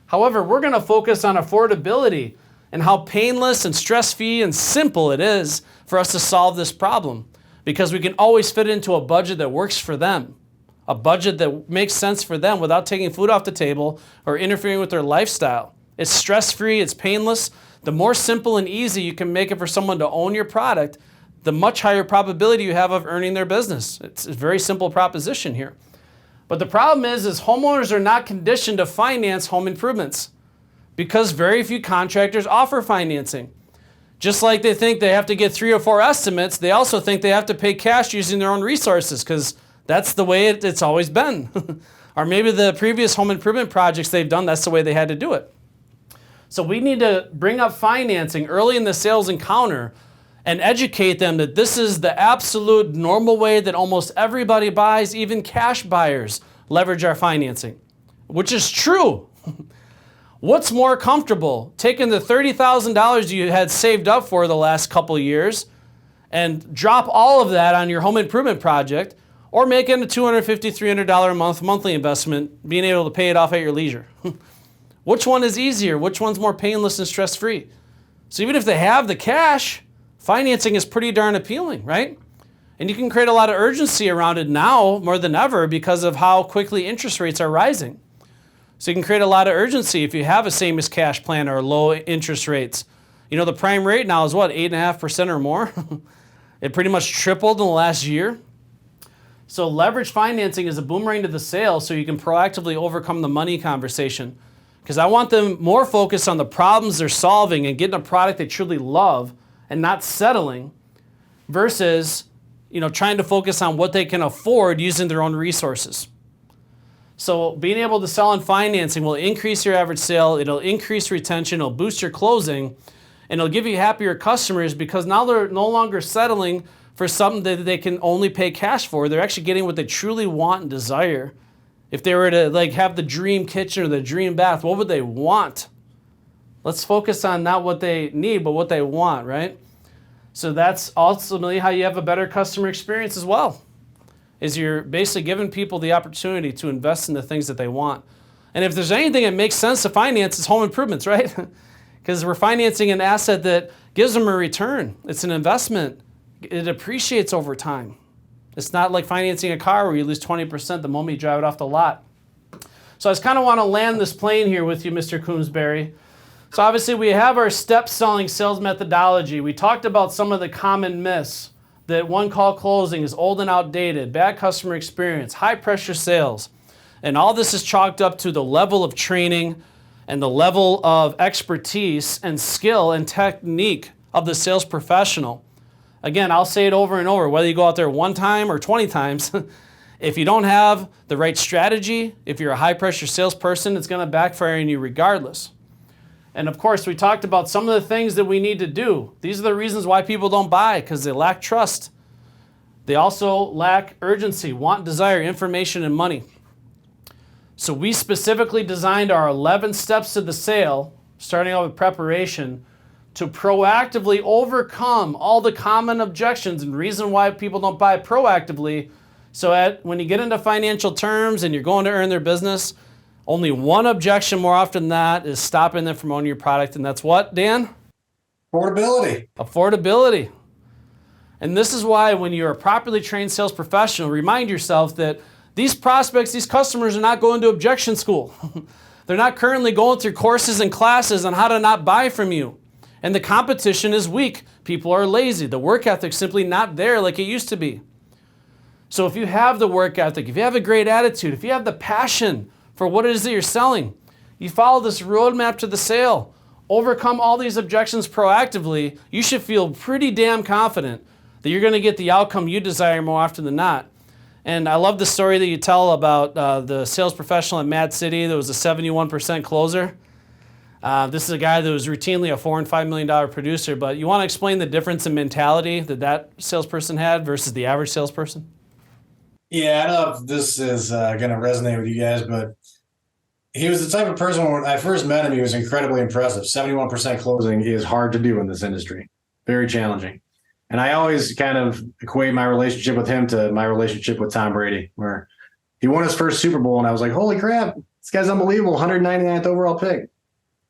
However, we're going to focus on affordability and how painless and stress-free and simple it is for us to solve this problem, because we can always fit it into a budget that works for them, a budget that makes sense for them without taking food off the table or interfering with their lifestyle. It's stress-free, it's painless. The more simple and easy you can make it for someone to own your product, the much higher probability you have of earning their business. It's a very simple proposition here. But the problem is homeowners are not conditioned to finance home improvements because very few contractors offer financing. Just like they think they have to get 3 or 4 estimates, they also think they have to pay cash using their own resources because that's the way it's always been. Or maybe the previous home improvement projects they've done, that's the way they had to do it. So we need to bring up financing early in the sales encounter and educate them that this is the absolute normal way that almost everybody buys, even cash buyers leverage our financing, which is true. What's more comfortable, taking the $30,000 you had saved up for the last couple years and drop all of that on your home improvement project, or making a $250, $300 a month monthly investment, being able to pay it off at your leisure? Which one is easier? Which one's more painless and stress-free? So even if they have the cash, financing is pretty darn appealing, right? And you can create a lot of urgency around it now more than ever because of how quickly interest rates are rising. So you can create a lot of urgency if you have a same as cash plan or low interest rates. You know, the prime rate now is what, 8.5% or more? It pretty much tripled in the last year. So leverage financing is a boomerang to the sale so you can proactively overcome the money conversation. Because I want them more focused on the problems they're solving and getting a product they truly love and not settling versus, trying to focus on what they can afford using their own resources. So being able to sell on financing will increase your average sale, it'll increase retention, it'll boost your closing, and it'll give you happier customers because now they're no longer settling for something that they can only pay cash for. They're actually getting what they truly want and desire. If they were to have the dream kitchen or the dream bath, what would they want? Let's focus on not what they need, but what they want, right? So that's ultimately how you have a better customer experience as well, is you're basically giving people the opportunity to invest in the things that they want. And if there's anything that makes sense to finance, it's home improvements, right? Because we're financing an asset that gives them a return. It's an investment. It appreciates over time. It's not like financing a car where you lose 20% the moment you drive it off the lot. So I just kind of want to land this plane here with you, Mr. Coomes Barry. So obviously we have our step selling sales methodology. We talked about some of the common myths, that one call closing is old and outdated, bad customer experience, high pressure sales. And all this is chalked up to the level of training and the level of expertise and skill and technique of the sales professional. Again, I'll say it over and over, whether you go out there one time or 20 times, if you don't have the right strategy, if you're a high pressure salesperson, it's going to backfire on you regardless. And of course, we talked about some of the things that we need to do. These are the reasons why people don't buy, because they lack trust. They also lack urgency, want, desire, information, and money. So we specifically designed our 11 steps to the sale, starting out with preparation, to proactively overcome all the common objections and reason why people don't buy proactively. So when you get into financial terms and you're going to earn their business, only one objection more often than that is stopping them from owning your product, and that's what, Dan? Affordability. Affordability. And this is why when you're a properly trained sales professional, remind yourself that these prospects, these customers are not going to objection school. They're not currently going through courses and classes on how to not buy from you. And the competition is weak. People are lazy. The work ethic's simply not there like it used to be. So if you have the work ethic, if you have a great attitude, if you have the passion for what it is that you're selling, you follow this roadmap to the sale, overcome all these objections proactively, you should feel pretty damn confident that you're going to get the outcome you desire more often than not. And I love the story that you tell about the sales professional in Mad City that was a 71% closer. This is a guy that was routinely a $4 and $5 million producer, but you want to explain the difference in mentality that salesperson had versus the average salesperson? Yeah, I don't know if this is going to resonate with you guys, but he was the type of person, when I first met him, he was incredibly impressive. 71% closing is hard to do in this industry. Very challenging. And I always kind of equate my relationship with him to my relationship with Tom Brady, where he won his first Super Bowl, and I was like, holy crap, this guy's unbelievable, 199th overall pick.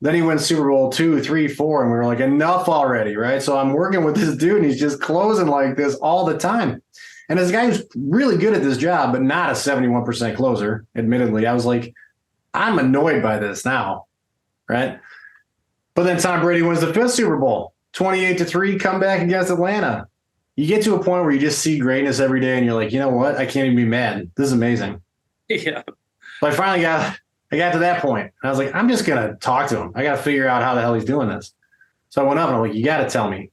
Then he wins Super Bowl 2, 3, 4, and we were like, enough already, right? So I'm working with this dude, and he's just closing like this all the time. And this guy who's really good at this job, but not a 71% closer, admittedly. I was like, I'm annoyed by this now, right? But then Tom Brady wins the 5th Super Bowl, 28-3, comeback against Atlanta. You get to a point where you just see greatness every day, and you're like, you know what? I can't even be mad. This is amazing. Yeah. So I finally got to that point. And I was like, I'm just going to talk to him. I got to figure out how the hell he's doing this. So I went up, and I'm like, you got to tell me,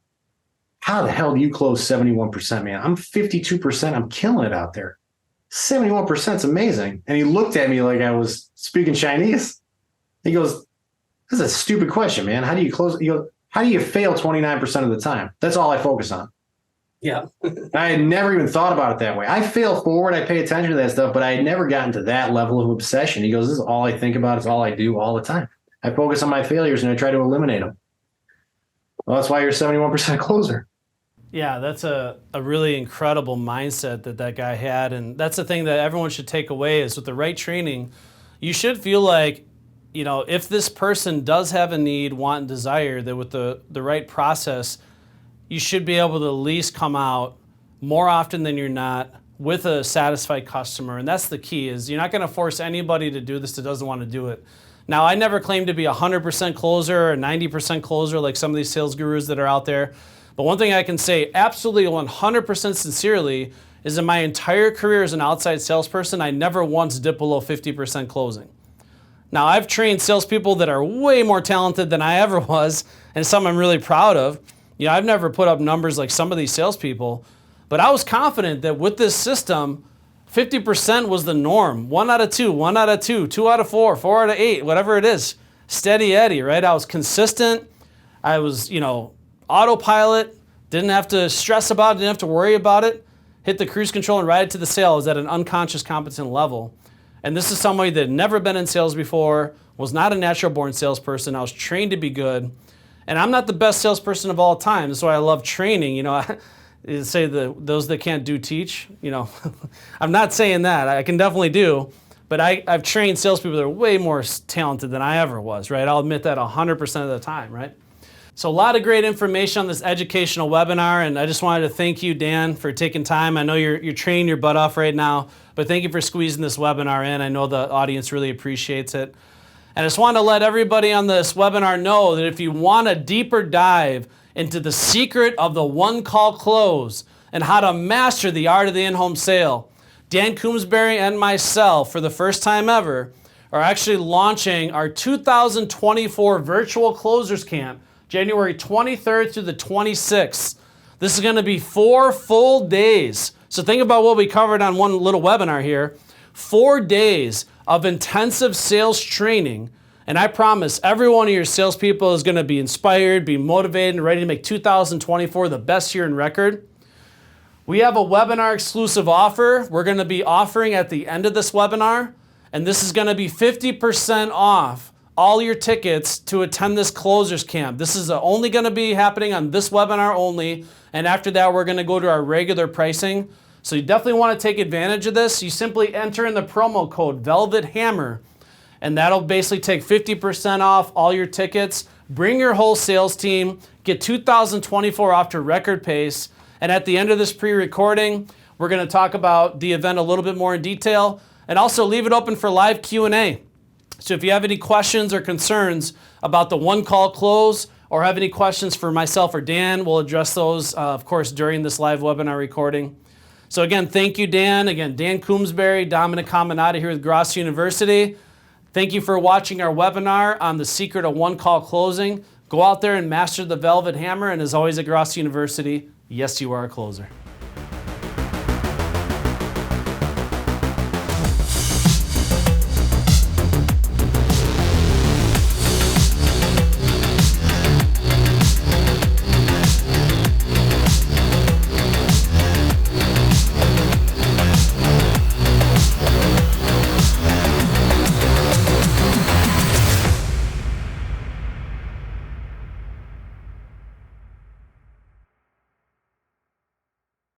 how the hell do you close 71%, man? I'm 52%. I'm killing it out there. 71% is amazing. And he looked at me like I was speaking Chinese. He goes, this is a stupid question, man. How do you close? He goes, how do you fail 29% of the time? That's all I focus on. Yeah. I had never even thought about it that way. I fail forward. I pay attention to that stuff, but I had never gotten to that level of obsession. He goes, this is all I think about. It's all I do all the time. I focus on my failures and I try to eliminate them. Well, that's why you're a 71% closer. Yeah, that's a really incredible mindset that guy had. And that's the thing that everyone should take away is with the right training, you should feel like, you know, if this person does have a need, want, and desire, that with the right process, you should be able to at least come out more often than you're not with a satisfied customer. And that's the key, is you're not going to force anybody to do this that doesn't want to do it. Now, I never claim to be a 100% closer or 90% closer like some of these sales gurus that are out there. But one thing I can say absolutely 100% sincerely is in my entire career as an outside salesperson, I never once dipped below 50% closing. Now, I've trained salespeople that are way more talented than I ever was, and some I'm really proud of. You know, I've never put up numbers like some of these salespeople, but I was confident that with this system, 50% was the norm. 1 out of 2, 1 out of 2, 2 out of 4, 4 out of 8, whatever it is. Steady Eddie, right? I was consistent. I was, autopilot. Didn't have to stress about it, didn't have to worry about it. Hit the cruise control and ride it to the sale. I was at an unconscious competent level. And this is somebody that had never been in sales before, was not a natural born salesperson. I was trained to be good. And I'm not the best salesperson of all time. That's why I love training. You know, I say those that can't do teach. You know, I'm not saying that. I can definitely do. But I've trained salespeople that are way more talented than I ever was, right? I'll admit that 100% of the time, right? So a lot of great information on this educational webinar, and I just wanted to thank you, Dan, for taking time. I know you're training your butt off right now, but thank you for squeezing this webinar in. I know the audience really appreciates it. And I just want to let everybody on this webinar know that if you want a deeper dive into the secret of the one-call close and how to master the art of the in-home sale, Dan Coomes Barry and myself, for the first time ever, are actually launching our 2024 Virtual Closers Camp, January 23rd through the 26th. This is going to be 4 full days. So think about what we covered on one little webinar here. 4 days of intensive sales training. And I promise every one of your salespeople is going to be inspired, be motivated, and ready to make 2024 the best year in record. We have a webinar exclusive offer we're going to be offering at the end of this webinar. And this is going to be 50% off all your tickets to attend this closers camp. This is only going to be happening on this webinar only, and after that we're going to go to our regular pricing. So you definitely want to take advantage of this. You simply enter in the promo code Velvet Hammer, and that'll basically take 50% off all your tickets. Bring your whole sales team, get 2024 off to record pace, and at the end of this pre-recording, we're going to talk about the event a little bit more in detail, and also leave it open for live Q&A. So if you have any questions or concerns about the one-call close or have any questions for myself or Dan, we'll address those, of course, during this live webinar recording. So again, thank you, Dan. Again, Dan Coomes Barry, Dominic Caminata here with Grosso University. Thank you for watching our webinar on the secret of one-call closing. Go out there and master the Velvet Hammer. And as always at Grosso University, yes, you are a closer.